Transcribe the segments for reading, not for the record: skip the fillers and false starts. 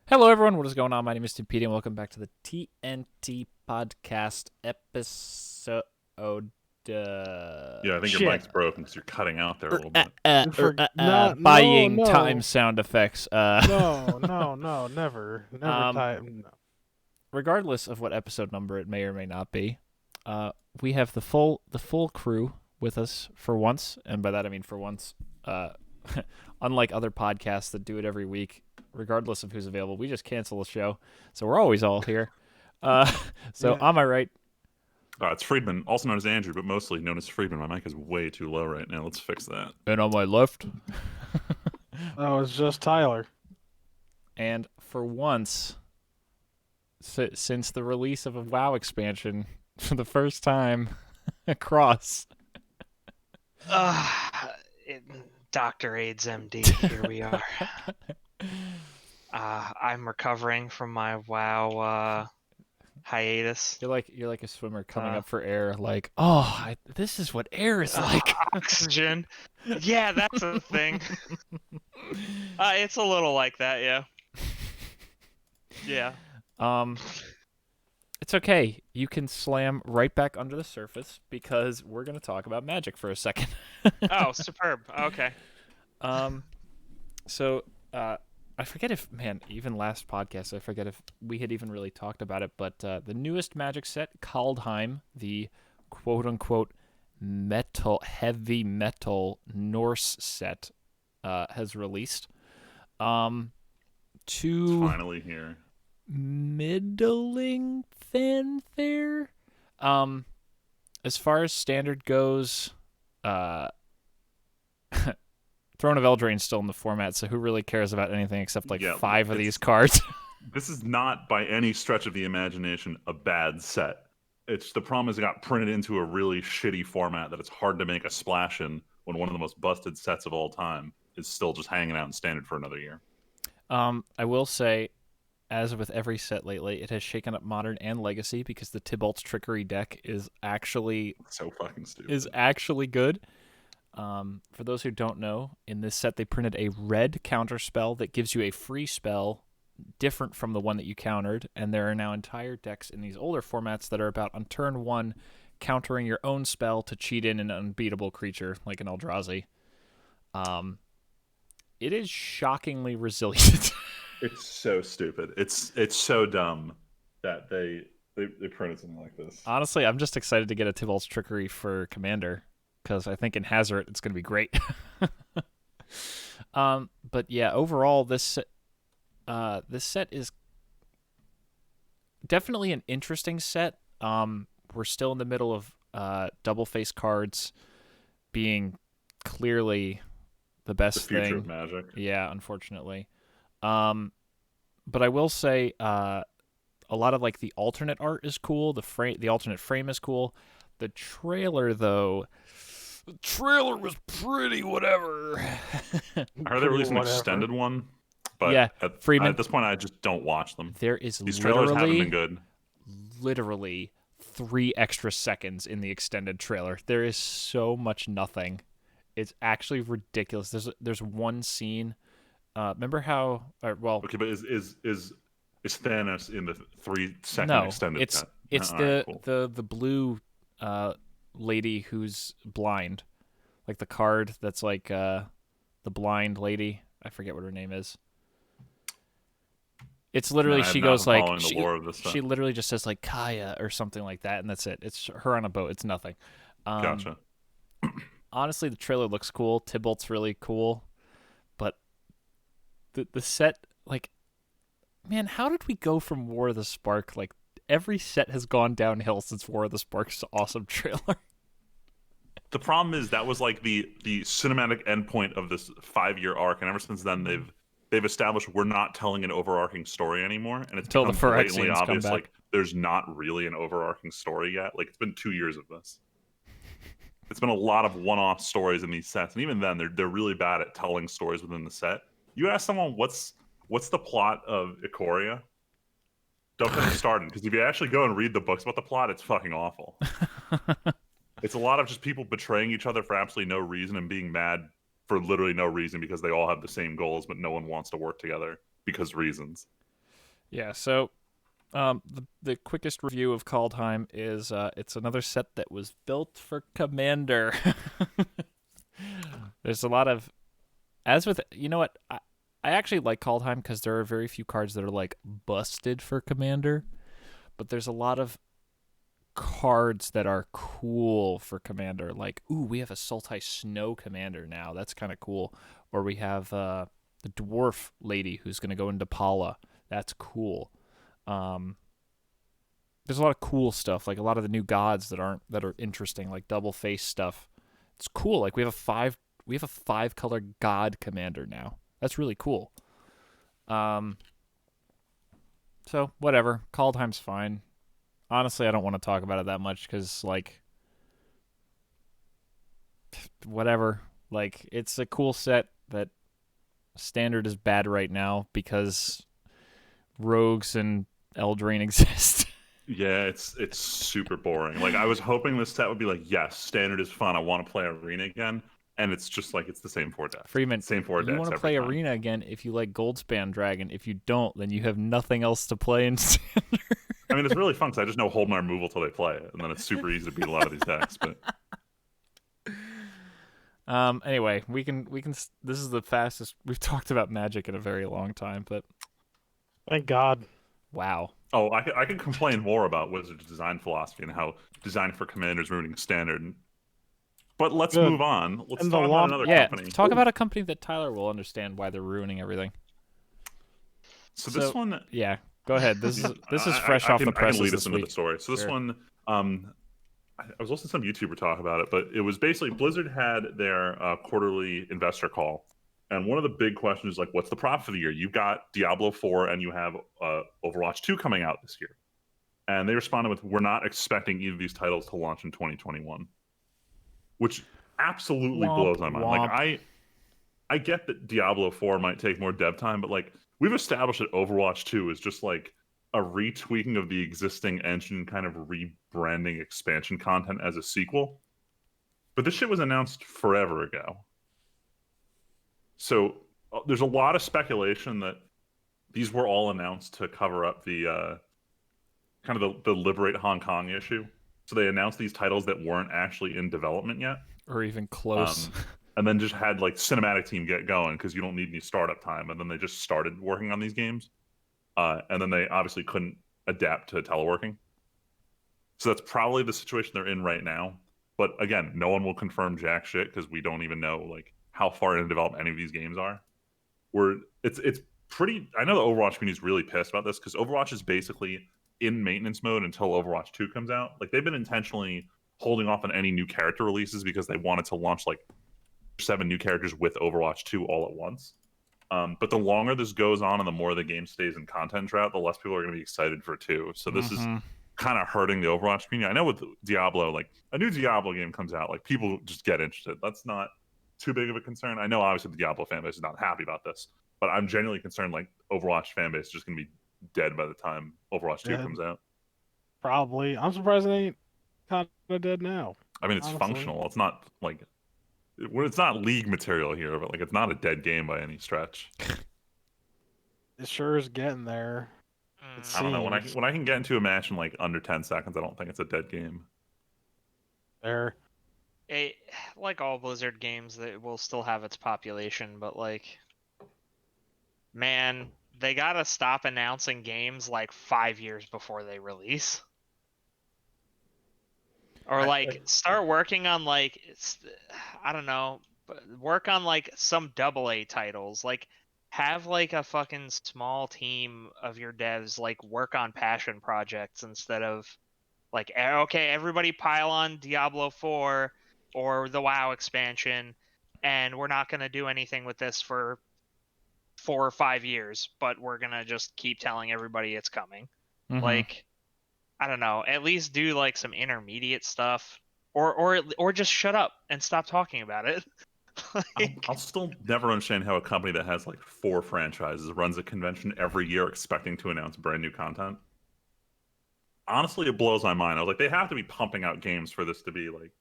Hello, everyone. What is going on? My name is Timpedia, and welcome back to the TNT podcast episode. Yeah, I think your Shit. mic's broken because you're cutting out there a little bit. Buying time no. sound effects. No, never time. No. Regardless of what episode number it may or may not be, we have the full crew with us for once, and by that I mean for once. Unlike other podcasts that do it every week, regardless of who's available, we just cancel the show, so we're always all here. So Yeah. on my right, It's Friedman, also known as Andrew, but mostly known as Friedman. My mic is way too low right now. Let's fix that. and on my left, That was just Tyler. and for once, since the release of a WoW expansion for the first time across, Dr. AIDS MD, here we are. I'm recovering from my WoW hiatus. you're like a swimmer coming Uh. up for air, like, this is what air is like. Oxygen. Yeah, that's a thing. It's a little like that, yeah. Yeah. It's okay. You can slam right back under the surface because we're gonna talk about Magic for a second. Oh, superb. Okay. So I forget if, even last podcast, I forget if we had even really talked about it, but the newest Magic set, Kaldheim, the quote-unquote heavy metal Norse set, has released. It's To finally here. middling fanfare. As far as standard goes, Throne of Eldraine's still in the format, so who really cares about anything except like Yeah, 5 of these cards? This is not, by any stretch of the imagination, a bad set. It's the problem is it got printed into a really shitty format that it's hard to make a splash in when one of the most busted sets of all time is still just hanging out in standard for another year. I will say, as with every set lately, it has shaken up Modern and Legacy because the Tybalt's Trickery deck is actually So fucking stupid. good. For those who don't know, in this set they printed a red counter spell that gives you a free spell different from the one that you countered, and there are now entire decks in these older formats that are about on turn 1 countering your own spell to cheat in an unbeatable creature like an Eldrazi. It is shockingly resilient. It's so stupid. It's so dumb that they printed something like this. Honestly, I'm just excited to get a Tybalt's Trickery for Commander, because I think in Hazard it's going to be great. But yeah, overall, this set is definitely an interesting set. We're still in the middle of double face cards being clearly the best The future thing. of Magic. Yeah, unfortunately. But I will say, a lot of like the alternate art is cool. The alternate frame is cool. The trailer, though, was pretty whatever. I heard they released an Whatever. extended one, but Yeah, Friedman- at this point I just don't watch them. There is These trailers haven't been good. literally 3 extra seconds in the extended trailer. There is so much nothing. It's actually ridiculous. There's one scene. Remember how? Okay, but is Thanos in the 3-second no, extended it's cut? it's All the right, cool. the blue lady who's blind, like the card that's like the blind lady. I forget what her name is. It's literally No, I she have not goes been like following the lore of this stuff. she literally just says like Kaya or something like that, and that's it. It's her on a boat. It's nothing. Gotcha. Honestly, the trailer looks cool. Tybalt's really cool, but the set, like, man, how did we go from War of the Spark? Like, every set has gone downhill since War of the Spark's awesome trailer. The problem is that was like the cinematic endpoint of this 5-year arc, and ever since then they've established we're not telling an overarching story anymore, and it's Until the become blatantly Phyrexians come obvious back. like there's not really an overarching story yet. Like it's been 2 years of this. It's been a lot of one-off stories in these sets, and even then they're really bad at telling stories within the set. You ask someone what's the plot of Ikoria, don't get me started, because if you actually go and read the books about the plot, it's fucking awful. It's a lot of just people betraying each other for absolutely no reason and being mad for literally no reason because they all have the same goals, but no one wants to work together because reasons. Yeah, so the quickest review of Kaldheim is it's another set that was built for Commander. There's a lot of, as with, you know what, I actually like Kaldheim because there are very few cards that are like busted for Commander, but there's a lot of cards that are cool for Commander. Like, ooh, we have a Sultai Snow Commander now. That's kind of cool. Or we have the Dwarf Lady who's going to go into Pala. That's cool. There's a lot of cool stuff, like a lot of the new gods that are interesting, like double face stuff. It's cool. Like we have a 5-color god commander now. That's really cool. So whatever. Kaldheim's fine. Honestly, I don't want to talk about it that much because like whatever. Like it's a cool set that standard is bad right now because rogues and Eldraine exist. Yeah, it's super boring. Like I was hoping this set would be like, yes, standard is fun. I want to play arena again, and it's just like it's the same 4 decks. Freeman, Same 4 decks. you want to every play time. arena again if you like Goldspan Dragon. If you don't, then you have nothing else to play in standard. I mean, it's really fun because I just know hold my removal till they play it, and then it's super easy to beat a lot of these decks. But Anyway, we can. This is the fastest we've talked about Magic in a very long time. But Thank God. wow. oh, I could complain more about Wizards' design philosophy and how design for commanders ruining standard. But let's Good. move on. Let's And the talk about long- another Yeah, company. talk about a company that Tyler will understand why they're ruining everything. So this one, Yeah, go ahead. This is I- fresh I off can, the I can presses lead us this into week. the story. So this Sure. one, I was listening to some YouTuber talk about it, but it was basically Blizzard had their quarterly investor call, and one of the big questions is like, what's the profit for the year? You've got Diablo 4 and you have Overwatch 2 coming out this year, and they responded with, "We're not expecting either of these titles to launch in 2021," which absolutely Womp, blows my mind. womp. Like I get that Diablo 4 might take more dev time, but like we've established that Overwatch 2 is just like a retweaking of the existing engine, kind of rebranding expansion content as a sequel. But this shit was announced forever ago. So there's a lot of speculation that these were all announced to cover up the kind of the Liberate Hong Kong issue. So they announced these titles that weren't actually in development yet. Or even close. And then just had like cinematic team get going because you don't need any startup time. And then they just started working on these games. And then they obviously couldn't adapt to teleworking. So that's probably the situation they're in right now. But again, no one will confirm jack shit because we don't even know like how far into development any of these games are. It's pretty. I know the Overwatch community is really pissed about this because Overwatch is basically in maintenance mode until Overwatch 2 comes out. Like they've been intentionally holding off on any new character releases because they wanted to launch like 7 new characters with Overwatch 2 all at once. But the longer this goes on and the more the game stays in content drought, the less people are going to be excited for 2. So this is kind of hurting the Overwatch community. I know with Diablo, like a new Diablo game comes out, like people just get interested. That's not too big of a concern. I know obviously the Diablo fan base is not happy about this, but I'm genuinely concerned like Overwatch fan base is just going to be dead by the time Overwatch 2 Dead. comes out. Probably. I'm surprised it ain't kind of dead now. I mean, it's Honestly. functional. It's not like it's not league material here, but like it's not a dead game by any stretch. It sure is getting there. I don't know. Seems. When I can get into a match in like under 10 seconds, I don't think it's a dead game. There. Like all Blizzard games, that will still have its population, but like, man, they gotta stop announcing games like 5 years before they release, or like start working on like I don't know, work on like some AA titles. Like have like a fucking small team of your devs like work on passion projects instead of like, okay, everybody pile on Diablo 4 or the WoW expansion, and we're not going to do anything with this for 4 or 5 years, but we're going to just keep telling everybody it's coming. Like, I don't know, at least do like some intermediate stuff, or just shut up and stop talking about it. I'll still never understand how a company that has like 4 franchises runs a convention every year expecting to announce brand new content. Honestly, it blows my mind. I was like, they have to be pumping out games for this to be like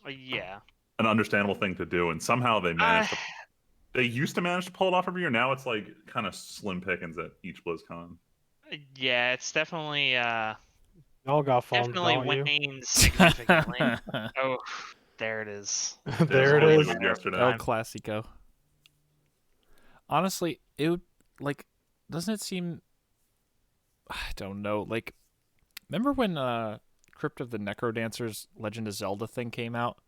Yeah. an understandable thing to do, and somehow they managed to. They used to manage to pull it off every year. Now it's like kind of slim pickings at each BlizzCon. Yeah, it's definitely Y'all got phones, definitely don't you? waned significantly. Oh, there it is. Yeah, There it I is. literally yesterday. El Clasico. Honestly, it would, like, doesn't it seem, I don't know, like, remember when Crypt of the Necrodancers Legend of Zelda thing came out?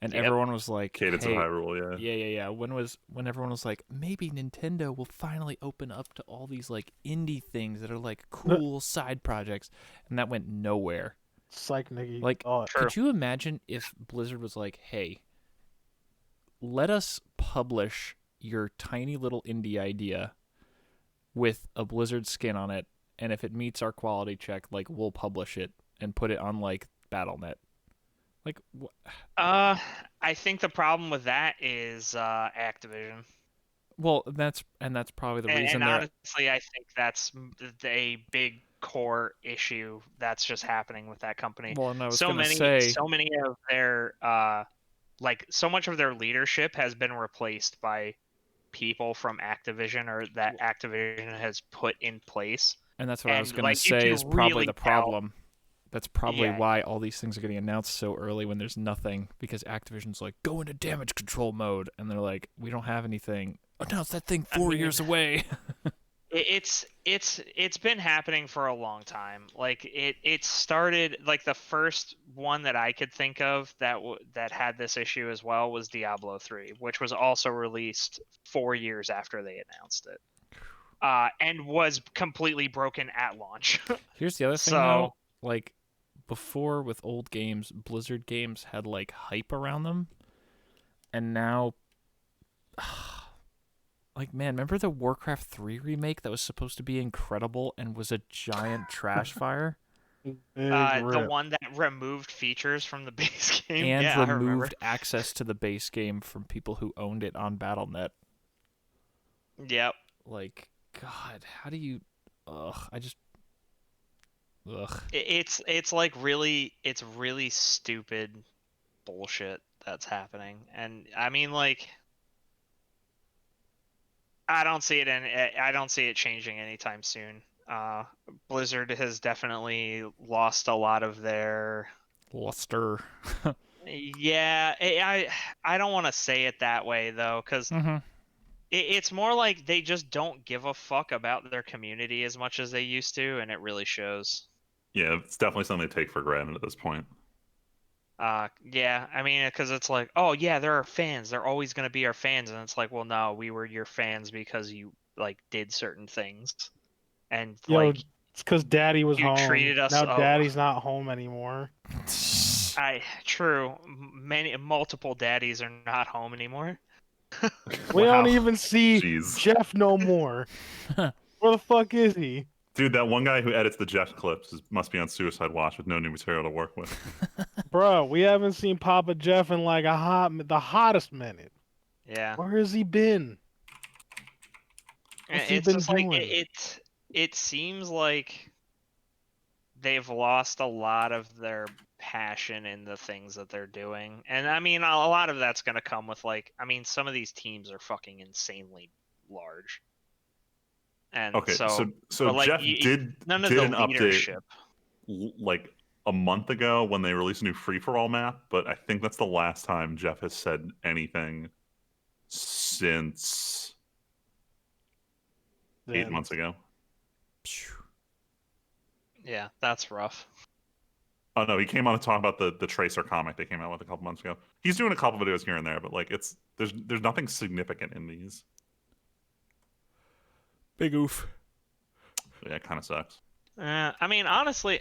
And Yep. everyone was like, Cadence hey, of Hyrule, yeah. yeah. When everyone was like, maybe Nintendo will finally open up to all these like indie things that are like cool side projects, and that went nowhere. Psych nigga. Like, Oh, True. could you imagine if Blizzard was like, hey, let us publish your tiny little indie idea with a Blizzard skin on it, and if it meets our quality check, like we'll publish it and put it on like BattleNet. Like, I think the problem with that is Activision. well, that's probably the reason And they're. honestly, I think that's a big core issue that's just happening with that company. Well, and I was So gonna say, so many of their like so much of their leadership has been replaced by people from Activision or that Activision has put in place. and that's what I was And gonna like you say can is probably really the tell. problem. That's probably Yeah. why all these things are getting announced so early when there's nothing, because Activision's like, go into damage control mode, and they're like, we don't have anything. Announce that thing 4 years away. It's been happening for a long time. Like it started like the first one that I could think of that had this issue as well was Diablo 3, which was also released 4 years after they announced it. And was completely broken at launch. Here's the other thing, So- though. Like, before with old games, Blizzard games had like hype around them, and now, like, man, remember the Warcraft 3 remake that was supposed to be incredible and was a giant trash fire? big the rip. one that removed features from the base game. And yeah, I remember. removed access to the base game from people who owned it on BattleNet. Yep. Like, God, how do you? Ugh, I just. Ugh. It's like really stupid bullshit that's happening. And I mean, like, I don't see it changing anytime soon. Blizzard has definitely lost a lot of their Luster. yeah. I don't want to say it that way though, because Mm-hmm. it's more like they just don't give a fuck about their community as much as they used to, and it really shows. Yeah, it's definitely something they take for granted at this point. Yeah, I mean, because it's like, oh yeah, they're our fans. They're always gonna be our fans, and it's like, well, no, we were your fans because you like did certain things, and Yo, like it's because Daddy was you home. treated us. Now Oh, Daddy's not home anymore. true. Multiple daddies are not home anymore. We Wow. don't even see Jeez. Jeff no more. Where the fuck is he? Dude, that one guy who edits the Jeff clips must be on suicide watch with no new material to work with. Bro, we haven't seen Papa Jeff in like the hottest minute. Yeah, Where has he been? What's he it's been just like doing? it seems like they've lost a lot of their passion in the things that they're doing. And I mean, a lot of that's going to come with like, I mean, some of these teams are fucking insanely large. And Okay, so so like, Jeff none of did the an update leadership. like a month ago when they released a new free for all map, but I think that's the last time Jeff has said anything since 8 months ago. Yeah, that's rough. Oh no, he came on to talk about the Tracer comic they came out with a couple months ago. He's doing a couple videos here and there, but like there's nothing significant in these. Big oof. Yeah, it kind of sucks. I mean, honestly,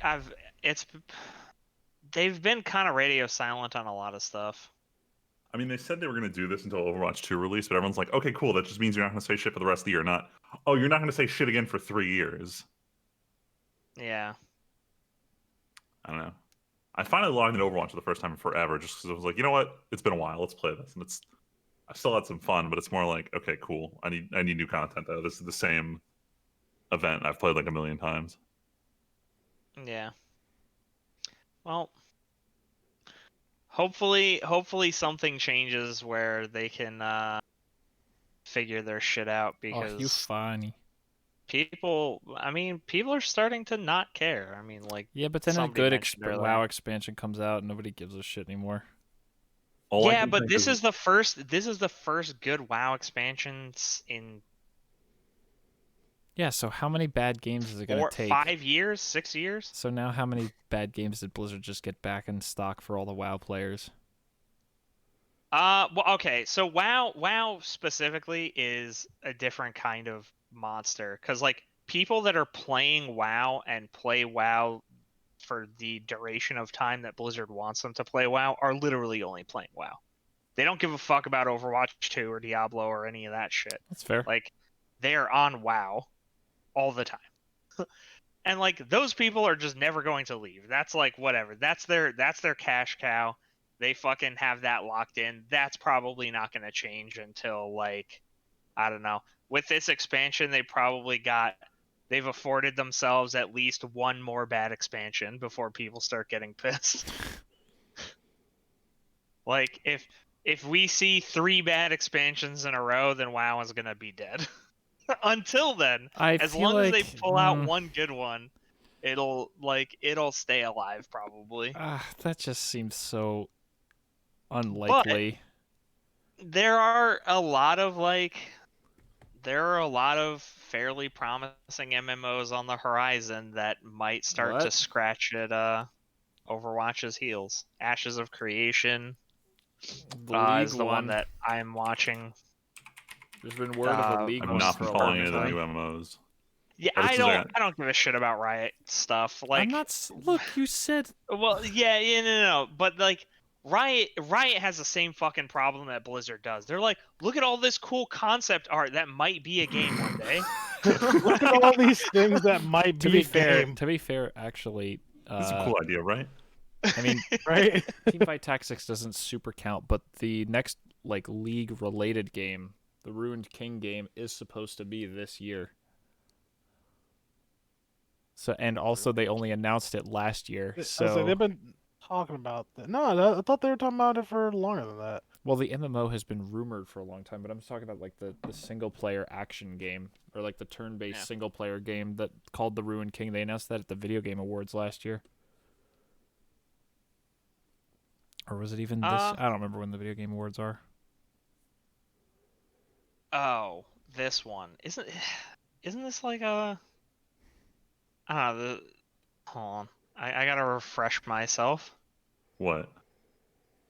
they've been kind of radio silent on a lot of stuff. I mean, they said they were going to do this until Overwatch 2 release, but everyone's like, okay, cool. That just means you're not going to say shit for the rest of the year. Not, oh, you're not going to say shit again for 3 years. Yeah. I don't know. I finally logged in Overwatch for the first time in forever just because I was like, you know what? It's been a while. Let's play this. And I still had some fun, but it's more like, okay, cool. I need new content, though. This is the same event I've played like a million times. Yeah. Well, hopefully something changes where they can figure their shit out, Oh, you because funny. people. I mean, people are starting to not care. I mean, like Yeah, but then a somebody good mentioned earlier. WoW expansion comes out and nobody gives a shit anymore. All I Yeah, can but think this is the first. This is the first good WoW expansions in Yeah, so how many bad games is it going to take? 5 years, 6 years. So now how many bad games did Blizzard just get back in stock for all the WoW players? Well, okay. So WoW specifically is a different kind of monster because like people that are playing WoW and play WoW for the duration of time that Blizzard wants them to play WoW are literally only playing WoW. They don't give a fuck about Overwatch 2 or Diablo or any of that shit. That's fair. Like they are on WoW all the time. And like those people are just never going to leave. That's like whatever. That's their cash cow. They fucking have that locked in. That's probably not going to change until like I don't know. With this expansion, they've afforded themselves at least one more bad expansion before people start getting pissed. Like if we see 3 bad expansions in a row, then WoW is going to be dead. Until then, I as feel long as like they pull out one good one, it'll stay alive probably. that just seems so unlikely. But there are a lot of fairly promising MMOs on the horizon that might start to What? scratch at Overwatch's heels. Ashes of Creation The League is the one that I'm watching. There's been word of a League I'm one not for a following long any of the time. new MMOs. Yeah, Ever I since don't give a shit about Riot stuff. Like I'm not. Look, you said. Well, yeah, no, but like Riot has the same fucking problem that Blizzard does. They're like, look at all this cool concept art that might be a game one day. Look at all these things that might To be be a fair, game, actually, It's a cool idea, right? I mean, right? Teamfight Tactics doesn't super count, but the next like League-related game, the Ruined King game, is supposed to be this year. So, and also they only announced it last year. I was So, like, they've been talking about that. No, I thought they were talking about it for longer than that. well, the MMO has been rumored for a long time, but I'm talking about like the single-player action game or like the turn-based single-player game that called the Ruined King. They announced that at the Video Game Awards last year. Or was it even this? I don't remember when the Video Game Awards are. Oh, this one isn't this like a? I don't know. Hold on, I gotta refresh myself. What?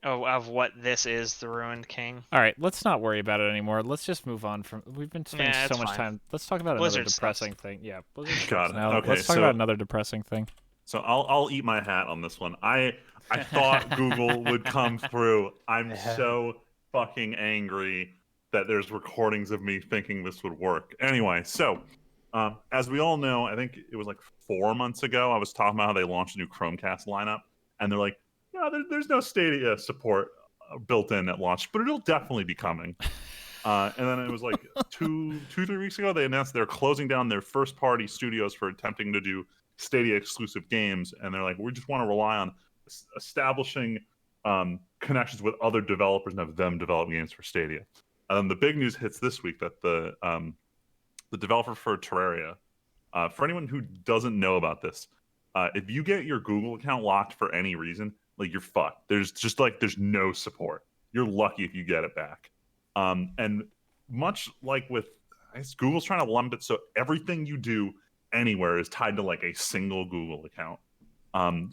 Oh, of what this is, the Ruined King. All right, let's not worry about it anymore. Let's just move on from. We've been spending so much time. Let's talk about Blizzard another depressing thing. Yeah, Blizzard Got it. now. Okay, Let's talk so- about another depressing thing. So I'll eat my hat on this one. I thought Google would come through. I'm so fucking angry that there's recordings of me thinking this would work. Anyway, so as we all know, I think it was like 4 months ago, I was talking about how they launched a new Chromecast lineup, and they're like, yeah, there's no Stadia support built in at launch, but it'll definitely be coming. And then it was like 3 weeks ago, they announced they're closing down their first-party studios for attempting to do Stadia exclusive games, and they're like, we just want to rely on establishing connections with other developers and have them develop games for Stadia. The big news hits this week that the developer for Terraria, for anyone who doesn't know about this, if you get your Google account locked for any reason, like you're fucked. There's no support. You're lucky if you get it back. And much like with, I guess Google's trying to lump it so everything you do anywhere is tied to like a single Google account.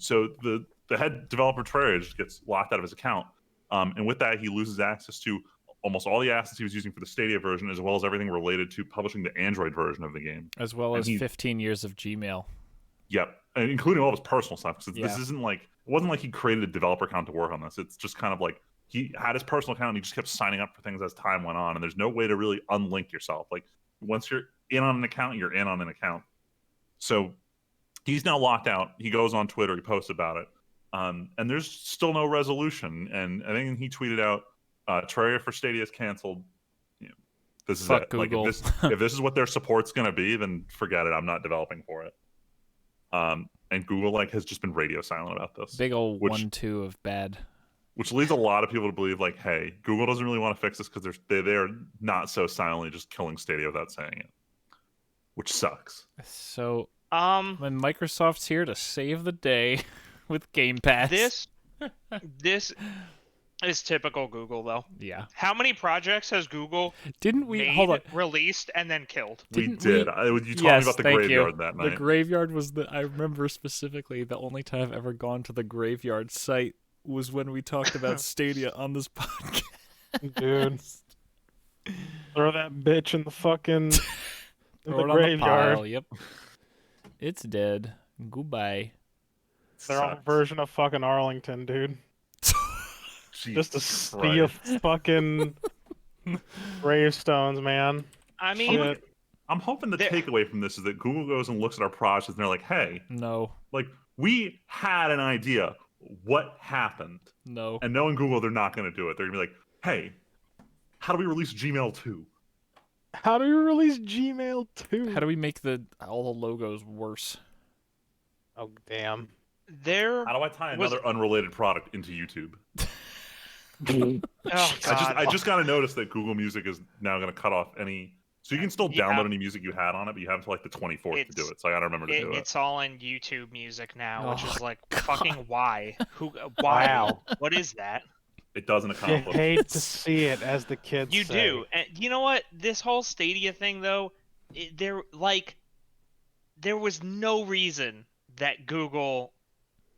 So the head developer Terraria just gets locked out of his account, and with that he loses access to almost all the assets he was using for the Stadia version, as well as everything related to publishing the Android version of the game, as well and as 15 years of Gmail. Yep, and including all of his personal stuff. Because Yeah. this isn't like, it wasn't like he created a developer account to work on this. It's just kind of like he had his personal account and he just kept signing up for things as time went on. And there's no way to really unlink yourself. Like once you're in on an account, you're in on an account. So he's now locked out. He goes on Twitter, he posts about it, and there's still no resolution. And I think he tweeted out, Terraria for Stadia is canceled. You know, this is Fuck it. Google. Like if this is what their support's going to be, then forget it. I'm not developing for it. And Google like has just been radio silent about this. Big old 1-2 of bad. Which leads a lot of people to believe like, hey, Google doesn't really want to fix this because they are not so silently just killing Stadia without saying it. which sucks. So Um, when Microsoft's here to save the day with Game Pass. this is typical Google, though. Yeah. How many projects has Google Didn't we made, hold on? released, and then killed? We Didn't did. You told me about the graveyard that night. The graveyard was I remember specifically the only time I've ever gone to the graveyard site was when we talked about Stadia on this podcast. Dude. Throw that bitch in the fucking Throw the it on the graveyard. pile. Yep. It's dead. Goodbye. Their own Sucks. version of fucking Arlington, dude. Just a Jesus sea of Christ. fucking gravestones, man. I mean, Shit. I'm hoping the There- takeaway from this is that Google goes and looks at our projects and they're like, hey, No. like, we had an idea. What happened? No. And knowing Google, they're not going to do it. They're going to be like, hey, how do we release Gmail 2? How do you release Gmail 2? How do we make all the logos worse? Oh, damn. there. How do I tie Was- another unrelated product into YouTube? Oh God. I just got to notice that Google Music is now going to cut off any. So you can still Yeah. download any music you had on it, but you have until like the 24th to do It's- it. So I got to remember to do it. It's all in YouTube Music now, which Oh, is like God. fucking why? Why? Wow. What is that? It doesn't You accomplish. hate to see it, as the kids You say. do, and you know what? This whole Stadia thing, though, there was no reason that Google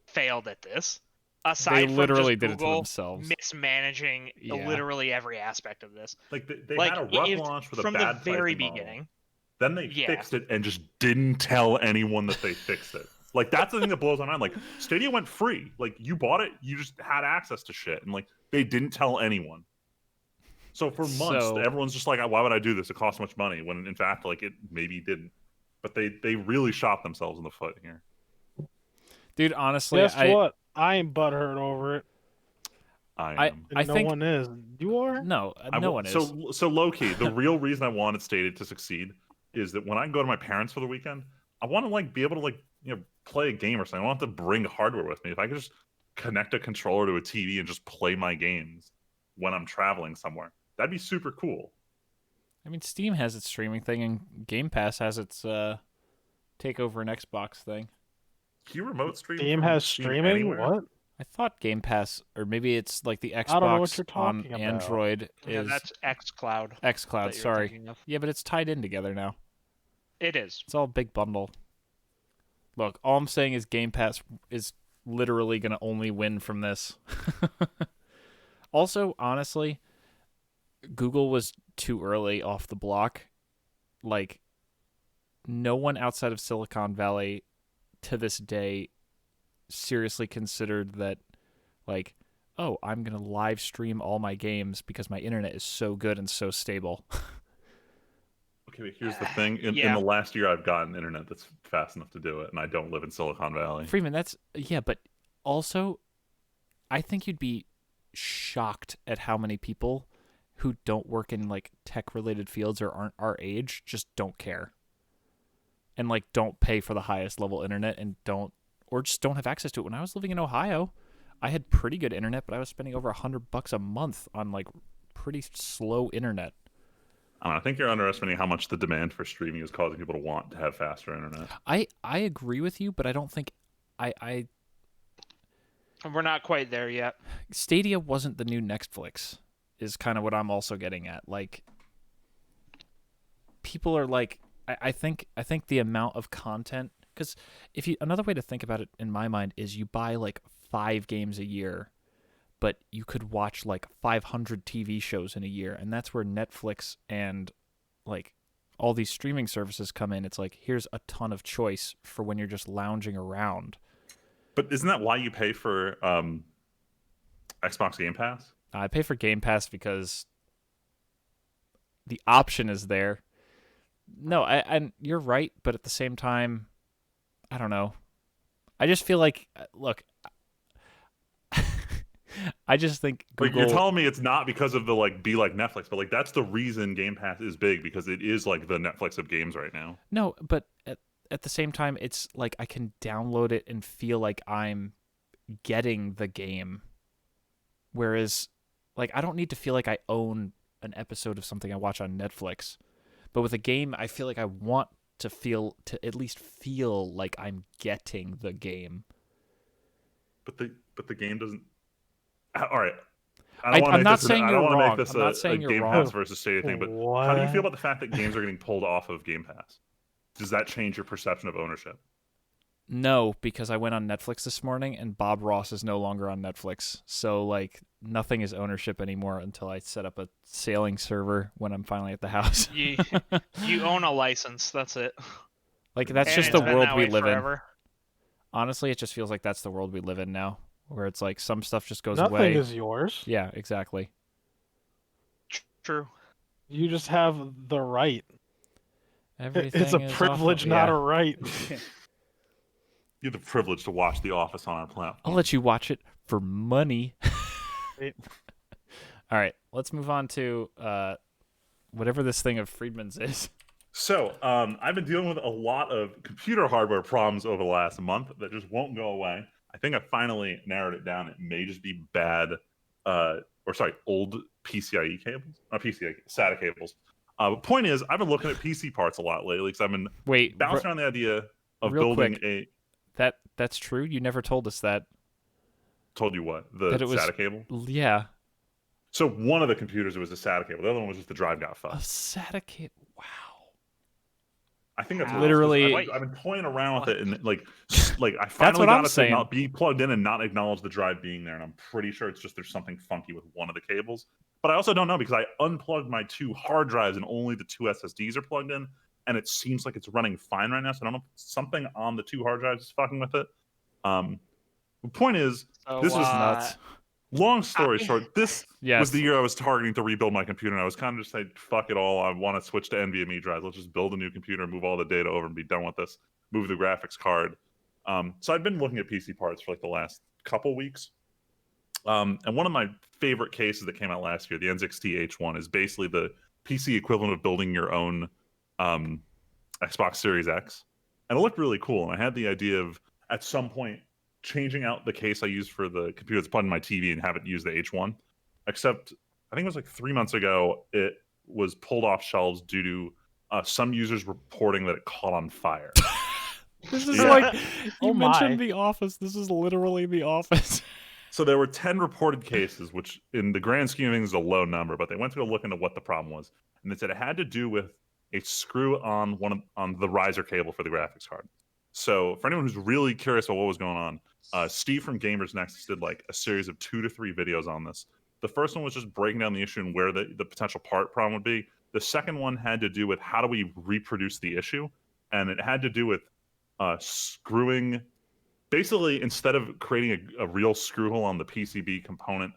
failed at this, aside They literally from just did it to Google themselves. mismanaging Yeah. literally every aspect of this. Like they Like had a rough if- launch with a from bad the very pricing model. beginning. Then they Yeah. fixed it and just didn't tell anyone that they fixed it. Like that's the thing that blows my mind. Like Stadia went free. Like you bought it, you just had access to shit, and like they didn't tell anyone. So for months, So- everyone's just like, "Why would I do this? It costs much money." When in fact, like it maybe didn't. But they really shot themselves in the foot here. Dude, honestly, Guess what? I ain't butthurt over it. I am. And I no think- one is. You are? No, I no wa- one is. So low key, the real reason I wanted Stadia to succeed is that when I go to my parents for the weekend, I want to like be able to like play a game or something. I don't have to bring hardware with me. If I could just connect a controller to a TV and just play my games when I'm traveling somewhere, that'd be super cool. I mean, Steam has its streaming thing, and Game Pass has its take over an Xbox thing. Can you remote stream? Steam from has Steam streaming? anywhere? What? I thought Game Pass, or maybe it's like the Xbox don't know what you're on talking about. Android Yeah, is that's xCloud. xCloud. that you're Sorry. thinking of. Yeah, but it's tied in together now. It is. It's all a big bundle. Look, all I'm saying is Game Pass is literally going to only win from this. Also, honestly, Google was too early off the block. Like, no one outside of Silicon Valley to this day seriously considered that, like, oh, I'm going to live stream all my games because my internet is so good and so stable. Okay, but here's the thing. In Yeah. the last year, I've gotten internet that's fast enough to do it, and I don't live in Silicon Valley. Freeman, yeah, but also, I think you'd be shocked at how many people who don't work in like tech-related fields or aren't our age just don't care, and like don't pay for the highest level internet and just don't have access to it. When I was living in Ohio, I had pretty good internet, but I was spending over $100 a month on like pretty slow internet. I think you're underestimating how much the demand for streaming is causing people to want to have faster internet. I agree with you, but I don't think I We're not quite there yet. Stadia wasn't the new Netflix, is kind of what I'm also getting at. Like, people are like, I think the amount of content, because another way to think about it in my mind is you buy like 5 games a year, but you could watch like 500 TV shows in a year, and that's where Netflix and like all these streaming services come in. It's like, here's a ton of choice for when you're just lounging around. But isn't that why you pay for Xbox Game Pass? I pay for Game Pass because the option is there. No, and you're right, but at the same time, I don't know. I just feel like, look, I just think Like Google. you're telling me it's not because of the like be like Netflix, but like that's the reason Game Pass is big, because it is like the Netflix of games right now. No, but at the same time, it's like I can download it and feel like I'm getting the game. Whereas, like, I don't need to feel like I own an episode of something I watch on Netflix. But with a game, I feel like I want to at least feel like I'm getting the game. But the game doesn't. All right. I'm not saying you're wrong. Make this I'm not saying a you're Game wrong. Pass versus Stadia thing, but how do you feel about the fact that games are getting pulled off of Game Pass? Does that change your perception of ownership? No, because I went on Netflix this morning and Bob Ross is no longer on Netflix. So like nothing is ownership anymore until I set up a sailing server when I'm finally at the house. You own a license. That's it. Like that's And just it's the been world that we way live forever. in. Honestly, it just feels like that's the world we live in now, where it's like some stuff just goes Nothing away. is yours. Yeah, exactly. True. You just have the right. Everything It's a is privilege, awful. not Yeah. a right. You have the privilege to watch The Office on our platform. I'll let you watch it for money. Right. All right, let's move on to whatever this thing of Friedman's is. So, I've been dealing with a lot of computer hardware problems over the last month that just won't go away. I think I finally narrowed it down. It may just be bad, old PCIe cables, not PCIe, SATA cables. But point is, I've been looking at PC parts a lot lately because I've been bouncing around the idea of real building quick. That's true. You never told us that. Told you what? The That it was- SATA cable? Yeah, So one of the computers, it was a SATA cable. The other one was just the drive got a fucked. SATA cable. Wow. I think that's Wow. Literally- I've been toying around with it, and like I That's finally what got I'm it to saying. not be plugged in and not acknowledge the drive being there. And I'm pretty sure it's just there's something funky with one of the cables. But I also don't know because I unplugged my 2 hard drives and only the 2 SSDs are plugged in, and it seems like it's running fine right now. So I don't know if something on the 2 hard drives is fucking with it. The point is, So, this was nuts. long story short, this Yes. was the year I was targeting to rebuild my computer, and I was kind of just like, fuck it all. I want to switch to NVMe drives. Let's just build a new computer, move all the data over, and be done with this. Move the graphics card. So I've been looking at PC parts for like the last couple weeks. And one of my favorite cases that came out last year, the NZXT H1, is basically the PC equivalent of building your own Xbox Series X. And it looked really cool. And I had the idea of, at some point, changing out the case I use for the computer that's plugged in my TV and have it use the H1. Except, I think it was like 3 months ago, it was pulled off shelves due to some users reporting that it caught on fire. This is Yeah. like you Oh mentioned my. The Office. This is literally The Office. So there were 10 reported cases, which in the grand scheme of things is a low number, but they went to go look into what the problem was. And they said it had to do with a screw on on the riser cable for the graphics card. So for anyone who's really curious about what was going on, Steve from Gamers Nexus did like a series of 2 to 3 videos on this. The first one was just breaking down the issue and where the potential part problem would be. The second one had to do with how do we reproduce the issue, and it had to do with screwing. Basically, instead of creating a real screw hole on the PCB component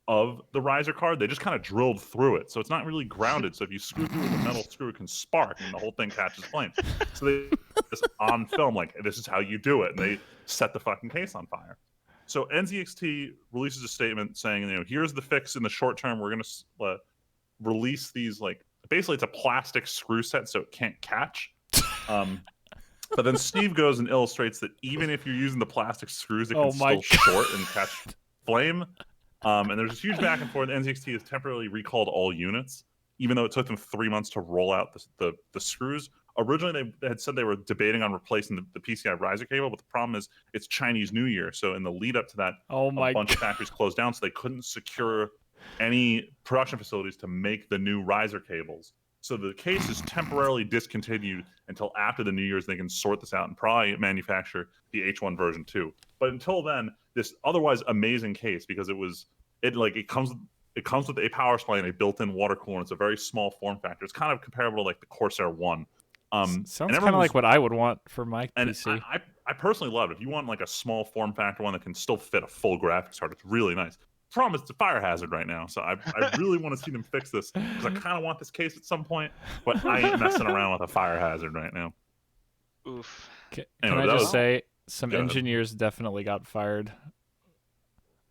of the riser card, they just kind of drilled through it. So it's not really grounded. So if you screw through with a metal screw, it can spark and the whole thing catches flame. So they just on film, like, this is how you do it. And they set the fucking case on fire. So NZXT releases a statement saying, here's the fix in the short term. We're going to release these, like, basically it's a plastic screw set so it can't catch. But then Steve goes and illustrates that even if you're using the plastic screws, it can still short and catch flame. And there's this huge back and forth. NZXT has temporarily recalled all units, even though it took them 3 months to roll out the screws. Originally, they had said they were debating on replacing the PCI riser cable, but the problem is it's Chinese New Year. So in the lead up to that, a bunch of factories closed down, so they couldn't secure any production facilities to make the new riser cables. So the case is temporarily discontinued until after the New Year's. They can sort this out and probably manufacture the H1 version 2. But until then, this otherwise amazing case, because it comes with a power supply and a built-in water cooler. And it's a very small form factor. It's kind of comparable to like the Corsair One. Sounds kind of like what I would want for my PC. I personally love it. If you want like a small form factor one that can still fit a full graphics card, it's really nice. Problem is, it's a fire hazard right now, so I really want to see them fix this because I kind of want this case at some point, but I ain't messing around with a fire hazard right now. Oof. Can Anyway, I that just was- say some Go ahead. engineers definitely got fired.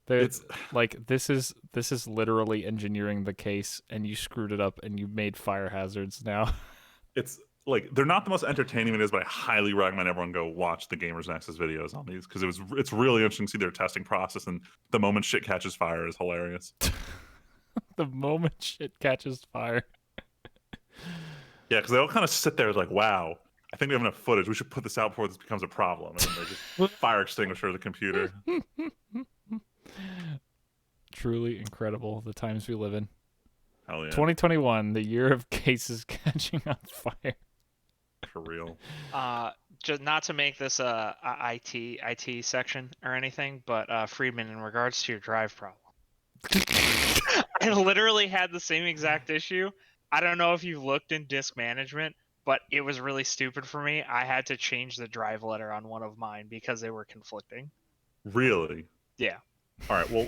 It's like this is literally engineering the case, and you screwed it up, and you made fire hazards now. It's like they're not the most entertaining videos, but I highly recommend everyone go watch the Gamers Nexus videos on these because it's really interesting to see their testing process, and the moment shit catches fire is hilarious. The moment shit catches fire. Yeah, because they all kind of sit there like, wow, I think we have enough footage. We should put this out before this becomes a problem. And then they just fire extinguisher the computer. Truly incredible the times we live in. Hell yeah. 2021, the year of cases catching on fire. For real. Just not to make this a IT section or anything, but Friedman, in regards to your drive problem, I literally had the same exact issue. I don't know if you've looked in disk management, but it was really stupid for me. I had to change the drive letter on one of mine because they were conflicting. Really? Yeah. All right. Well,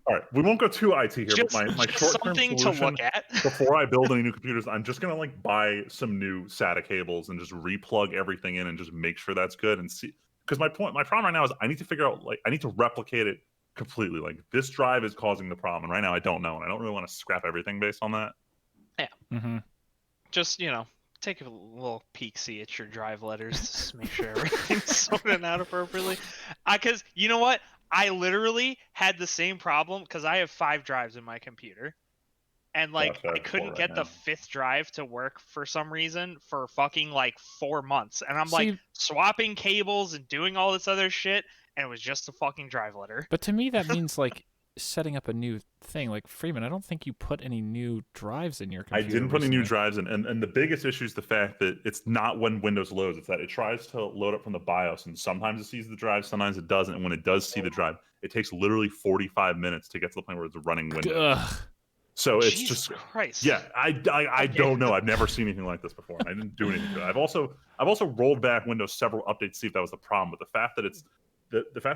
all right. We won't go too IT here, Just, but my just short-term something solution to look at. before I build any new computers, I'm just gonna like buy some new SATA cables and just replug everything in and just make sure that's good and see. Because my problem right now is I need to figure out, like, I need to replicate it completely. Like, this drive is causing the problem, and right now I don't know, and I don't really want to scrap everything based on that. Yeah. Mm-hmm. Just, take a little peek-see at your drive letters to make sure everything's sorted out appropriately. Because you know what? I literally had the same problem because I have 5 drives in my computer. And, like, Gosh, I I have 4 couldn't right get the now. 5th drive to work for some reason for fucking, like, 4 months. And I'm, like, See- swapping cables and doing all this other shit, and it was just a fucking drive letter. But to me, that means like setting up a new thing. Like Freeman, I don't think you put any new drives in your I computer. didn't put any new recently. drives in, and the biggest issue is the fact that it's not when Windows loads. It's that it tries to load up from the BIOS, and sometimes it sees the drive, sometimes it doesn't. And when it does see the drive, it takes literally 45 minutes to get to the point where it's running Windows. Ugh. So it's Jesus just Christ. yeah. I Okay. don't know. I've never seen anything like this before. And I didn't do anything to it. I've also rolled back Windows several updates to see if that was the problem. But the fact that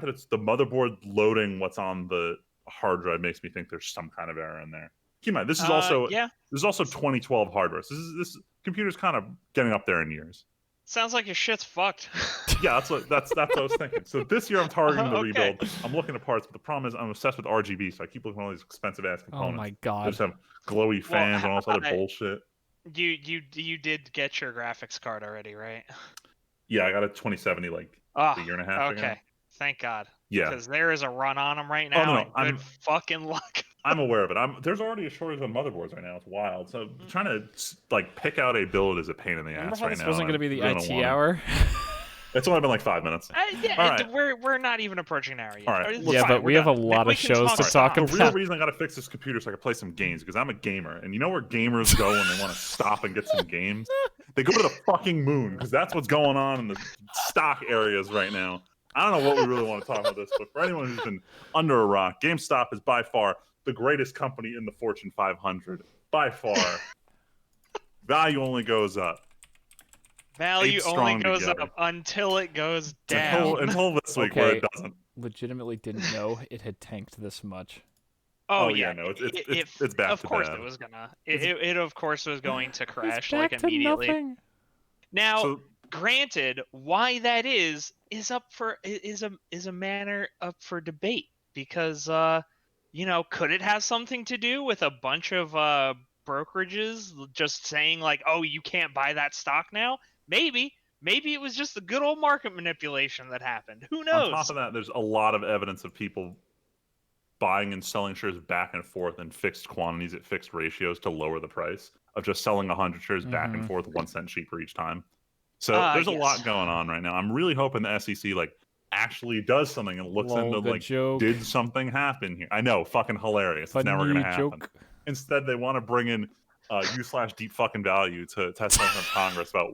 it's the motherboard loading what's on the hard drive makes me think there's some kind of error in there. Keep in mind, this is also Yeah. this is also 2012 hardware. So this computer's kind of getting up there in years. Sounds like your shit's fucked. Yeah, that's what I was thinking. So this year I'm targeting the Okay. rebuild. I'm looking at parts, but the problem is I'm obsessed with RGB, so I keep looking at all these expensive ass Oh components. my They god. just have glowy fans and all this other bullshit. You did get your graphics card already, right? Yeah, I got a 2070 like Oh, a year and a half ago. okay. Thank God. Yeah. Because there is a run on them right Oh, now. no, and good fucking luck. I'm aware of it. There's already a shortage on motherboards right now. It's wild. So trying to like pick out a build is a pain in the Remember ass how right this now. wasn't going to be the I really IT don't want it. hour? It's only been like 5 minutes. Yeah, All right. we're not even approaching an hour yet. All right. It's Yeah, fine, but we're we have a done. lot We of can shows to stop. talk The real about. reason I got to fix this computer so I can play some games because I'm a gamer, and you know where gamers go when they want to stop and get some games? They go to the fucking moon because that's what's going on in the stock areas right now. I don't know what we really want to talk about this, but for anyone who's been under a rock, GameStop is by far the greatest company in the Fortune 500. By far. Value only goes up. Value Eight only strong goes together. up until it goes down. Until this week where it doesn't. Legitimately didn't know it had tanked this much. Oh, yeah, yeah, no, it's back of to course bad. it was gonna. It of course was going to crash It's back like to immediately. nothing. Now, So granted, why that is up for is a matter up for debate because could it have something to do with a bunch of brokerages just saying like, oh, you can't buy that stock now? Maybe it was just the good old market manipulation that happened. Who knows? on top of that, there's a lot of evidence of people buying and selling shares back and forth in fixed quantities at fixed ratios to lower the price of just selling 100 shares back and forth 1 cent cheaper each time. So there's a Yes. lot going on right now. I'm really hoping the SEC like actually does something and looks Lol, into good like, joke. did something happen here? I know, fucking hilarious. It's never Funny gonna happen. joke. Instead, they want to bring in u/deep fucking value to testify from Congress about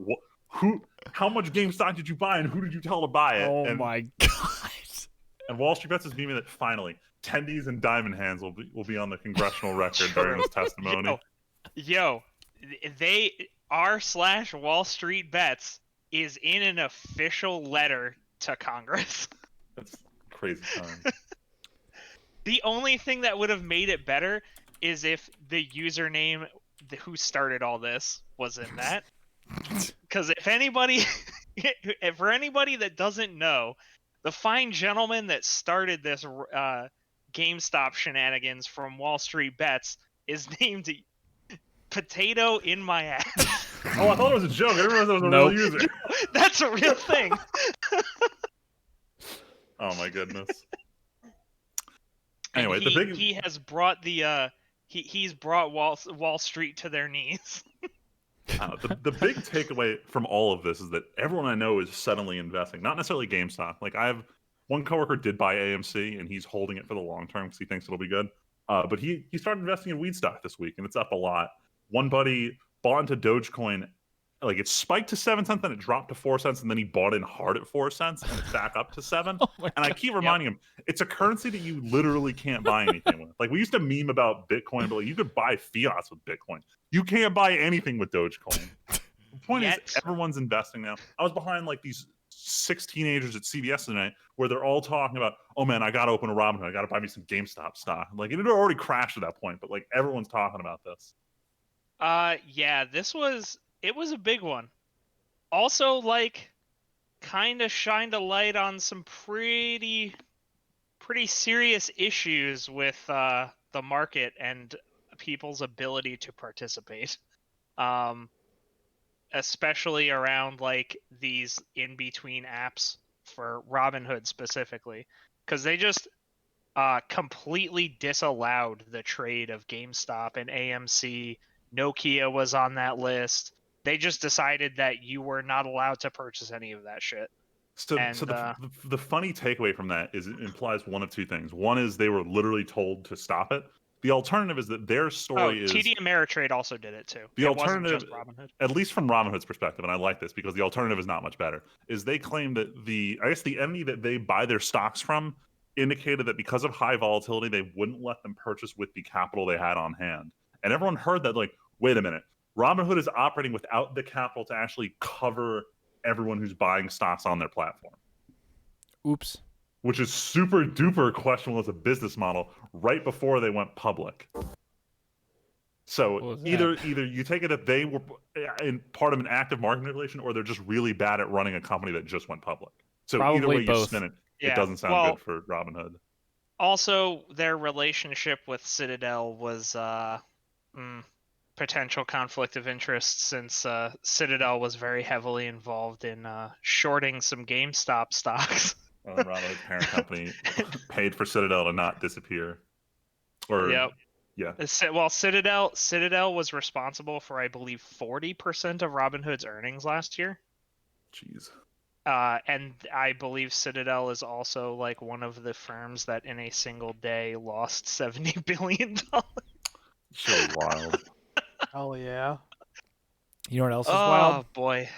how much GameStop did you buy and who did you tell to buy it? Oh and, my god. And Wall Street Bets is memeing that finally Tendies and Diamond Hands will be on the congressional record during this testimony. Yo, they r/Wall Street Bets is in an official letter to Congress. That's crazy time. The only thing that would have made it better is if the username who started all this was in that. Because if anybody, for anybody that doesn't know, the fine gentleman that started this GameStop shenanigans from Wall Street Bets is named Potato in my ass. Oh, I thought it was a joke. I didn't realize it was a Nope. real user. That's a real thing. Oh my goodness. And Anyway, the big he has brought the he's brought Wall Street to their knees. The big takeaway from all of this is that everyone I know is suddenly investing, not necessarily GameStop. Like I have one coworker did buy AMC and he's holding it for the long term because he thinks it'll be good. But he started investing in weed stock this week and it's up a lot. One buddy bought into Dogecoin, like it spiked to 7 cents, then it dropped to 4 cents, and then he bought in hard at 4 cents and it's back up to 7. And I keep reminding him, it's a currency that you literally can't buy anything with. Like we used to meme about Bitcoin, but like you could buy fiats with Bitcoin. You can't buy anything with Dogecoin. The point is everyone's investing now. I was behind like these 6 teenagers at CVS tonight where they're all talking about, oh man, I gotta open a Robinhood, I gotta buy me some GameStop stock. Like it had already crashed at that point, but like everyone's talking about this. Yeah, it was a big one. Also, like, kind of shined a light on some pretty serious issues with the market and people's ability to participate. Especially around like these in-between apps for Robinhood specifically, because they just completely disallowed the trade of GameStop and AMC. Nokia was on that list. They just decided that you were not allowed to purchase any of that shit. So the funny takeaway from that is it implies one of two things. One is they were literally told to stop it. The alternative is that their story is... TD Ameritrade also did it too. The alternative, wasn't just Robinhood. At least from Robinhood's perspective, and I like this because the alternative is not much better, is they claim that the entity that they buy their stocks from indicated that because of high volatility, they wouldn't let them purchase with the capital they had on hand. And everyone heard that like, wait a minute, Robinhood is operating without the capital to actually cover everyone who's buying stocks on their platform. Oops. Which is super duper questionable as a business model right before they went public. So either you take it that they were in part of an active market manipulation, or they're just really bad at running a company that just went public. So Probably either way both. you spin it, it doesn't sound good for Robinhood. Also, their relationship with Citadel was potential conflict of interest, since Citadel was very heavily involved in shorting some GameStop stocks. Robinhood's parent company paid for Citadel to not disappear. Yeah. Well, Citadel was responsible for, I believe, 40% of Robinhood's earnings last year. Jeez. And I believe Citadel is also like one of the firms that in a single day lost $70 billion. So wild. Oh yeah. You know what else is wild? Oh boy.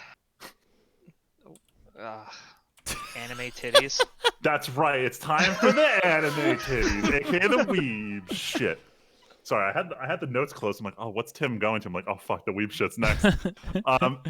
Anime titties. That's right. It's time for the anime titties, aka the weeb shit. Sorry, I had the notes closed. I'm like, oh, what's Tim going to? I'm like, oh fuck, the weeb shit's next. All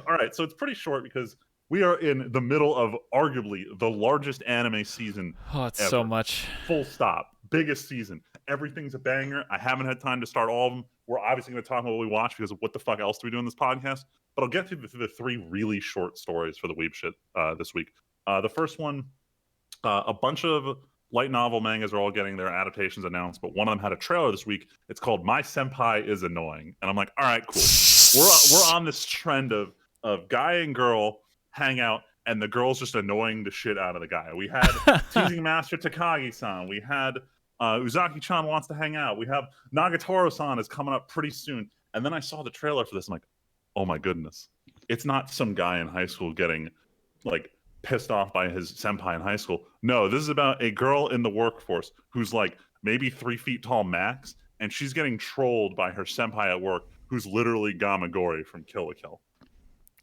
right, so it's pretty short because we are in the middle of arguably the largest anime season. Oh, it's ever. So much. Full stop. Biggest season. Everything's a banger. I haven't had time to start all of them. We're obviously going to talk about what we watch because of what the fuck else do we do in this podcast. But I'll get through the 3 really short stories for the weeb shit this week. The first one, a bunch of light novel mangas are all getting their adaptations announced, but one of them had a trailer this week. It's called My Senpai is Annoying. And I'm like, all right, cool. We're on this trend of guy and girl hang out, and the girl's just annoying the shit out of the guy. We had Teasing Master Takagi-san. We had Uzaki-chan wants to hang out. We have Nagatoro-san is coming up pretty soon. And then I saw the trailer for this. I'm like, oh my goodness. It's not some guy in high school getting like pissed off by his senpai in high school. No, this is about a girl in the workforce who's like maybe 3 feet tall max, and she's getting trolled by her senpai at work who's literally Gamagori from Kill la Kill.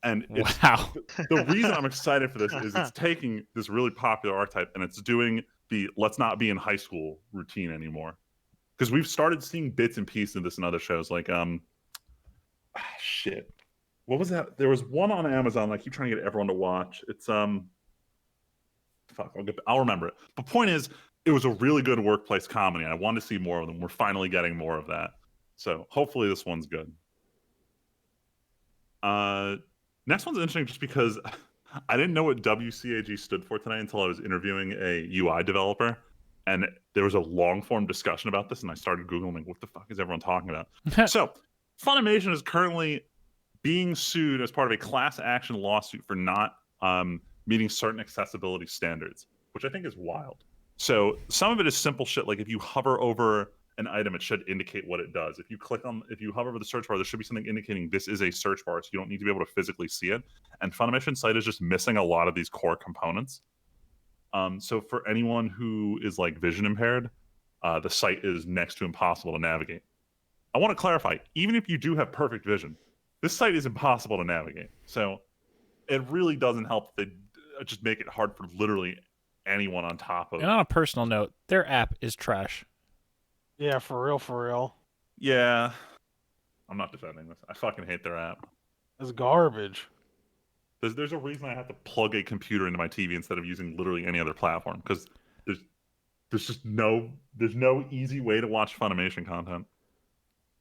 And it's, wow. The reason I'm excited for this is it's taking this really popular archetype and it's doing the let's not be in high school routine anymore. Because we've started seeing bits and pieces of this in other shows like shit. What was that? There was one on Amazon I keep trying to get everyone to watch. It's fuck, I'll remember it. But point is, it was a really good workplace comedy. I wanted to see more of them. We're finally getting more of that. So hopefully this one's good. Next one's interesting just because I didn't know what WCAG stood for tonight until I was interviewing a UI developer. And there was a long form discussion about this, and I started Googling, like, what the fuck is everyone talking about? So Funimation is currently being sued as part of a class action lawsuit for not meeting certain accessibility standards, which I think is wild. So some of it is simple shit, like if you hover over an item, it should indicate what it does. If you hover over the search bar, there should be something indicating this is a search bar, so you don't need to be able to physically see it. And Funimation's site is just missing a lot of these core components. So for anyone who is like vision impaired, the site is next to impossible to navigate. I want to clarify, even if you do have perfect vision, this site is impossible to navigate. So it really doesn't help. They just make it hard for literally anyone on top of. And on a personal note, their app is trash. Yeah, for real, for real. Yeah, I'm not defending this. I fucking hate their app. It's garbage. There's a reason I have to plug a computer into my TV instead of using literally any other platform, because there's just no easy way to watch Funimation content.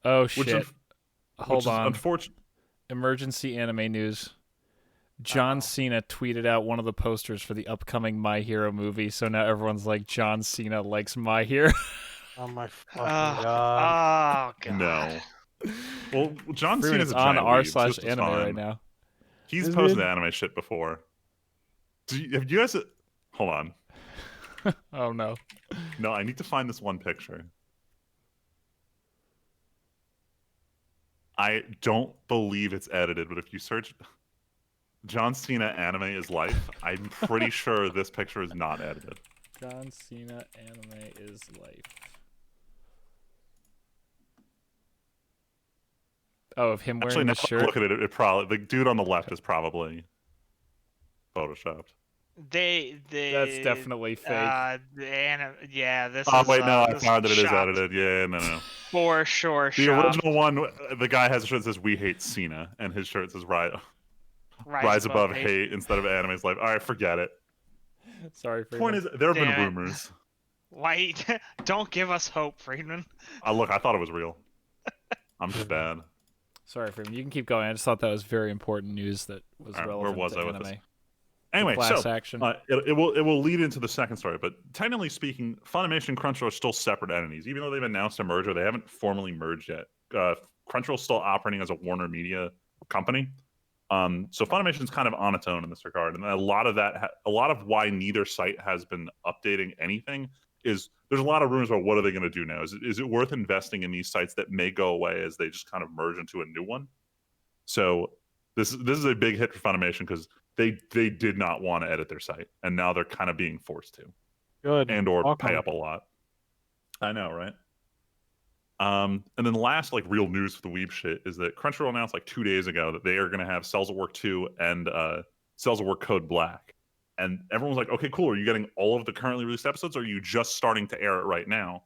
Oh shit! Hold which on. Is unfortunate. Emergency anime news. John Cena tweeted out one of the posters for the upcoming My Hero movie, so now everyone's like, John Cena likes My Hero. Oh my fucking god! Oh god! No. Well, John Cena's a on giant r/anime weeb, so right now. He's Is posted it? anime shit before. Have you guys? Hold on. Oh no. No, I need to find this one picture. I don't believe it's edited, but if you search John Cena anime is life, I'm pretty sure this picture is not edited. John Cena anime is life. Oh, of him wearing Actually, the now shirt. look at it. It probably the dude on the left is probably photoshopped. That's definitely fake. Yeah, this Oh is. wait, no, I this found that it is shopped. edited. Yeah, no. For sure. The shopped. original one, the guy has a shirt that says "We hate Cena," and his shirt says "Rise above hate" instead of "Anime's life." All right, forget it. Sorry, The point Freeman. is, there have been Damn it. rumors. Wait, don't give us hope, Friedman. Look, I thought it was real. I'm just bad. Sorry, Freeman. You can keep going. I just thought that was very important news that was All right, relevant where was to I with anime. this? Anyway, Class so action. it will lead into the second story, but technically speaking, Funimation and Crunchyroll are still separate entities, even though they've announced a merger. They haven't formally merged yet. Crunchyroll's still operating as a Warner Media company, so Funimation's kind of on its own in this regard, and a lot of why neither site has been updating anything is there's a lot of rumors about what are they going to do now. Is it worth investing in these sites that may go away as they just kind of merge into a new one? So this is a big hit for Funimation because they did not want to edit their site, and now they're kind of being forced to, Good. or Welcome. pay up a lot. I know, right? And then the last like real news for the Weeb shit is that Crunchyroll announced like 2 days ago that they are going to have Cells at Work 2 and Cells at Work Code Black, and everyone was like, "Okay, cool. Are you getting all of the currently released episodes? Or are you just starting to air it right now?"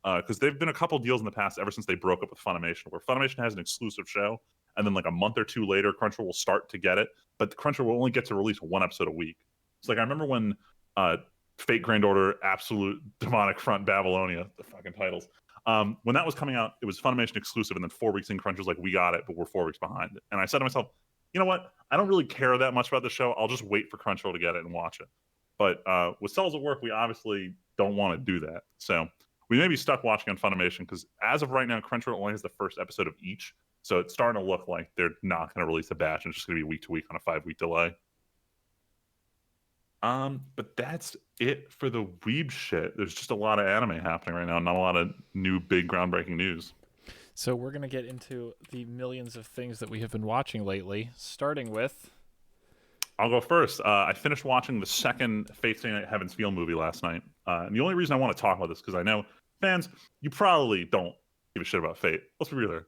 Because they've been a couple deals in the past ever since they broke up with Funimation, where Funimation has an exclusive show, and then like a month or two later, Crunchyroll will start to get it, but Crunchyroll will only get to release one episode a week. It's like I remember when Fate Grand Order, Absolute Demonic Front, Babylonia, the fucking titles. When that was coming out, it was Funimation exclusive, and then 4 weeks in, Crunchyroll was like, "We got it, but we're 4 weeks behind." And I said to myself, you know what? I don't really care that much about the show. I'll just wait for Crunchyroll to get it and watch it. But with Cells at Work, we obviously don't want to do that. So we may be stuck watching on Funimation because as of right now, Crunchyroll only has the first episode of each. So it's starting to look like they're not going to release a batch, and it's just going to be week to week on a 5-week delay. But that's it for the Weeb shit. There's just a lot of anime happening right now, not a lot of new big groundbreaking news. So we're going to get into the millions of things that we have been watching lately, starting with... I'll go first. I finished watching the second Fate Stay Night Heaven's Feel movie last night. And the only reason I want to talk about this, because I know fans, you probably don't give a shit about Fate. Let's be real here.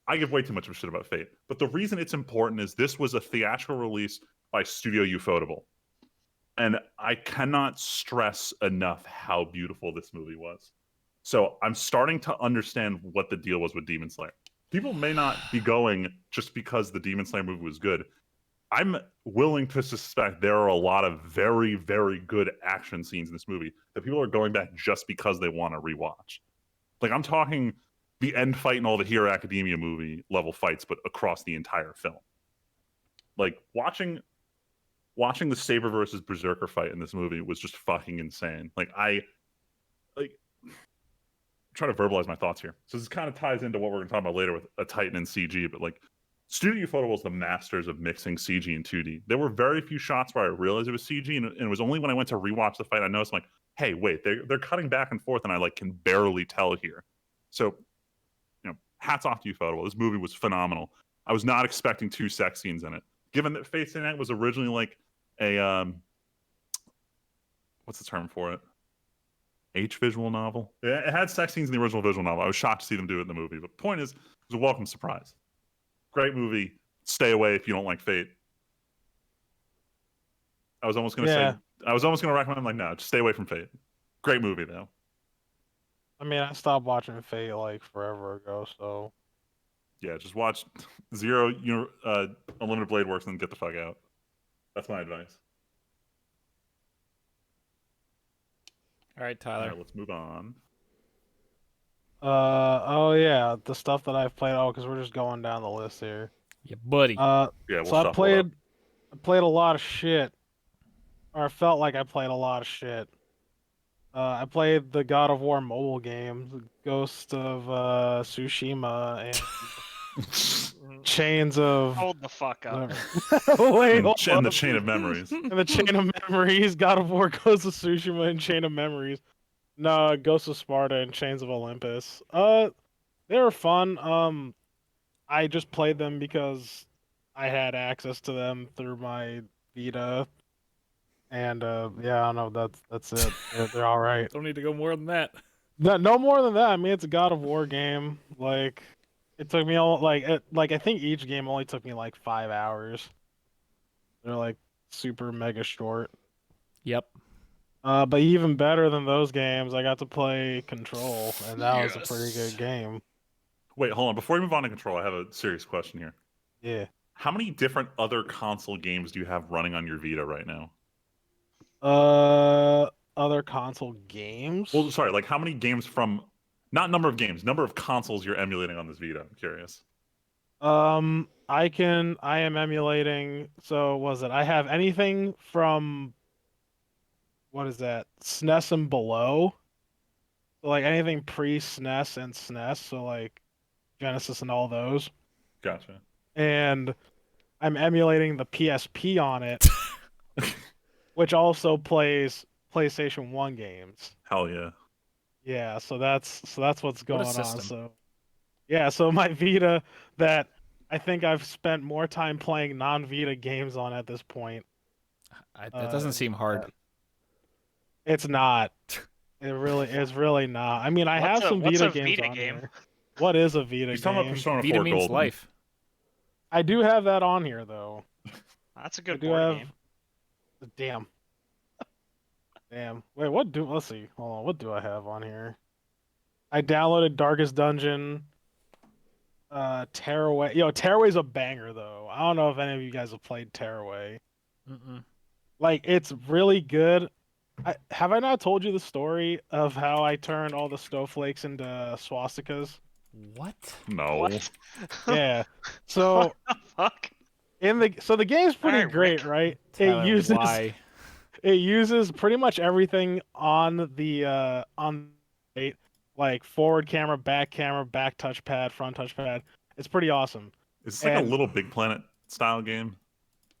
I give way too much of a shit about Fate. But the reason it's important is this was a theatrical release by Studio Ufotable. And I cannot stress enough how beautiful this movie was. So I'm starting to understand what the deal was with Demon Slayer. People may not be going just because the Demon Slayer movie was good. I'm willing to suspect there are a lot of very, very good action scenes in this movie that people are going back just because they want to rewatch. Like, I'm talking the end fight and all the Hero Academia movie level fights, but across the entire film. Like, watching the Saber versus Berserker fight in this movie was just fucking insane. I'm trying to verbalize my thoughts here. So this kind of ties into what we're going to talk about later with a Titan and CG, but like, Studio Ufotable was the masters of mixing CG and 2D. There were very few shots where I realized it was CG, and it was only when I went to rewatch the fight I noticed, like, hey, wait, they're cutting back and forth, and I like can barely tell here. So, hats off to you, Photo. This movie was phenomenal. I was not expecting 2 sex scenes in it. Given that Fate Stay Night was originally like a what's the term for it? Visual novel. It had sex scenes in the original visual novel. I was shocked to see them do it in the movie. But the point is, it was a welcome surprise. Great movie. Stay away if you don't like Fate. I was almost gonna recommend, like, no, just stay away from Fate. Great movie though. I mean, I stopped watching Fate like forever ago, so Yeah, just watch Zero, Unlimited Blade Works, and get the fuck out. That's my advice. All right, All Tyler. right, let's move on. oh yeah, the stuff that I've played. Oh, because we're just going down the list here. Yeah, buddy. Yeah, we'll So I shuffle it up. played a lot of shit, or I felt like I played a lot of shit. I played the God of War mobile game, Ghost of Tsushima, and Chains of. Hold the fuck up. Wait, hold And the up. Chain of Memories. And the Chain of Memories, God of War, Ghost of Tsushima, and Chain of Memories. No, Ghost of Sparta and Chains of Olympus. They were fun. I just played them because I had access to them through my Vita. And yeah, I don't know. That's it. They're all right. Don't need to go more than that. No more than that. I mean, it's a God of War game. Like, it took me I think each game only took me like 5 hours. They're like super mega short. Yep. But even better than those games, I got to play Control, and that was a pretty good game. Wait, hold on. Before we move on to Control, I have a serious question here. Yeah. How many different other console games do you have running on your Vita right now? Other console games? Well, sorry, like how many games from, not number of games, number of consoles you're emulating on this Vita? I'm curious. I am emulating, so was it? I have anything from, what is that? SNES and below. So like anything pre-SNES and SNES, so like Genesis and all those. Gotcha. And I'm emulating the PSP on it, which also plays PlayStation 1 games. Hell yeah. Yeah, so that's what's going on. system. So yeah, so my Vita that I think I've spent more time playing non-Vita games on at this point. That doesn't seem hard. It's not. It's really not. I mean, I have some what's Vita a games Vita on game? here. What is a Vita He's talking about game? Persona Vita 4 means Golden. life. I do have that on here though. That's a I good do board have. game. Damn. Damn. Wait, let's see. Hold on. What do I have on here? I downloaded Darkest Dungeon. Tearaway. Yo, Tearaway's a banger though. I don't know if any of you guys have played Tearaway. Mm-mm. Like, it's really good. Have I not told you the story of how I turned all the snowflakes into swastikas? What? No. What? Yeah. So Fuck. the game's pretty Alright, great, Rick. right? Tyler, why? It uses pretty much everything on the like forward camera, back touchpad, front touchpad. It's pretty awesome. Is this like a Little Big Planet style game?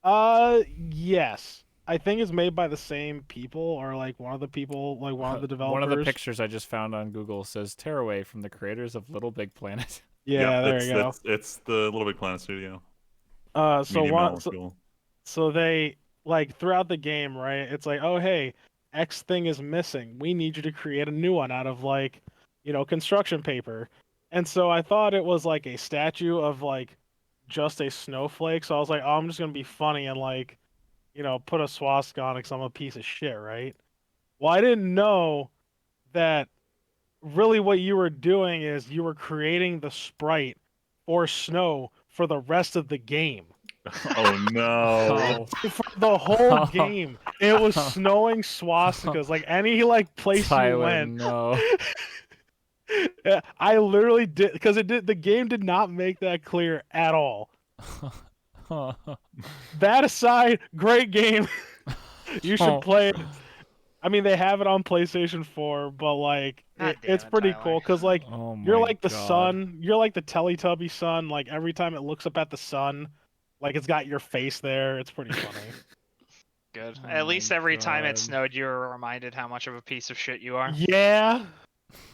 Yes. I think it's made by the same people, or like one of the people, like one of the developers. One of the pictures I just found on Google says Tearaway from the creators of Little Big Planet. Yeah, there you go. It's the Little Big Planet studio. So Medium one, molecule. so they like throughout the game, right? It's like, oh hey, X thing is missing. We need you to create a new one out of like, construction paper. And so I thought it was like a statue of like just a snowflake. So I was like, oh, I'm just gonna be funny and like, put a swastika on it because I'm a piece of shit, right? Well, I didn't know that really what you were doing is you were creating the sprite for snow for the rest of the game. Oh no. For the whole game, it was snowing swastikas. Like any like place Tyler, you went. no. I literally did because the game did not make that clear at all. That aside, great game. You should play it. I mean, they have it on PlayStation 4, but like it's pretty Tyler. cool because like Oh you're my like the God. sun, you're like the Teletubby sun. Like every time it looks up at the sun, like it's got your face there. It's pretty funny. Good. Oh At least my every time it God. snowed, you were reminded how much of a piece of shit you are. Yeah,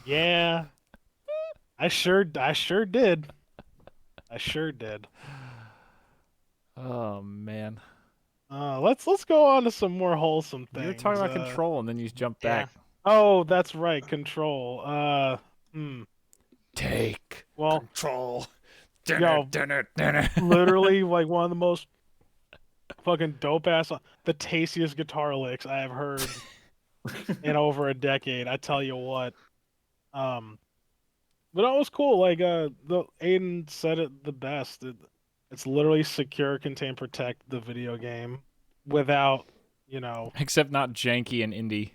yeah. I sure did. I sure did. Oh man, Let's go on to some more wholesome things. you were talking about Control and then you jumped Yeah. back. Oh, that's right, Control. Take Well, control. yo, literally like one of the most fucking dope ass, the tastiest guitar licks I have heard in over a decade. I tell you what. But it was cool. Like the Aiden said it the best. It's literally secure, contain, protect the video game without, you know, Except not janky and indie.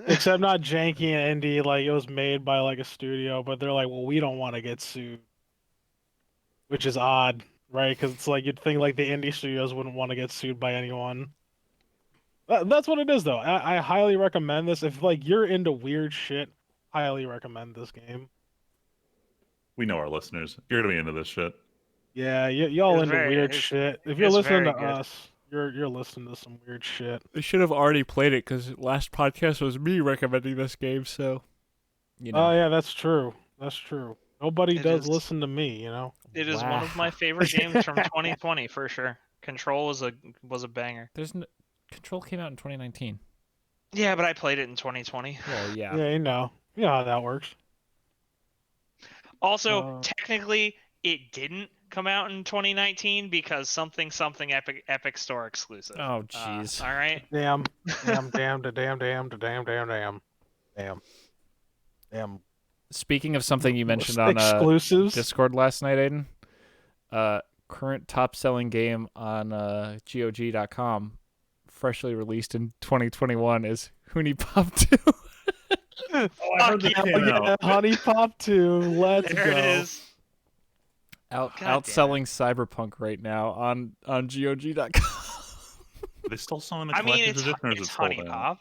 except not janky and indie. Like it was made by like a studio, but they're like, well, we don't want to get sued, which is odd, right? Because it's like you'd think like the indie studios wouldn't want to get sued by anyone. That's what it is, though. I highly recommend this. If like you're into weird shit, highly recommend this game. We know our listeners. You're gonna be into this shit. Yeah, y'all It's into very- weird it's- shit. If you're it's listening to very good. us, you're listening to some weird shit. I should have already played it because last podcast was me recommending this game. So, you know. Oh yeah, that's true. That's true. Nobody It does is- listen to me, you know. It is one of my favorite games from 2020 for sure. Control was a banger. Control came out in 2019. Yeah, but I played it in 2020. Well, yeah. Yeah, you know how that works. Also, technically, it didn't come out in 2019 because something Epic Store exclusive. Oh, jeez. All right. Damn. Speaking of something you mentioned on exclusives. Discord last night, Aiden, current top-selling game on GOG.com, freshly released in 2021, is Huni Pop 2. Oh, I heard Fuck that Oh, came yeah, out. Honey Pop 2. Let's There go. it is. God Outselling Cyberpunk right now on GOG.com. They still selling the I mean, collector's edition, or is it's it sold Honey out?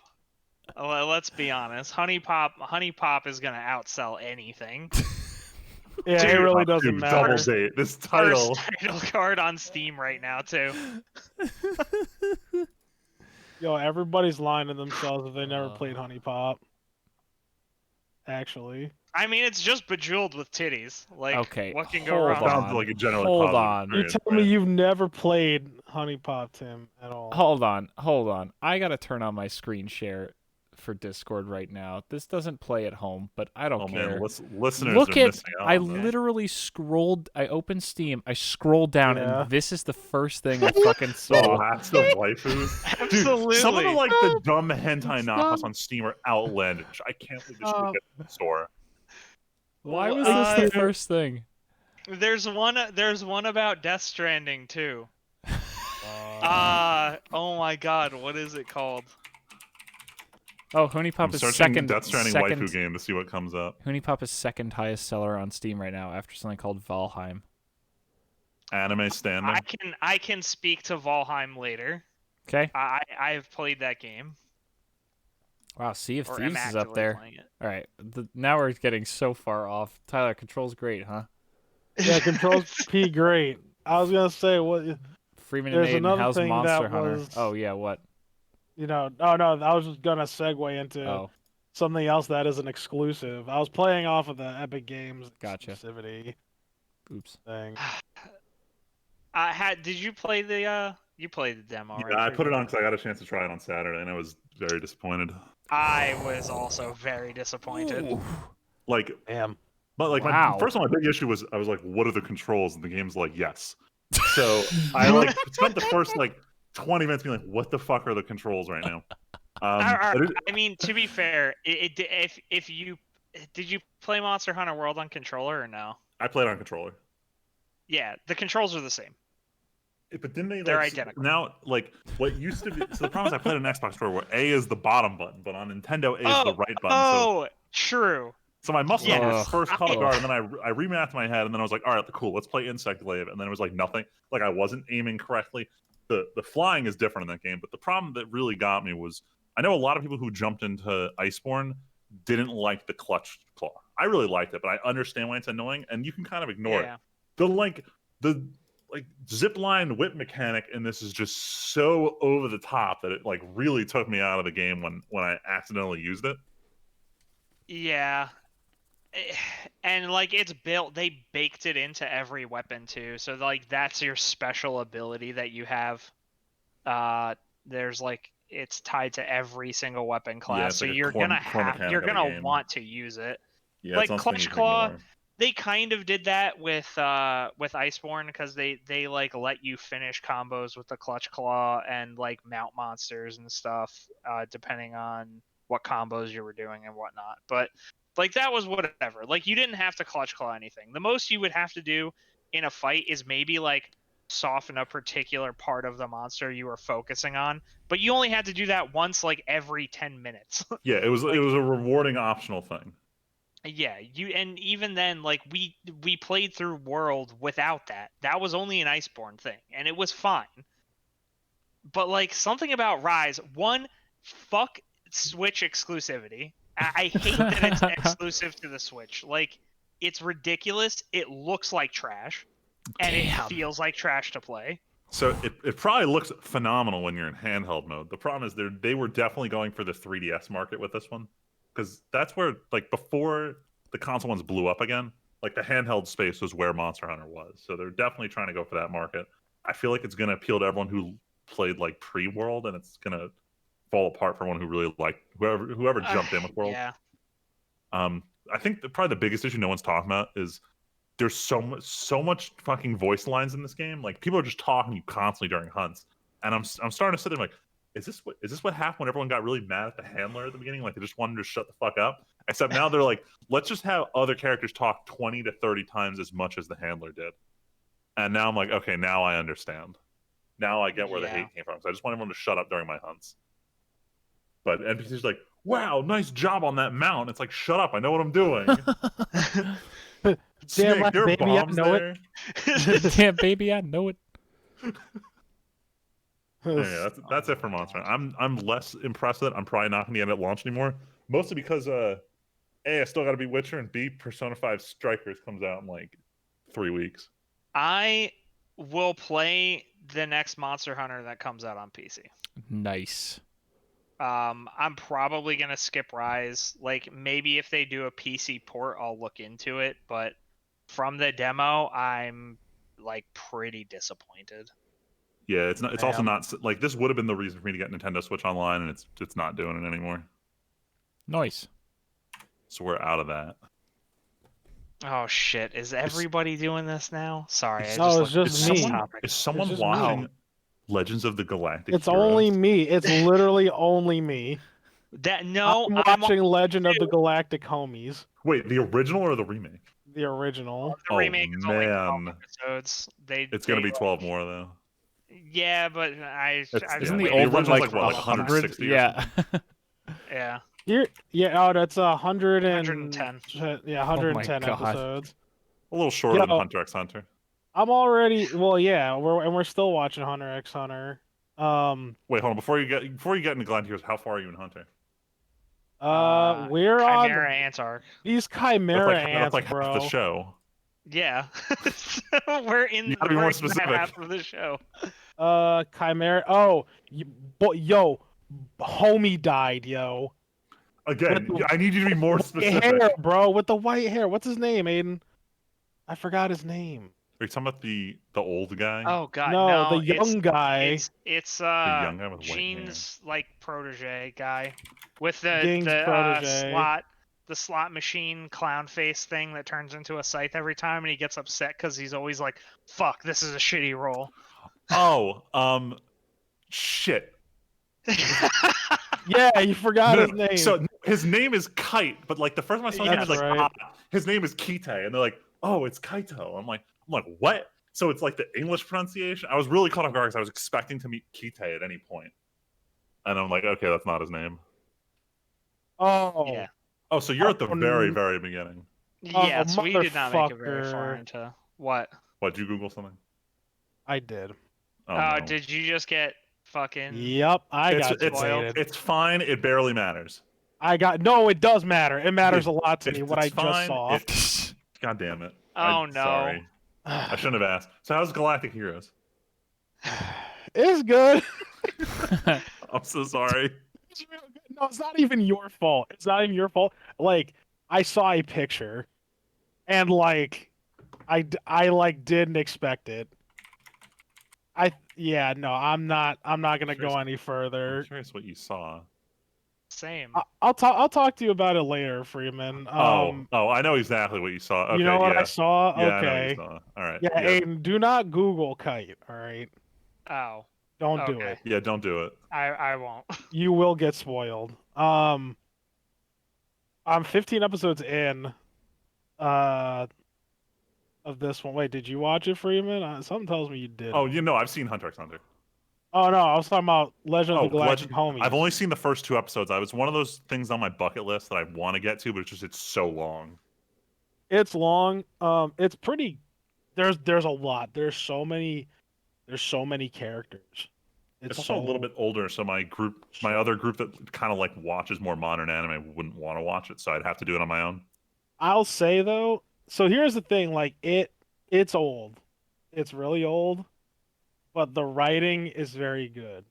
Pop. Let's be honest. Honey Pop is gonna outsell anything. Yeah, Dude, it really Dude, doesn't double matter. date. This title. First title card on Steam right now too. Yo, everybody's lying to themselves if they never Uh. played Honey Pop. Actually. I mean, it's just Bejeweled with titties. Like, Okay, what can go hold wrong? Sounds on. like a generally Hold positive on. You experience, tell me right? you've never played Honey Pop, Tim, at all. Hold on. I gotta turn on my screen share for Discord right now. This doesn't play at home, but I don't Oh care. man, listeners Look are at, missing out I on that. literally scrolled, I opened Steam, I scrolled down, Yeah. and this is the first thing I fucking The saw. last of waifus. Absolutely. Dude, some of the like the dumb hentai knockoffs on Steam are outlandish. I can't believe this shit get in the store. Why was this the first thing? There's one about Death Stranding too. Oh my God, what is it called? Oh, Huni Pop I'm is searching second. Death Stranding second waifu game to see what comes up. Huni Pop is second highest seller on Steam right now after something called Valheim. Anime standing. I can speak to Valheim later. Okay. I have played that game. Wow, Sea of Or Thieves am is up actively there. playing it. All right, now we're getting so far off. Tyler, Control's great, huh? Yeah, Control's P great. I was gonna say what Freeman and There's Aiden, another how's thing Monster that Hunter? was- Oh yeah, what? you know. Oh no, I was just gonna segue into Oh, something else that is an exclusive. I was playing off of the Epic Games Gotcha. exclusivity oops. thing. Did you play the you played the demo, right? Yeah, I put it Freeman? on because I got a chance to try it on Saturday, and I was very disappointed. I was also very disappointed. Ooh. Like, Damn. but like Wow. first of all, my big issue was I was like, "What are the controls?" And the game's like, "Yes." So I like spent the first like 20 minutes being like, "What the fuck are the controls right now?" I mean, to be fair, if you did you play Monster Hunter World on controller or no? I played on controller. Yeah, the controls are the same. But didn't they? Like, They're identical. Now, like what used to be. So the problem is, I played an Xbox controller where A is the bottom button, but on Nintendo A is the right button. Oh, true. So my muscles Yeah. were first caught off Ugh. guard, and then I remapped my head, and then I was like, all right, cool, let's play Insect Glaive, and then it was like nothing. Like I wasn't aiming correctly. The flying is different in that game, but the problem that really got me was I know a lot of people who jumped into Iceborne didn't like the clutch claw. I really liked it, but I understand why it's annoying, and you can kind of ignore it. Yeah. The zip line whip mechanic in this is just so over the top that it like really took me out of the game when I accidentally used it. Yeah. and like it's built, they baked it into every weapon too. So like that's your special ability that you have. There's like it's tied to every single weapon Yeah, class, it's so like a you're core, gonna core mechanic you're of the gonna game. want to use it. Yeah, Like it's not something Clutch you can Claw, ignore. they kind of did that with Iceborne because they like let you finish combos with the Clutch Claw and like mount monsters and stuff, depending on what combos you were doing and whatnot. But like that was whatever. Like you didn't have to Clutch Claw anything. The most you would have to do in a fight is maybe like soften a particular part of the monster you were focusing on, but you only had to do that once like every 10 minutes. Yeah, it was Like- it was a rewarding optional thing. Yeah, and even then, like we played through World without that. That was only an Iceborne thing, and it was fine. But like something about Rise, one, fuck Switch exclusivity. I hate that it's exclusive to the Switch. Like it's ridiculous. It looks like trash, and it Damn. feels like trash to play. So it probably looks phenomenal when you're in handheld mode. The problem is they were definitely going for the 3DS market with this one, because that's where, like, before the console ones blew up again, like the handheld space was where Monster Hunter was. So they're definitely trying to go for that market. I feel like it's going to appeal to everyone who played like pre-World, and it's going to fall apart for one who really liked whoever jumped in with World. Yeah. I think probably the biggest issue no one's talking about is there's so much fucking voice lines in this game. Like people are just talking to you constantly during hunts, and I'm starting to sit there like, is this what happened when everyone got really mad at the handler at the beginning? Like they just wanted to shut the fuck up. Except now they're like, let's just have other characters talk 20 to 30 times as much as the handler did. And now I'm like, okay, now I understand. Now I get where the Yeah. hate came from. So I just want everyone to shut up during my hunts. But NPC's like, wow, nice job on that mount. It's like, shut up, I know what I'm doing. Snake, right, there are baby, I bombs know it. there. Damn, baby, I know it. Yeah, that's it for Monster Hunter. I'm less impressed with it. I'm probably not going to get it at launch anymore. Mostly because A, I still got to beat Witcher, and B, Persona 5 Strikers comes out in like 3 weeks. I will play the next Monster Hunter that comes out on PC. Nice. I'm probably gonna skip Rise. Like maybe if they do a PC port, I'll look into it. But from the demo, I'm like pretty disappointed. Yeah, it's not. It's also Damn. not like this would have been the reason for me to get Nintendo Switch Online, and it's not doing it anymore. Nice. So we're out of that. Oh shit! Is everybody doing this now? Sorry, I No, just it's looked just at me. this topic. Is someone just watching me. Legends of the Galactic? It's Heroes? only me. It's literally only me. That no, I'm watching Legend of the Galactic Homies, Wait, the original or the remake? the original. the Oh, remake is only 12 man. episodes. It's gonna be 12 more though. Yeah, but I've Isn't been the waiting old one original's like, like, what, like 100? 160 or Yeah. Yeah. Yeah, oh, that's 110. Yeah, Oh my 110 God. episodes. A little shorter than Yo. Hunter x Hunter. I'm already well, yeah, we're still watching Hunter x Hunter. Wait, hold on. Before you get into Galactic Heroes, how far are you in Hunter? We're Chimera on Ants arc. these Chimera That's ants, like bro. half the show. Yeah. So we're in You gotta be more we're in specific. that half of the show. Chimera. Oh, yo, homie died, yo. Again, With the I need you to be more white specific. hair, bro, with the white hair. What's his name, Aiden? I forgot his name. Are you talking about the old guy? Oh god, No, no, the young guy. It's young guy with white hair. Gene's like protege guy with the Ging's protege. the slot machine clown face thing that turns into a scythe every time, and he gets upset because he's always like, "Fuck, this is a shitty roll." Oh, shit. Yeah, you forgot No, his name. So his name is Kite, but like the first time I saw him, That's was like, right. his name is Kite, and they're like, oh, it's Kaito. I'm like, what? So it's like the English pronunciation. I was really caught off guard because I was expecting to meet Kite at any point, and I'm like, okay, that's not his name. Oh, Yeah. Oh, so you're at the Oh, very, n- very beginning. Yes, we did not make it very motherfucker. far into what. What? Did you Google something? I did. Oh, Oh, no. did you just get fucking? Yep, I got it's spoiled. it's fine. It barely matters. No, it does matter. It matters a lot to me. It's What I fine. just saw. God damn it. Oh I'm no. Sorry. I shouldn't have asked. So how's Galactic Heroes? It's good. I'm so sorry. No, it's not even your fault. It's not even your fault. Like, I saw a picture, and like, I like didn't expect it. Yeah, no, I'm not gonna go any I'm further. curious what you saw. Same. I'll talk to you about it later, Freeman. Oh, I know exactly what you saw. Okay, You know what I yeah. saw? Yeah, I know what you Okay. saw. All right. Yeah, Yeah. Aiden, do not Google kite, all right? Oh, Don't do okay. it. Yeah, don't do it. I won't. You will get spoiled. I'm 15 episodes in uh of this one. Wait, did you watch it, Freeman? Something tells me you did. Oh, I've seen Hunter x Hunter. Oh no, I was talking about Legend of the Galactic Homies. I've only seen the first 2 episodes. I was one of those things on my bucket list that I want to get to, but it's so long. It's long. It's pretty. There's a lot. There's so many characters. It's also a little bit older, so my other group that kind of like watches more modern anime wouldn't want to watch it, so I'd have to do it on my own. I'll say though. So here's the thing. Like it's old. It's really old, but the writing is very good.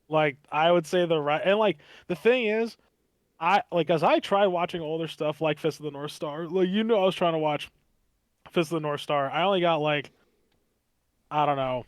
Like I would say and like the thing is, as I tried watching older stuff like Fist of the North Star. Like I was trying to watch Fist of the North Star. I only got like, I don't know,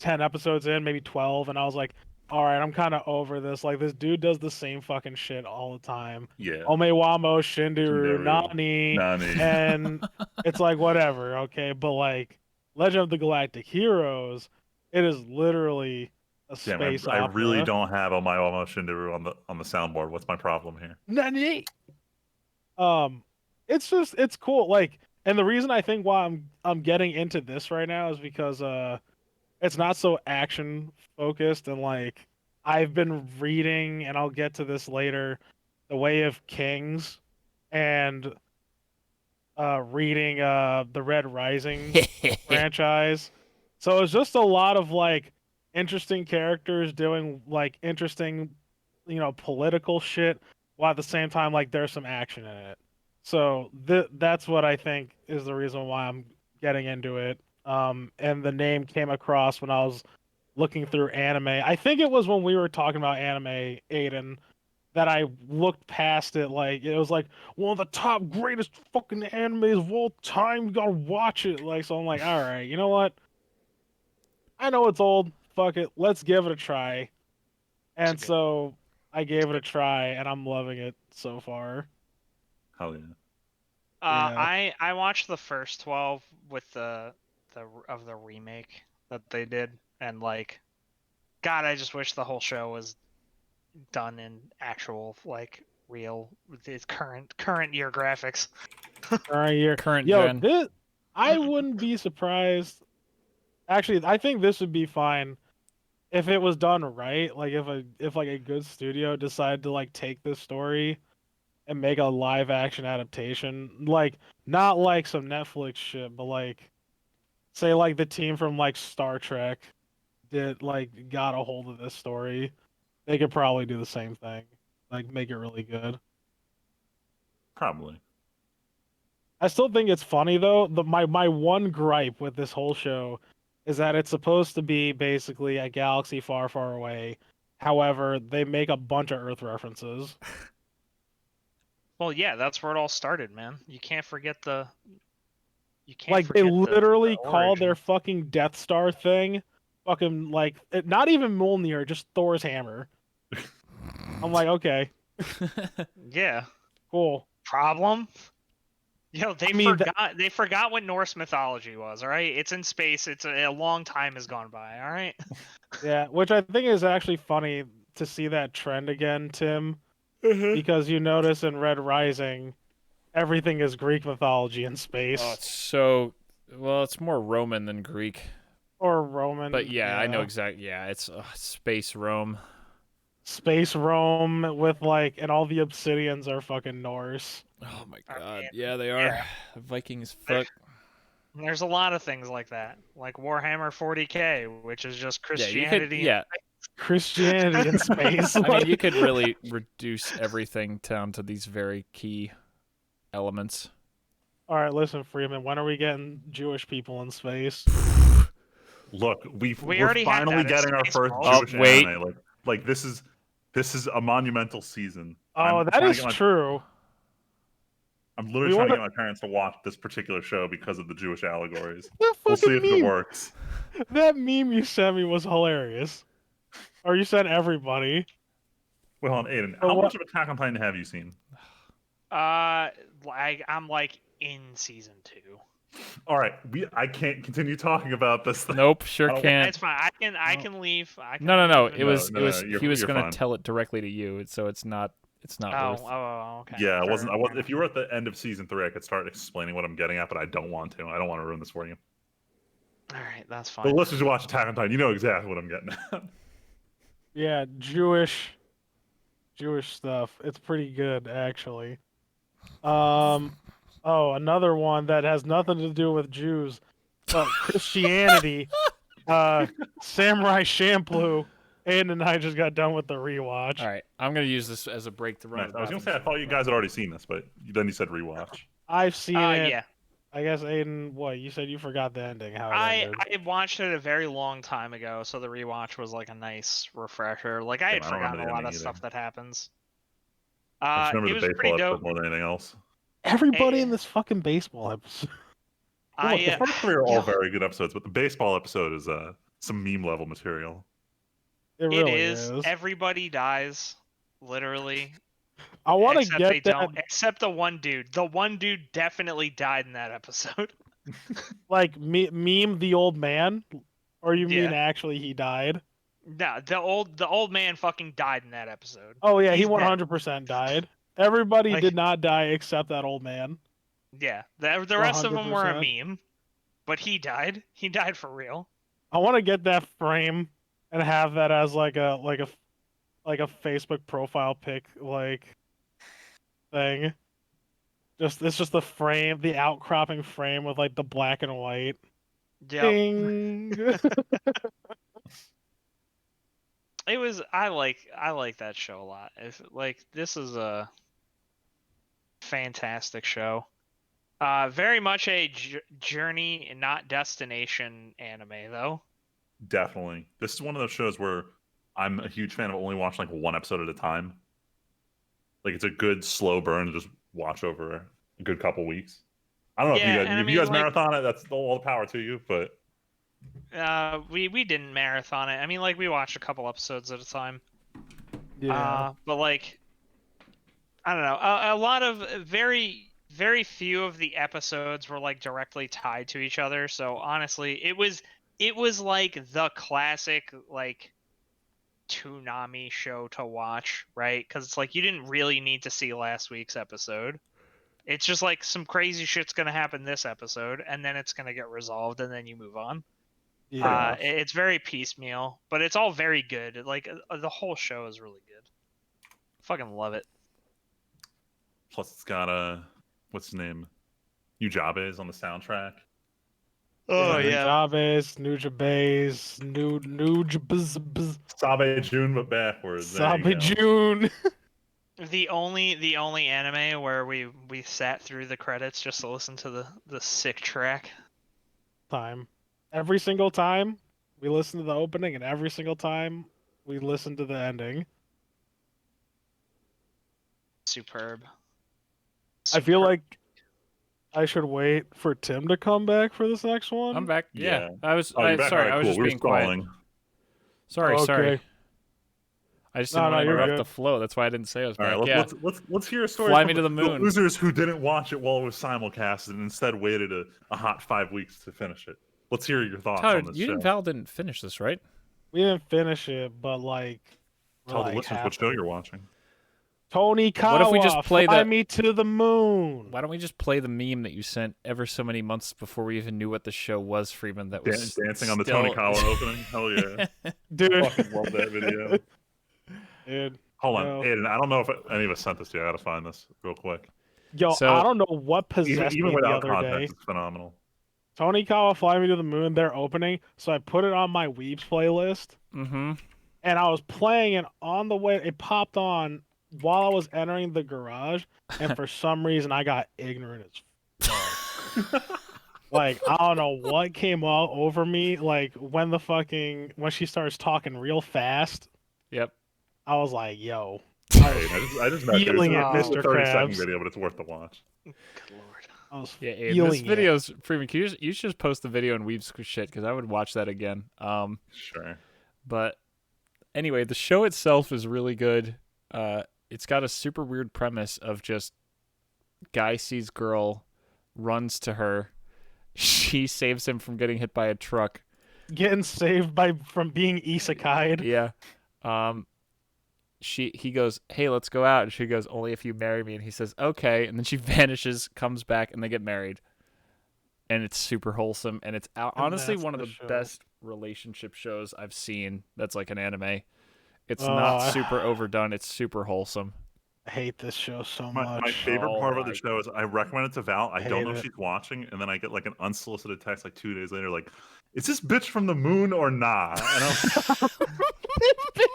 10 episodes in, maybe 12, and I was like, all right, I'm kind of over this. Like, this dude does the same fucking shit all the time. Yeah. Omewamo, Shinderu, Nani. and it's like, whatever, okay? But, like, Legend of the Galactic Heroes, it is literally a space I opera. really don't have Omewamo Shinderu on the soundboard. What's my problem here? Nani! It's cool. Like, and the reason I think why I'm getting into this right now is because it's not so action focused, and like I've been reading, and I'll get to this later, The Way of Kings, and reading the Red Rising franchise. So it's just a lot of like interesting characters doing like interesting, political shit, while at the same time like there's some action in it. So that's what I think is the reason why I'm getting into it. And the name came across when I was looking through anime. I think it was when we were talking about anime, Aiden, that I looked past it. Like it was like one of the top greatest fucking animes of all time. You gotta watch it. Like so, I'm like, all right, you know what? I know it's old. Fuck it. Let's give it a try. And so I gave it a try, and I'm loving it so far. Hell yeah. I watched the first 12 with the remake that they did, and like, God, I just wish the whole show was done in actual like real with its current year graphics. Current gen. I wouldn't be surprised. Actually, I think this would be fine if it was done right. Like if like a good studio decided to like take this story and make a live action adaptation, like not like some Netflix shit, but like say like the team from like Star Trek got a hold of this story, they could probably do the same thing, like make it really good. Probably. I still think it's funny though. My one gripe with this whole show is that it's supposed to be basically a galaxy far, far away. However, they make a bunch of Earth references. Well, yeah, that's where it all started, man. You can't forget the. You can't Like forget they literally the call their origin. fucking Death Star thing, fucking like not even Mjolnir, just Thor's hammer. I'm like, okay, Yeah. cool. Problem. They I mean, they forgot what Norse mythology was. All right, it's in space. It's a long time has gone by. All right. Yeah, which I think is actually funny to see that trend again, Tim, because you notice in Red Rising, everything is Greek mythology in space. Oh, it's more Roman than Greek. Or Roman. But yeah, I know exactly. Yeah, it's space Rome. Space Rome with like, and all the obsidians are fucking Norse. Oh my god. Yeah, they are. Yeah. Vikings fuck. There's a lot of things like that, like Warhammer 40K, which is just Christianity. Yeah, Christianity in space. I mean, you could really reduce everything down to these very key elements. All right, listen, Freeman. When are we getting Jewish people in space? Look, we're already have finally that. getting our It's first small. Jewish anime. Like this is This is a monumental season. Oh, I'm that trying to is get my- true. I'm literally We trying to wanna- get my parents to watch this particular show because of the Jewish allegories. That We'll see fucking if it meme. works. That meme you sent me was hilarious. Or you sent everybody. Well, hold on, Aiden, Or how what- much of Attack on Titan have you seen? I'm like in season 2. All right, I can't continue talking about this thing. Nope, sure I don't- can't. It's fine. I can leave. I can No. leave and- It was No, he was you're gonna fine. tell it directly to you, so it's not worth. Okay. Yeah, I Fair wasn't. enough. If you were at the end of season 3, I could start explaining what I'm getting at, but I don't want to. I don't want to ruin this for you. All right, that's The fine. listeners who watch Attack on Titan, you know exactly what I'm getting at. Yeah, Jewish stuff. It's pretty good actually. Oh, another one that has nothing to do with Jews, but Christianity. Samurai Champloo. Aiden and I just got done with the rewatch. All right, I'm gonna use this as a break to run. Nice. to the I was gonna bathroom. say I thought you guys had already seen this, but then you said rewatch. I've seen it. Yeah. I guess Aiden, what you said? You forgot the ending. How it ended. I watched it a very long time ago, so the rewatch was like a nice refresher. Like I had I don't remember forgotten the a lot ending of stuff either. that happens. I just It remember was the pretty baseball episode dope. more than anything else. Everybody Hey. in this fucking baseball episode. Look, the first 3 are all yeah, very good episodes, but the baseball episode is some meme level material. It it really is. Everybody dies, literally. I want to Except get they that. don't. Except the one dude. The one dude definitely died in that episode. Like meme the old man, or you mean Yeah. actually he died? No, the old man fucking died in that episode. Oh yeah, he He's dead. 100% died. Everybody Like- did not die except that old man. Yeah, the rest of them were a 100%. meme, but he died. He died for real. I want to get that frame and have that as like a Facebook profile pic like thing. It's just the frame, the outcropping frame with like the black and white. Yep. Ding. It was. I like that show a lot. This is a fantastic show. Very much a journey and not destination anime though. Definitely. This is one of those shows where I'm a huge fan of only watching like one episode at a time. Like it's a good slow burn to just watch over a good couple weeks. I don't know Yeah, if and I you guys mean, like- marathon it, that's all the power to you, but We didn't marathon it. I mean, like we watched a couple episodes at a time. Yeah. But like, I don't know. A lot of very few of the episodes were like directly tied to each other. So honestly, it was like the classic like Toonami show to watch, right? Because it's like you didn't really need to see last week's episode. It's just like some crazy shit's gonna happen this episode, and then it's gonna get resolved, and then you move on. Yeah. It's very piecemeal, but it's all very good. Like the whole show is really good. Fucking love it. plus it's got what's his name? Ujabe is on the soundtrack. Oh Yeah. Jabez, Nujabez, Nujabez, Sabe June, but backwards. There you Sabe go. June. The only anime where we sat through the credits just to listen to the sick track. Time. Every single time we listen to the opening, and every single time we listen to the ending. Superb. I feel Superb. like I should wait for Tim to come back for this next one. I'm back. Yeah, Yeah. I was. Oh, you're back? Sorry, Alright, I was cool. just We were being quiet. stalling. Sorry. Okay. I just No, didn't no, want to you're interrupt good. the flow. That's why I didn't say I was All back. right, Yeah. let's hear a story. Fly from me to the moon. losers who didn't watch it while it was simulcast and instead waited a hot 5 weeks to finish it. Let's hear your thoughts Tyler, on this you show. and Val didn't finish this, right? We didn't finish it, but like, we're, Tell the like, listeners what show you're watching. Tony Kawa, What if we just play fly the- me to the moon. Why don't we just play the meme that you sent ever so many months before we even knew what the show was, Freeman? That was Dancing on the still- Tony Kawa opening. Hell yeah. Dude. Fucking love that video. Dude. Hold on, No. Aiden. I don't know if any of us sent this to you. I gotta find this real quick. Yo, So- I don't know what possessed Even me the without other context, day. it's phenomenal. Tony Kawa, Fly Me to the Moon, they're opening, so I put it on my Weebs playlist, Mm-hmm. and I was playing it on the way. It popped on while I was entering the garage, and for some reason I got ignorant as fuck. Like, I don't know what came all over me. Like when she starts talking real fast, Yep. I was like, yo. I just met you. Feeling it, This is a Mr. 30-second Krabs. video, but it's worth the watch. Good lord. I was Yeah, Aiden, this feeling it. video's freaking. You should just post the video and Weeb's shit because I would watch that again. Sure. But anyway, the show itself is really good. It's got a super weird premise of just guy sees girl, runs to her, she saves him from getting hit by a truck. Getting saved from being isekai'd. Yeah. He goes, "Hey, let's go out." And she goes, "Only if you marry me." And he says, "Okay." And then she vanishes, comes back, and they get married. And it's super wholesome, and it's honestly that's one of the the show. best relationship shows I've seen. That's like an anime. It's not super overdone. It's super wholesome. I hate this show so My much. favorite Oh part about my the show is I recommend it to Val. I don't know if hate it. she's watching, and then I get like an unsolicited text like 2 days later, like, "Is this bitch from the moon or not?" And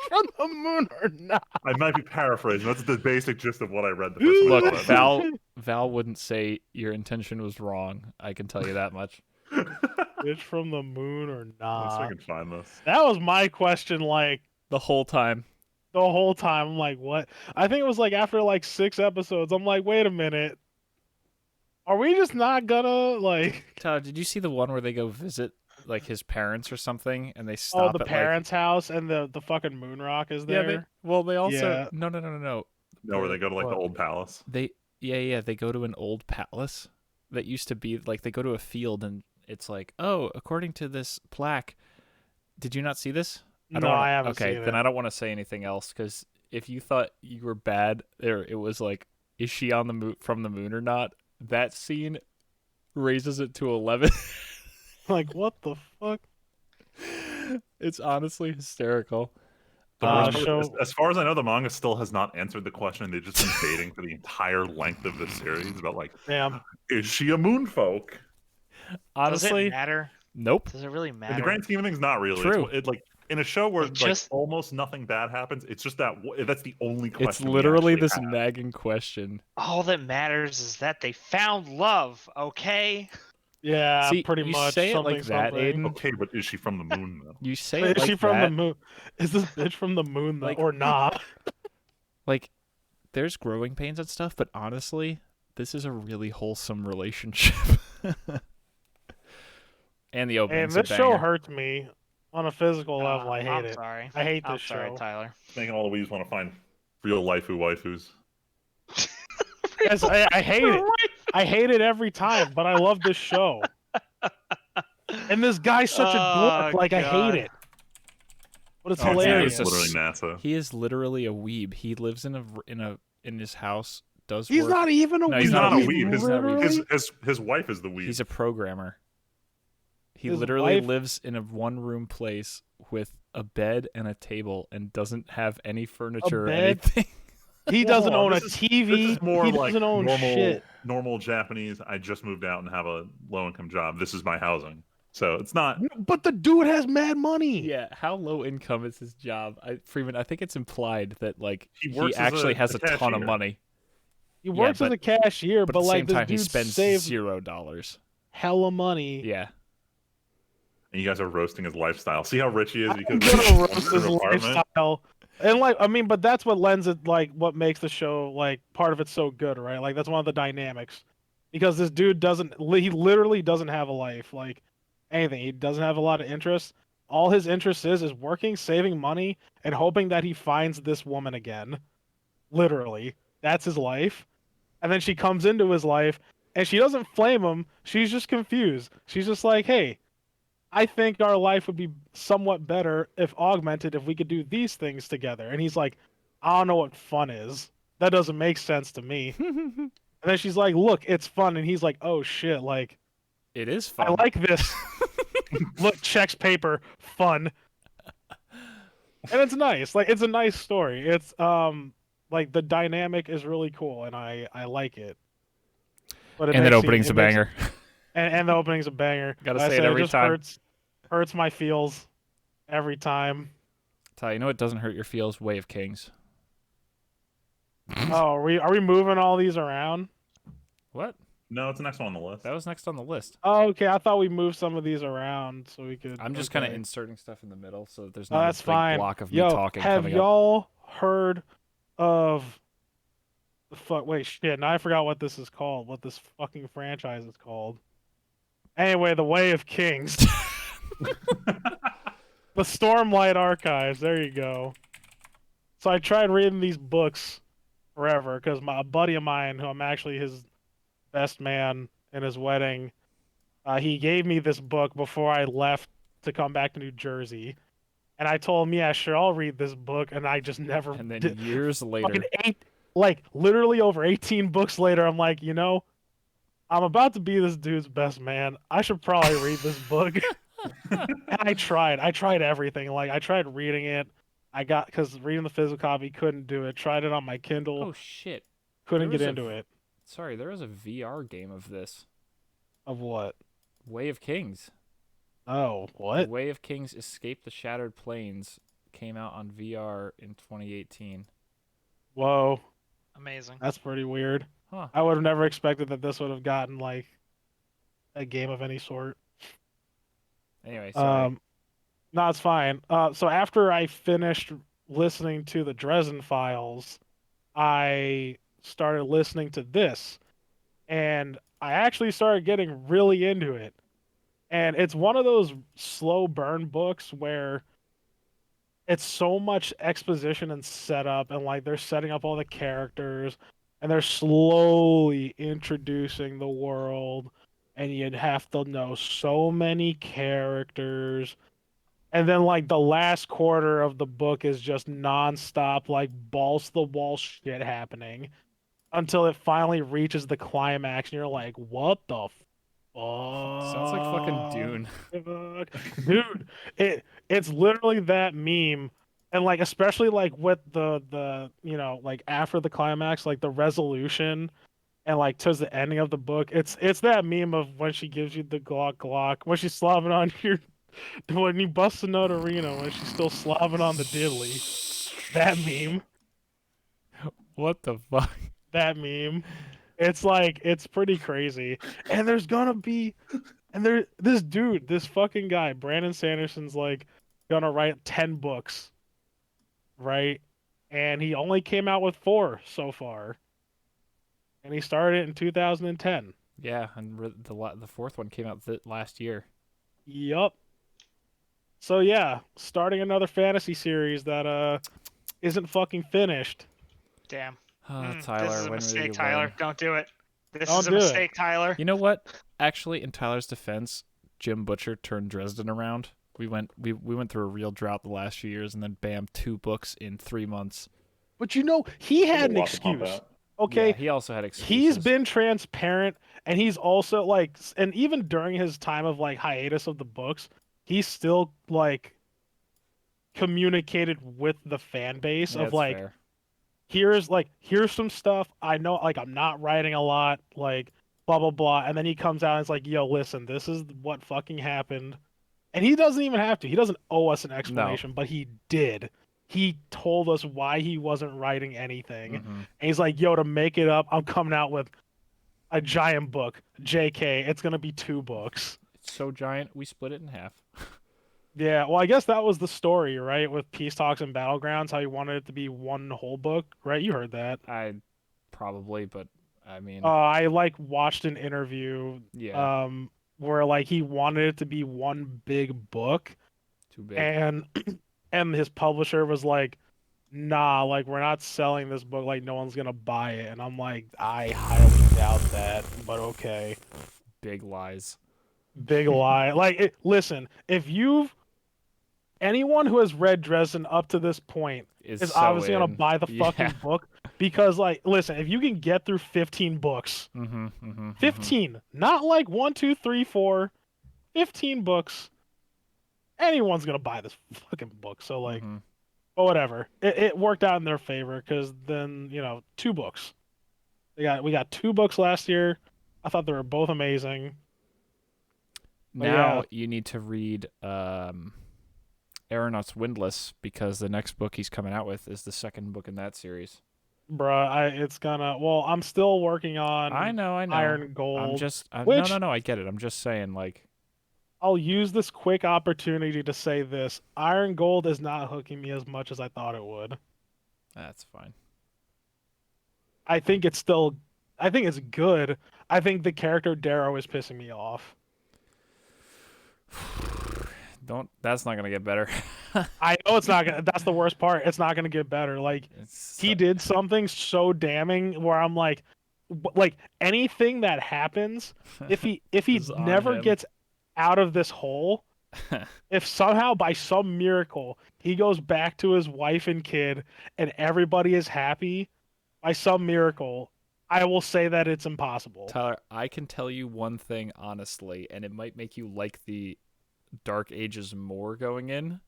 From the moon or not? I might be paraphrasing. That's the basic gist of what I read the first time I Look, saw it. Val wouldn't say your intention was wrong. I can tell you that much. Bitch from the moon or Let's see if not? I can find this. That was my question. Like The whole time. the whole time, I'm like, what? I think it was like after like 6 episodes. I'm like, wait a minute. Are we just not gonna like? Tyler, did you see the one where they go visit like his parents or something, and they stop Oh, the at parents' house and the fucking moon rock is like yeah, there. they also Yeah. no. No, where they go to like the old palace. They go to an old palace that used to be like they go to a field and it's like, oh, according to this plaque. Did you not see this? No, I haven't Okay, seen then it. I don't want to say anything else because if you thought you were bad, it was like, is she on the moon from the moon or not? That scene raises it to 11. Like, what the fuck? It's honestly hysterical. The worst part show- is, as far as I know, the manga still has not answered the question. They've just been debating for the entire length of the series about like, Damn. is she a moonfolk? Does Honestly, it matter? nope. Does it really In matter? the grand scheme of things, not really. True. It's like in a show where It like just- almost nothing bad happens. It's just that's the only question. It's we literally actually this have. nagging question. All that matters is that they found love, okay? Yeah, See, pretty you much. say it something, like that, something. Aiden. Okay, but is she from the moon though? You say Is it like she from that. the moon? Is this bitch from the moon though, Like- or not? Like, there's growing pains and stuff, but honestly, this is a really wholesome relationship. And the And opening's this a show banger. hurts me on a physical level. I hate I'm it. sorry. I hate I'm this sorry, show. Tyler. Making all the weebs want to find real waifus. Yes, I hate it. I hate it every time, but I love this show. And this guy's such a dork. Oh, Like, I God. hate it. But it's Oh, yeah, hilarious. it's literally NASA. He is literally a weeb. He lives in his house. Does He's work. not even a No, weeb. he's not a He's weeb. literally- His wife is the weeb. He's a programmer. He His literally wife- lives in a one-room place with a bed and a table and doesn't have any furniture or bed? anything. He doesn't Hold own on, a this is- TV. This is more He like doesn't own shit. normal Japanese. I just moved out and have a low income job. This is my housing. So it's not. But the dude has mad money. Yeah, how low income is his job? Freeman, I think it's implied that like He he works as actually a has a ton of cashier. money. He works as but- a cashier, But but at the like same this time, he dude spends saves $0. hella money. Yeah. And you guys are roasting his lifestyle. See how rich he is I'm because gonna he owns roast an his apartment? lifestyle. And like, I mean, but that's what lends it, like, what makes the show, like, part of it so good, right? Like, that's one of the dynamics. Because this dude he literally doesn't have a life, like, anything. He doesn't have a lot of interests. All his interest is working, saving money, and hoping that he finds this woman again. Literally. That's his life. And then she comes into his life, and she doesn't flame him. She's just confused. She's just like, hey, I think our life would be somewhat better if augmented if we could do these things together. And he's like, I don't know what fun is. That doesn't make sense to me. And then she's like, look, it's fun. And he's like, oh shit, like, It is fun. I like this. Look, checks paper, fun. And it's nice. Like, it's a nice story. It's like the dynamic is really cool and I like it. But it and that makes opening's a banger. And the opening's a banger. Gotta Like I say it said, every just time. Hurts my feels every time. Ty, you know what doesn't hurt your feels? Way of Kings. Oh, are we moving all these around? What? No, it's the next one on the list. That was next on the list. Oh, okay. I thought we moved some of these around so we could. I'm just kind of okay. inserting stuff in the middle so that there's Oh, not that's a big fine. block of me Yo, talking have coming up. y'all heard of the fuck? Wait, shit. Now I forgot what this is called. What this fucking franchise is called. Anyway, The Way of Kings. The Stormlight Archives. There you go. So I tried reading these books forever because a buddy of mine, who I'm actually his best man in his wedding, he gave me this book before I left to come back to New Jersey. And I told him, yeah, sure, I'll read this book. And I just never And then did. years later, Literally over 18 books later, I'm like, I'm about to be this dude's best man. I should probably read this book. And I tried everything. Like, I tried reading it. Because reading the physical copy, couldn't do it. Tried it on my Kindle, oh shit! couldn't there get was into it. Sorry, there was a VR game of this. Of what? Way of Kings. Oh, The what? Way of Kings Escape the Shattered Plains came out on VR in 2018. Whoa, Amazing. that's pretty weird. Huh. I would have never expected that this would have gotten like a game of any sort. Anyway, sorry. No, it's fine. So after I finished listening to the Dresden Files, I started listening to this, and I actually started getting really into it. And it's one of those slow burn books where it's so much exposition and setup, and like they're setting up all the characters, and they're slowly introducing the world, and you'd have to know so many characters. And then like the last quarter of the book is just nonstop, like balls to the wall shit happening until it finally reaches the climax, and you're like, what the Sounds like fucking Dune. fuck? Dude, it's literally that meme. And like especially like with the like after the climax, like the resolution and like towards the ending of the book, it's that meme of when she gives you the Glock when she's slobbing on your when you bust a nut arena when she's still slobbing on the diddly. That meme. What the fuck? That meme. It's like it's pretty crazy. And there's gonna be this fucking guy, Brandon Sanderson's like gonna write 10 books, right? And he only came out with 4 so far. And he started it in 2010. Yeah, and the fourth one came out last year. Yup. So yeah, starting another fantasy series that isn't fucking finished. Damn. Tyler, this is a when will mistake, you Tyler. learn? Don't do it. This Don't is a do it. mistake, Tyler. You know what? Actually, in Tyler's defense, Jim Butcher turned Dresden around. We went through a real drought the last few years, and then bam, 2 books in 3 months. But he had an There's a lot to pump excuse. out. Okay, Yeah, he also had excuses. he's been transparent, and he's also like, and even during his time of like hiatus of the books, he's still like communicated with the fan base Yeah, of it's like, fair. here's some stuff I know, like I'm not writing a lot, like blah blah blah, and then he comes out and it's like, yo, listen, this is what fucking happened, and he doesn't even have to. He doesn't owe us an explanation, but he did. He told us why he wasn't writing anything. Mhm. And he's like, yo, to make it up, I'm coming out with a giant book. JK, it's going to be 2 books. It's so giant, we split it in half. Yeah, well, I guess that was the story, right? With Peace Talks and Battlegrounds, how he wanted it to be one whole book, right? You heard that. I probably, but I mean, I like watched an interview yeah, where like he wanted it to be one big book, too big. and and his publisher was like, nah, like we're not selling this book, like no one's gonna buy it. And I'm like, I highly doubt that, but okay. Big lies. Big lie. Like listen, if anyone who has read Dresden up to this point is so obviously gonna in. buy the Yeah. fucking book, because like listen, if you can get through 15 books, 15, not like 1 2 3 4, 15 books, anyone's gonna buy this fucking book. So like, but whatever, it worked out in their favor, because then 2 books. We got 2 books last year. I thought they were both amazing. But Now yeah. you need to read Aeronauts Windless, because the next book he's coming out with is the second book in that series. Bruh, it's gonna. Well, I'm still working on. I know. Iron Gold. No, I get it. I'm just saying, like, I'll use this quick opportunity to say this: Iron Gold is not hooking me as much as I thought it would. That's fine. I think it's still, I think it's good. I think the character Darrow is pissing me off. That's not gonna get better. I know it's not gonna. That's the worst part. It's not gonna get better. Like he did something so damning where I'm like anything that happens, if he Is on never him. gets out of this hole, if somehow by some miracle he goes back to his wife and kid and everybody is happy, by some miracle, I will say that it's impossible. Tyler, I can tell you one thing honestly, and it might make you like the Dark Ages more going in.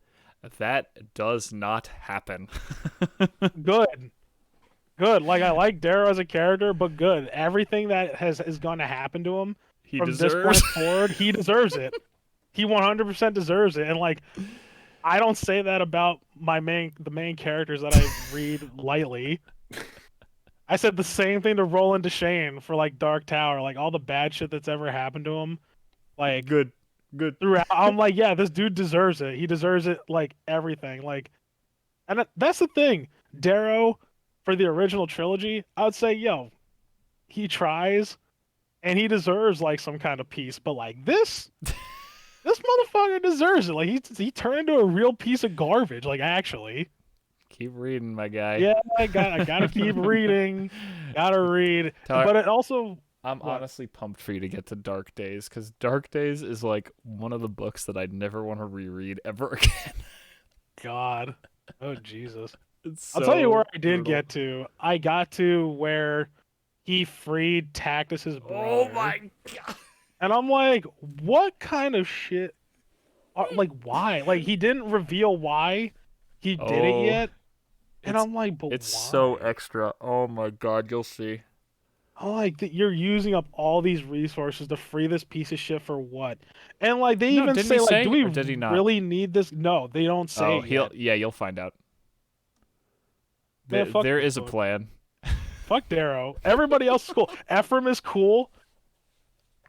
That does not happen. Good. Good. Like I like Darrow as a character, but good. Everything that is going to happen to him He from this deserves. point forward, he deserves it. He 100% deserves it. And like, I don't say that about the main characters that I read lightly. I said the same thing to Roland Deschain for like Dark Tower, like all the bad shit that's ever happened to him. Like Good. throughout, I'm like, yeah, this dude deserves it. He deserves it, like everything. Like, and that's the thing. Darrow, for the original trilogy, I would say, yo, he tries, and he deserves like some kind of peace. But like this motherfucker deserves it. Like he turned into a real piece of garbage. Like actually, Keep reading, my guy. yeah, I gotta keep reading. Gotta read, Tyler, but it also. I'm What? honestly pumped for you to get to Dark Days, because Dark Days is like one of the books that I'd never want to reread ever again. God. Oh Jesus. It's I'll tell you so where I did brutal. get to. I got to where he freed Tactus's brother. Oh my god. And I'm like, what kind of shit? Like, why? Like, he didn't reveal why he did it Oh, yet. And it's- I'm like, but It's why? so extra. Oh my god, you'll see. I'm like, you're using up all these resources to free this piece of shit for what? And like, they No, even didn't say, he like, say, do we or did he not? really need this? No, they don't say Oh, it yet. you'll find out. Man, fuck There this is a book. plan. Fuck Darrow. Everybody else is cool. Ephraim is cool.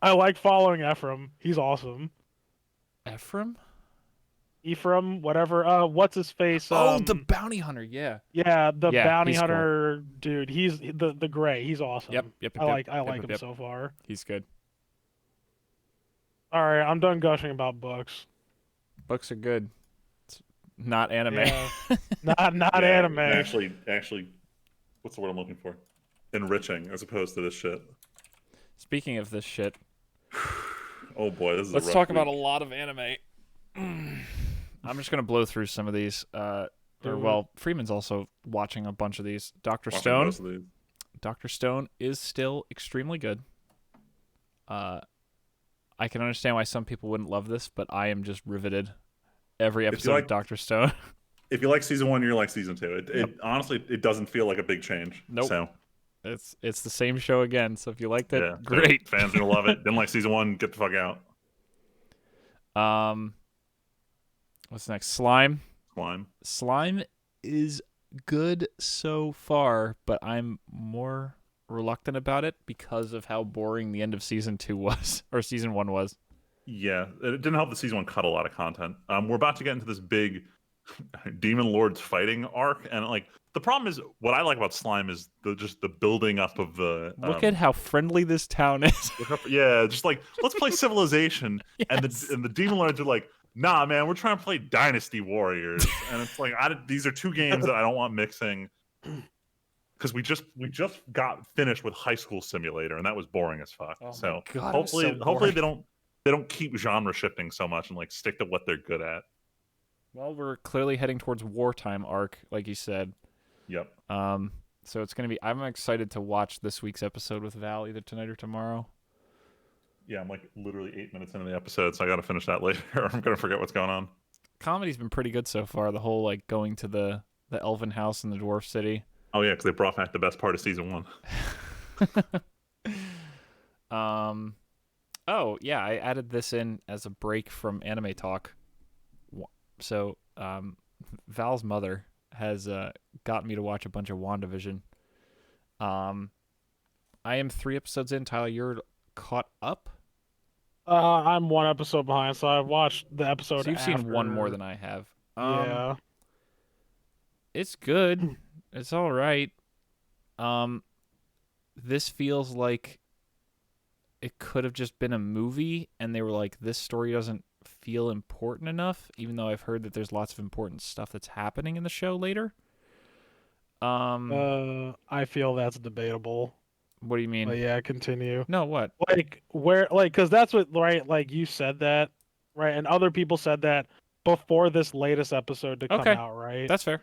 I like following Ephraim. He's awesome. Ephraim? Ephraim, whatever. What's his face? Oh, the bounty hunter. Yeah. Yeah, the Yeah, bounty he's cool. hunter dude. He's the gray. He's awesome. Yep. I like yep, him yep. so far. He's good. All right, I'm done gushing about books. Books are good. It's not anime. Yeah. not Yeah, anime. Actually, what's the word I'm looking for? Enriching, as opposed to this shit. Speaking of this shit, Oh boy, this is. let's a rough talk about a week. lot of anime. I'm just gonna blow through some of these. Freeman's also watching a bunch of these. Dr. Watching Stone. most of these. Dr. Stone is still extremely good. I can understand why some people wouldn't love this, but I am just riveted every episode like- of Dr. Stone. If you like season 1, you like season 2. It Yep. honestly, it doesn't feel like a big change. Nope. So It's the same show again, so if you liked it, yeah, great. Fans are gonna love it. Didn't like season 1, get the fuck out. What's next? Slime. Slime. Slime is good so far, but I'm more reluctant about it because of how boring the end of season 2 was, or season 1 was. Yeah, it didn't help that season 1 cut a lot of content. We're about to get into this big demon lords fighting arc, and like the problem is, what I like about Slime is the building up of the. Look at how friendly this town is. Yeah, just like let's play Civilization, and Yes. the demon lords are like, nah, man, we're trying to play Dynasty Warriors, and it's like these are two games that I don't want mixing. Because we just got finished with High School Simulator, and that was boring as fuck. Oh my So God, it was so hopefully boring. they don't keep genre shifting so much and like stick to what they're good at. Well, we're clearly heading towards wartime arc, like you said. Yep. So it's gonna be. I'm excited to watch this week's episode with Val either tonight or tomorrow. Yeah, I'm like literally 8 minutes into the episode, so I got to finish that later. Or I'm gonna forget what's going on. Comedy's been pretty good so far. The whole like going to the elven house in the dwarf city. Oh yeah, because they brought back the best part of season 1. Oh yeah, I added this in as a break from anime talk. So Val's mother has got me to watch a bunch of WandaVision. I am 3 episodes in. Tyler, you're caught up. I'm 1 episode behind, so I watched the episode. So you've seen one more after. than I have. Yeah. It's good. It's all right. This feels like it could have just been a movie, and they were like, this story doesn't feel important enough, even though I've heard that there's lots of important stuff that's happening in the show later. I feel that's debatable. What do you mean? But yeah, continue. No, what? Like where, like, because that's what, right? Like you said that, right? And other people said that before this latest episode to come Okay. out, right? That's fair.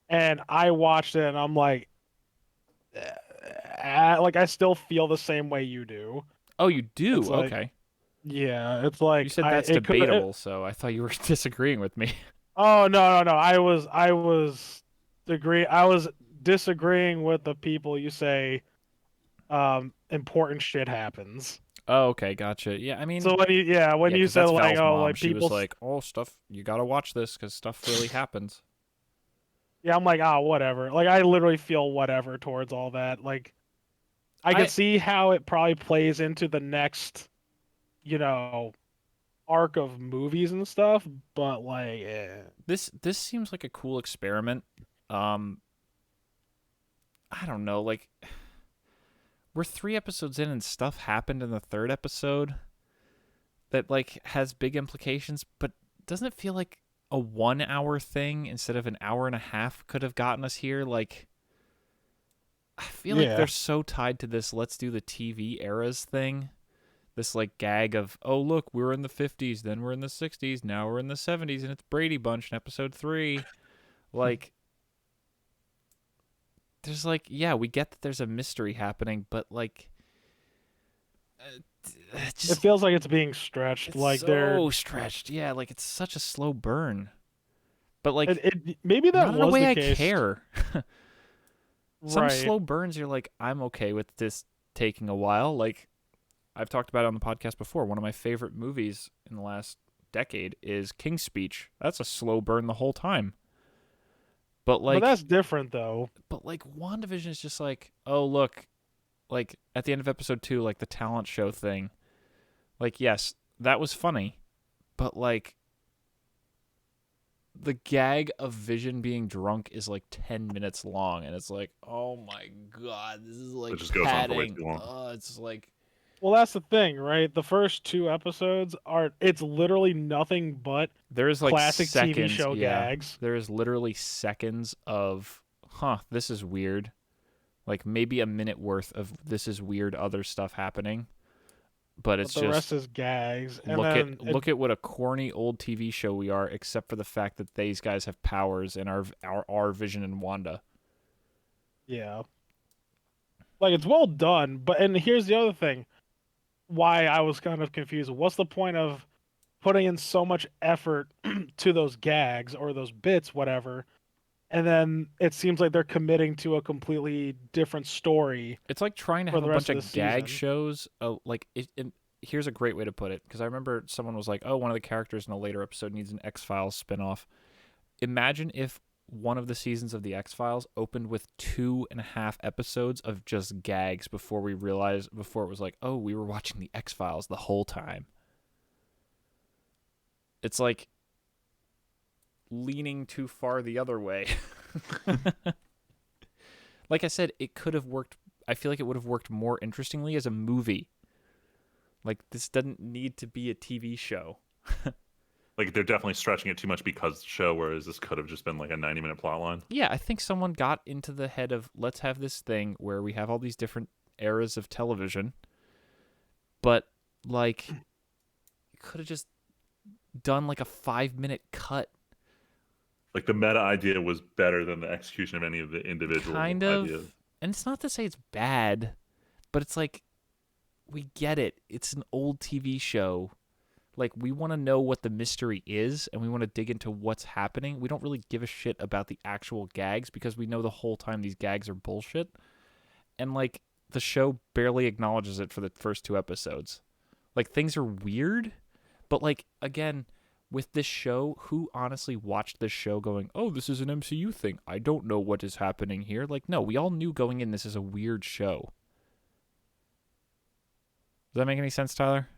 And I watched it, and I'm like, like I still feel the same way you do. Oh, you do? It's like, Okay. yeah, it's like You said that's it could- debatable, so I thought you were disagreeing with me. Oh no. I was disagreeing with the people you say important shit happens. Oh, okay, gotcha. Yeah, I mean, So when yeah, you 'cause said that's like, Val's oh, mom. like She people was like, "Oh, stuff, you gotta watch this because stuff really happens." yeah, I'm like, ah, whatever. Like I literally feel whatever towards all that. Like I can see how it probably plays into the next, you know, arc of movies and stuff, but like This seems like a cool experiment. I don't know, like we're 3 episodes in and stuff happened in the 3rd episode that like has big implications, but doesn't it feel like a 1-hour thing instead of an hour and a half could have gotten us here? Like I feel like Yeah. they're so tied to this let's do the TV eras thing. This like gag of, oh look, we were in the 50s, then we're in the 60s, now we're in the 70s, and it's Brady Bunch in episode 3. Like, there's like, yeah, we get that there's a mystery happening, but like, it feels like it's being stretched. it's Like so they're stretched. Yeah, like it's such a slow burn. But like, maybe that not in a was way the I case. care. Some Right. slow burns, you're like, I'm okay with this taking a while. Like, I've talked about it on the podcast before. One of my favorite movies in the last decade is King's Speech. That's a slow burn the whole time. But like, But that's different though. but like WandaVision is just like, oh look, like at the end of episode 2, like the talent show thing. Like, yes, that was funny, but like the gag of Vision being drunk is like 10 minutes long, and it's like, oh my god, this is like It just goes on for way padding. too long. It's like, Well, that's the thing, right? The first 2 episodes it's literally nothing but there's like classic seconds, TV show yeah, gags. there is literally seconds of, this is weird. Like maybe a minute worth of this is weird other stuff happening. But it's But the just rest is gags. And look then look at what a corny old TV show we are, except for the fact that these guys have powers and our Vision and Wanda. yeah. Like it's well done, and here's the other thing. Why I was kind of confused. What's the point of putting in so much effort to those gags or those bits, whatever, and then it seems like they're committing to a completely different story. It's like trying to For have a the bunch rest of of the gag season. shows. Here's a great way to put it, because I remember someone was like, oh, one of the characters in a later episode needs an X-Files spinoff. Imagine if one of the seasons of the X-Files opened with 2.5 episodes of just gags before it was like, oh, we were watching the X-Files the whole time. It's like leaning too far the other way. Like I said, it could have worked. I feel like it would have worked more interestingly as a movie. Like, this doesn't need to be a TV show. Like they're definitely stretching it too much because of the show, whereas this could have just been like a 90-minute plot line. Yeah, I think someone got into the head of, let's have this thing where we have all these different eras of television, but like, could have just done like a 5-minute cut. Like the meta idea was better than the execution of any of the individual Kind of. ideas. And it's not to say it's bad, but it's like, we get it. It's an old TV show. Like, we want to know what the mystery is, and we want to dig into what's happening. We don't really give a shit about the actual gags, because we know the whole time these gags are bullshit. And, like, the show barely acknowledges it for the first 2 episodes. Like, things are weird, but, like, again, with this show, who honestly watched this show going, oh, this is an MCU thing, I don't know what is happening here? Like, no, we all knew going in this is a weird show. Does that make any sense, Tyler?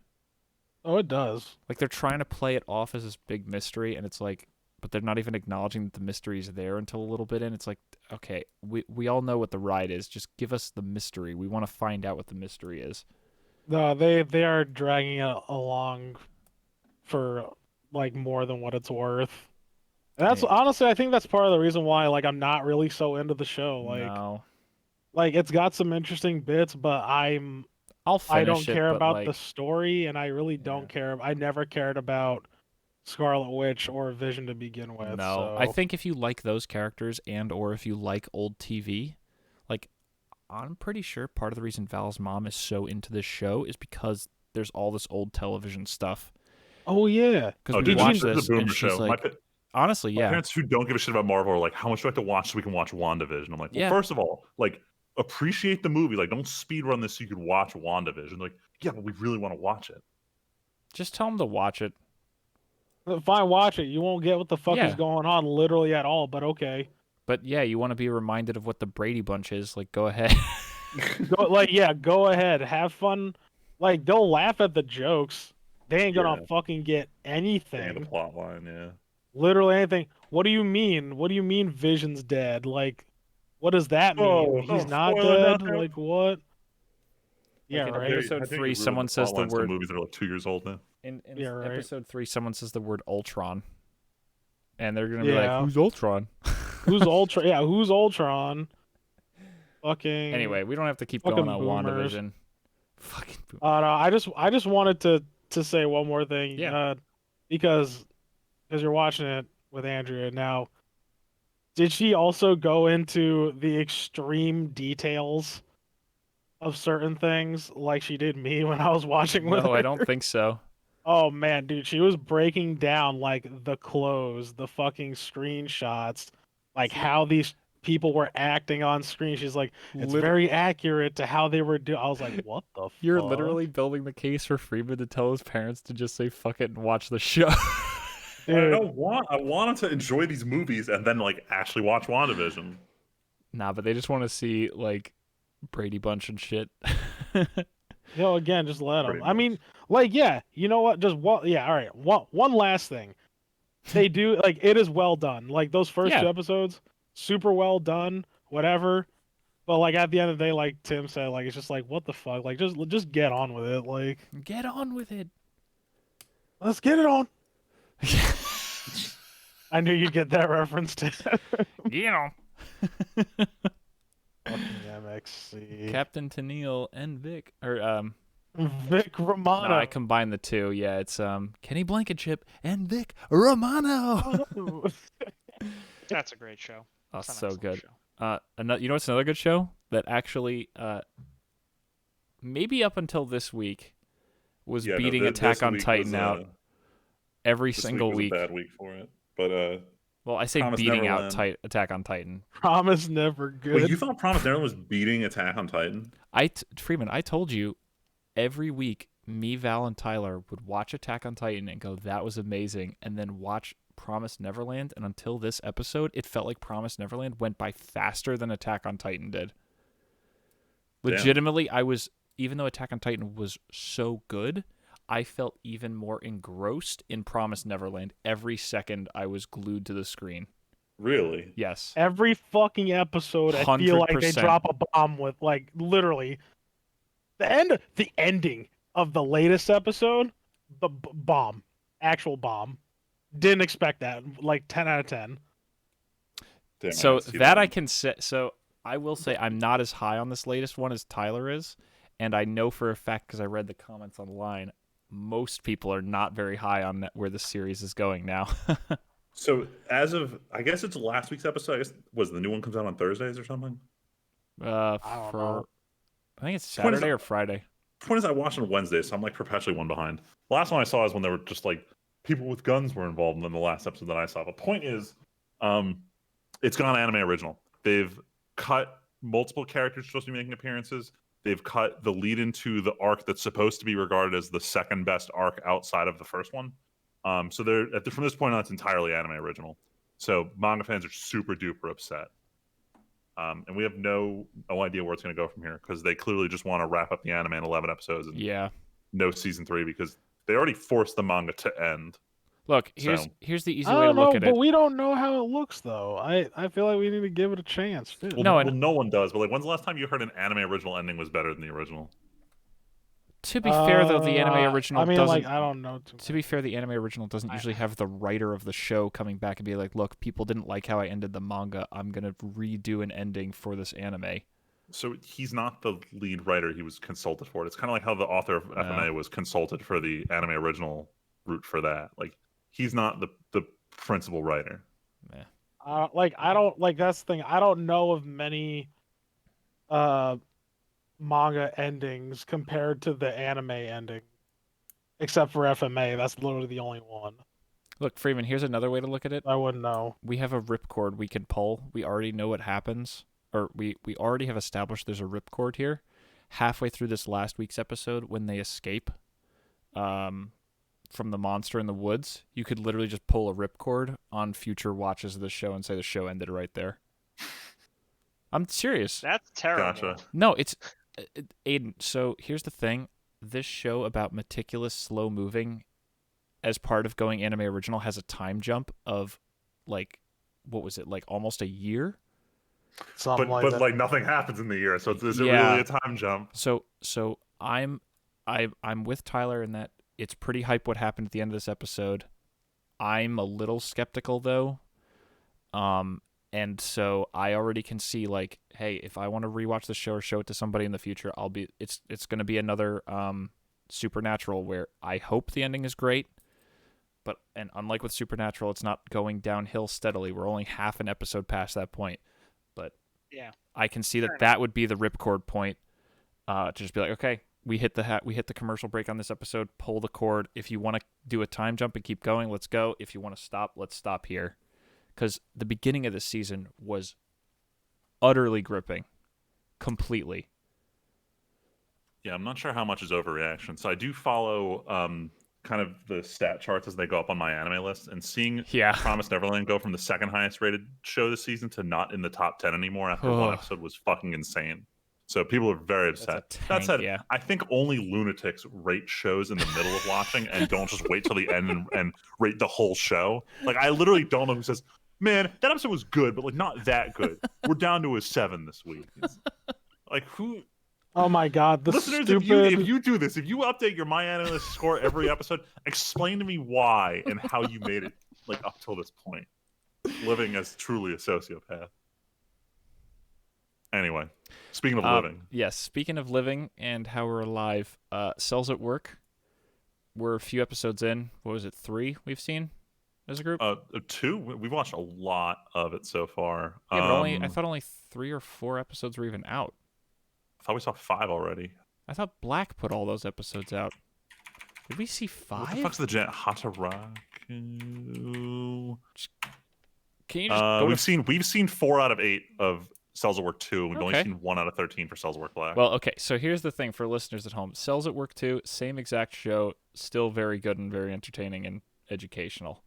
Oh, it does. Like, they're trying to play it off as this big mystery, and it's like, but they're not even acknowledging that the mystery is there until a little bit in. It's like, okay, we all know what the ride is. Just give us the mystery. We want to find out what the mystery is. No, they are dragging it along for like more than what it's worth. And that's Yeah. honestly, I think that's part of the reason why like I'm not really so into the show. No, Like it's got some interesting bits, but I'll I don't finish it, care but about like, the story, and I really don't yeah. care. I never cared about Scarlet Witch or Vision to begin with. No, I So think if you like those characters and or if you like old TV, like I'm pretty sure part of the reason Val's mom is so into this show is because there's all this old television stuff. oh yeah, Because Oh, we dude, watched this is this a boomer and she's show. like, honestly, My yeah, parents who don't give a shit about Marvel are like, how much do I have to watch so we can watch WandaVision? I'm like, well, Yeah. first of all, like, appreciate the movie. Like, don't speed run this so you could watch WandaVision. Like, yeah, but we really want to watch it. just tell them to watch it. fine, watch it. You won't get what the fuck Yeah. is going on literally at all, but okay. But yeah, you want to be reminded of what the Brady Bunch is. Like, go ahead. Go ahead, have fun. Like they'll laugh at the jokes. They ain't gonna Yeah. fucking get And the anything. plot line, yeah. Literally anything. What do you mean? What do you mean Vision's dead? Like, what does that mean? Oh, He's no, not spoiler dead? not there. Like what? Yeah, in right. episode 3, someone says the word. Movies that are like 2 years old now. In Yeah, right. episode 3, someone says the word Ultron, and they're gonna be Yeah. like, "Who's Ultron?" Who's Ultron? Yeah, who's Ultron? Fucking. Anyway, we don't have to keep Fucking going on boomers. WandaVision. Fucking boom. No, I just wanted to say one more thing. Yeah. Because you're watching it with Andrea now. Did she also go into the extreme details of certain things like she did me when I was watching with No, her? I don't think so. Oh man, dude, she was breaking down like the clothes, the fucking screenshots, like how these people were acting on screen. She's like, it's very accurate to how they were doing. I was like, what the You're fuck? literally building the case for Freeman to tell his parents to just say fuck it and watch the show. Dude, I want him to enjoy these movies and then like actually watch WandaVision. Nah, but they just want to see like Brady Bunch and shit. again, just let them. Pretty I mean, like, yeah, you know what? Just what? Yeah, all right. One last thing. They do like it is well done. Like those first Yeah. 2 episodes, super well done. Whatever. But like at the end of the day, like Tim said, like it's just like what the fuck? Like just get on with it. Like Get on with it. let's get it on. I knew you'd get that reference too. You know. Fucking MXC. Captain Tennille and Vic, or Vic Romano. no, I combined the two. Yeah, it's Kenny Blankenship and Vic Romano. That's a great show. Oh, It's an so excellent good. show. You know what's another good show that actually, maybe up until this week, was beating Attack on Titan out every single was week. a bad week for it, but Well, I say Promise beating out Neverland. Attack on Titan. Promise never good. wait, you thought Promise Neverland was beating Attack on Titan? Freeman, I told you, every week, me, Val, and Tyler would watch Attack on Titan and go, "That was amazing," and then watch Promise Neverland. And until this episode, it felt like Promise Neverland went by faster than Attack on Titan did. Damn. Legitimately, even though Attack on Titan was so good, I felt even more engrossed in Promise Neverland every second I was glued to the screen. Really? Yes. Every fucking episode, I feel like they 100%. drop a bomb with like literally the ending of the latest episode, the bomb, actual bomb. Didn't expect that. Like 10 out of 10. Damn, So didn't see that I can say. So I will say I'm not as high on this latest one as Tyler is, and I know for a fact because I read the comments online, most people are not very high on where the series is going now. So as of, I guess it's last week's episode. I guess the new one comes out on Thursdays or something. I don't know. I think it's Point is- Saturday or Friday. The point is, I watched on Wednesday, so I'm like perpetually one behind. The last one I saw is when there were just like people with guns were involved in the last episode that I saw. The point is, it's gone anime original. They've cut multiple characters supposed to be making appearances. They've cut the lead into the arc that's supposed to be regarded as the second best arc outside of the first one. So from this point on, it's entirely anime original. So manga fans are super duper upset. And we have no idea where it's going to go from here because they clearly just want to wrap up the anime in 11 episodes and Yeah. no season 3 because they already forced the manga to end. Look, So- here's the easy I way to don't look know, at but it. we don't know how it looks though. I feel like we need to give it a chance too. Well, No, well, no one does. But like, when's the last time you heard an anime original ending was better than the original? To be fair, though, the anime original I mean, doesn't. like, I don't know too To be fair, the anime original doesn't usually have the writer of the show coming back and be like, "Look, people didn't like how I ended the manga. I'm gonna redo an ending for this anime." So he's not the lead writer. He was consulted for it. It's kind of like how the author of FMA was consulted for the anime original route for that. Like he's not the principal writer. like I don't like that's the thing. I don't know of many manga endings compared to the anime ending. Except for FMA, that's literally the only one. Look, Freeman, here's another way to look at it. I wouldn't know. We have a ripcord we can pull. We already know what happens, or we already have established there's a ripcord here. Halfway through this last week's episode, when they escape from the monster in the woods, you could literally just pull a ripcord on future watches of the show and say the show ended right there. I'm serious. That's terrible. Gotcha. No, it's Aiden. So here's the thing: this show about meticulous, slow moving, as part of going anime original, has a time jump of, like, what was it, like almost a year? Something But like that. like nothing happens in the year. So is it Yeah. really a time jump? So I'm with Tyler in that it's pretty hype what happened at the end of this episode. I'm a little skeptical though. And so I already can see, like, hey, if I want to rewatch the show or show it to somebody in the future, it's going to be another Supernatural where I hope the ending is great. And unlike with Supernatural, it's not going downhill steadily. We're only half an episode past that point. But Yeah. I can see that would be the ripcord point. To just be like, okay, we hit the commercial break on this episode. Pull the cord. If you want to do a time jump and keep going, let's go. If you want to stop, let's stop here. Because the beginning of the season was utterly gripping, completely. Yeah, I'm not sure how much is overreaction. So I do follow kind of the stat charts as they go up on my anime list, and seeing Yeah. Promised Neverland go from the second highest rated show this season to not in the top 10 anymore after one episode was fucking insane. So people are very upset. That's a That tank, said, yeah. I think only lunatics rate shows in the middle of watching and don't just wait till the end and rate the whole show. Like, I literally don't know who says, man, that episode was good, but like not that good. We're down to a 7 this week. Like, who? Oh my god, the Listeners, stupid. if you do this, if you update your My Analyst score every episode, explain to me why and how you made it like up till this point, living as truly a sociopath. Anyway, speaking of living, Yes, speaking of living and how we're alive, Cells at Work. We're a few episodes in. What was it, 3 we've seen as a group? 2, we've watched a lot of it so far. Yeah, but I thought only 3 or 4 episodes were even out. I thought we saw 5 already. I thought Black put all those episodes out. Did we see 5? What the fuck's the gent? Hataraku? Can you just go we've seen 4 out of 8 of Cells at Work 2. We've only Okay. seen 1 out of 13 for Cells at Work Black. Well, okay, so here's the thing for listeners at home. Cells at Work 2, same exact show, still very good and very entertaining and educational.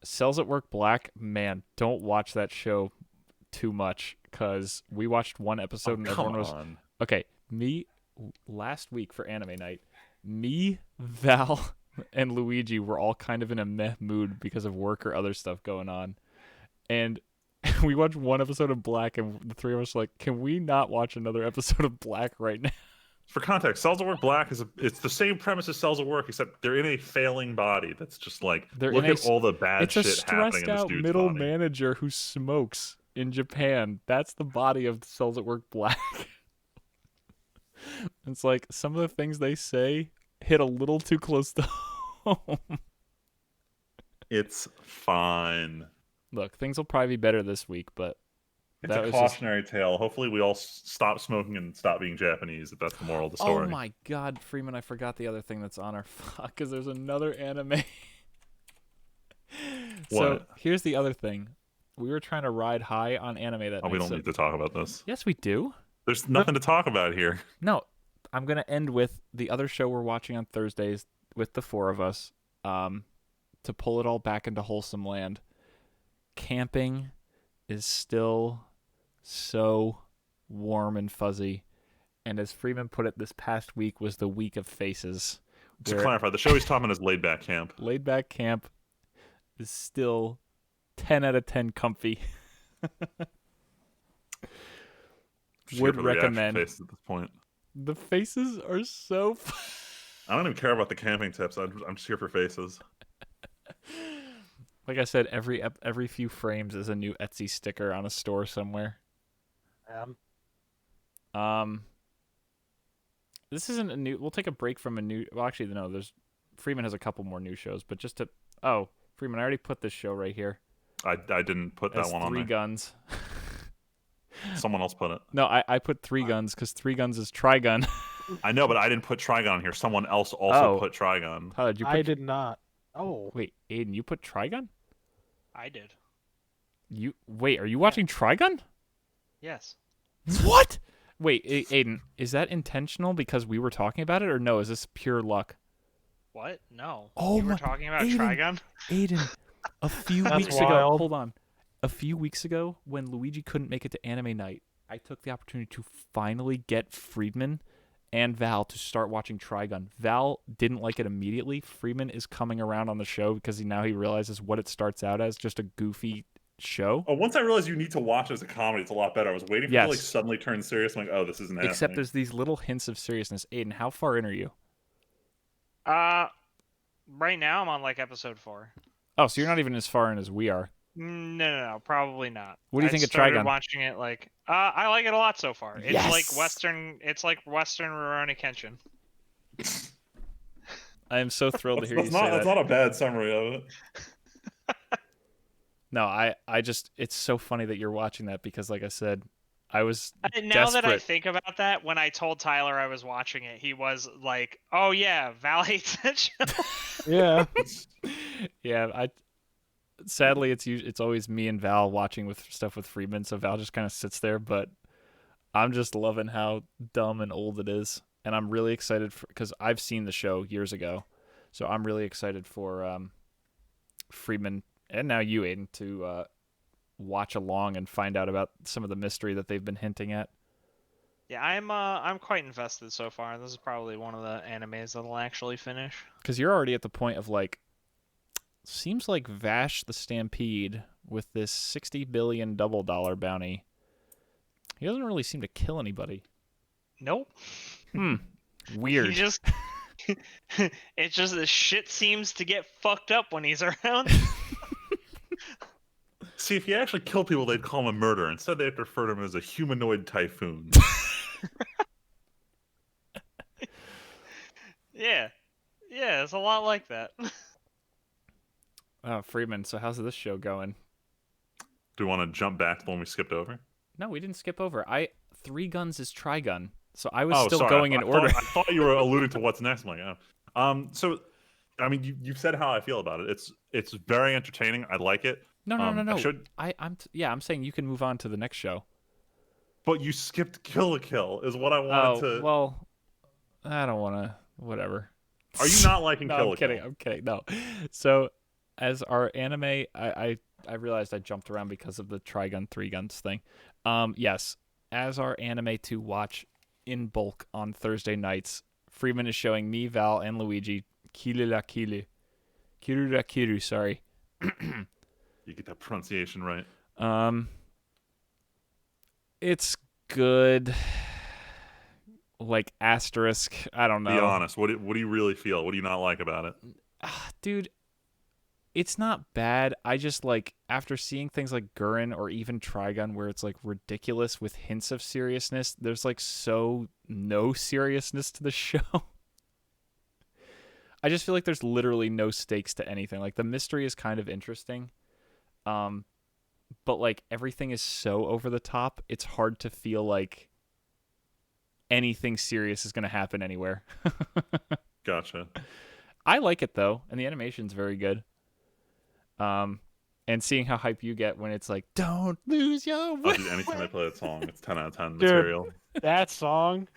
Cells at Work Black, man, don't watch that show too much, because we watched one episode and everyone was... on. Okay, last week for anime night, me, Val, and Luigi were all kind of in a meh mood because of work or other stuff going on. And we watched one episode of Black, and the 3 of us were like, can we not watch another episode of Black right now? For context, Cells at Work Black it's the same premise as Cells at Work, except they're in a failing body that's just like, look at all the bad It's a shit happening stressed in this out dude's middle body. manager who smokes in Japan. That's the body of Cells at Work Black. It's like some of the things they say hit a little too close to home. It's fine. Look, things will probably be better this week, but It's that a was just... cautionary tale. Hopefully we all stop smoking and stop being Japanese, if that's the moral of the story. Oh my god, Freeman, I forgot the other thing that's on our... Fuck, because there's another anime. So, What? here's the other thing. We were trying to ride high on anime that night. We don't need to talk about this. Yes, we do. There's nothing to talk about here. No, I'm going to end with the other show we're watching on Thursdays with the 4 of us, to pull it all back into wholesome land. Camping is still so warm and fuzzy. And as Freeman put it, this past week was the week of faces. To clarify, the show he's talking about is Laid Back Camp. Laid Back Camp is still 10 out of 10 comfy. Just here Would for the reaction recommend. faces at this point. The faces are so I don't even care about the camping tips. I'm just here for faces. Like I said, every few frames is a new Etsy sticker on a store somewhere. This isn't a new. We'll take a break from a new. Well, actually, no. Freeman has a couple more new shows, but just to. Oh, Freeman, I already put this show right here. I didn't put that one on there. 3 Guns. Someone else put it. No, I put 3 Guns because 3 Guns is Trigun. I know, but I didn't put Trigon on here. Someone else also put Trigon. How did you? I did not. Oh, Wait, Aiden, you put Trigun? I did. Wait, are you watching Trigun? Yes. What? Wait, Aiden, is that intentional because we were talking about it, or no? Is this pure luck? What? No. Oh you were my- talking about Aiden. Trigun? Aiden, a few That's weeks ago. wild. Hold on. A few weeks ago, when Luigi couldn't make it to anime night, I took the opportunity to finally get Friedman and Val to start watching Trigun. Val didn't like it immediately. Friedman is coming around on the show because now he realizes what it starts out as, just a goofy show. Oh, once I realized you need to watch it as a comedy, it's a lot better. I was waiting for it to like suddenly turn serious. I'm like, oh, this isn't happening. Except there's these little hints of seriousness. Aiden, how far in are you? Right now I'm on like episode 4. Oh, so you're not even as far in as we are. No, probably not. What do you think of started Trigun? Watching it like I like it a lot so far. It's Yes! like Western. It's like Western Rurouni Kenshin. I am so thrilled to hear you say That's that. not a bad summary of it. No, I just, it's so funny that you're watching that because, like I said, I was Now that I desperate. think about that, when I told Tyler I was watching it, he was like, "Oh yeah, Val hates that show." yeah. Yeah, sadly it's always me and Val watching with stuff with Friedman, so Val just kind of sits there, but I'm just loving how dumb and old it is, and I'm really excited because I've seen the show years ago, so I'm really excited for Friedman and now you, Aiden, to watch along and find out about some of the mystery that they've been hinting at. Yeah, I'm quite invested so far, and this is probably one of the animes that'll actually finish. Because you're already at the point of like, seems like Vash the Stampede with this $60 billion double dollar bounty. He doesn't really seem to kill anybody. Nope. Weird. He just it's just the shit seems to get fucked up when he's around. See, if he actually killed people, they'd call him a murderer. Instead, they have to refer to him as a humanoid typhoon. Yeah, it's a lot like that. Oh, Freeman, so how's this show going? Do we want to jump back to the one we skipped over? No, we didn't skip over. 3 Guns is Trigun, so I was Oh, still sorry. going in order. I thought you were alluding to what's next. I'm like, oh. So, I mean, you've said how I feel about it. It's very entertaining. I like it. No. I'm I'm saying you can move on to the next show. But you skipped Kill la Kill is what I wanted to. Well, I don't want to. Whatever. Are you not liking No, Kill I'm la kidding. Kill? I'm kidding. No. So, as our anime, I realized I jumped around because of the Trigun 3 Guns thing. Yes, as our anime to watch in bulk on Thursday nights, Freeman is showing me, Val, and Luigi Kirru la Kirru, sorry. You get that pronunciation right. It's good. Like asterisk, I don't know. Be honest. What do you really feel? What do you not like about it? Dude, it's not bad. I just like, after seeing things like Gurren or even Trigun where it's like ridiculous with hints of seriousness, there's like so no seriousness to the show. I just feel like there's literally no stakes to anything. Like the mystery is kind of interesting. But like everything is so over the top, it's hard to feel like anything serious is going to happen anywhere. Gotcha. I like it though, and the animation's very good. And seeing how hype you get when it's like, "Don't lose your I'll way." do anytime I play that song. It's 10 out of 10 Dude. material. That song,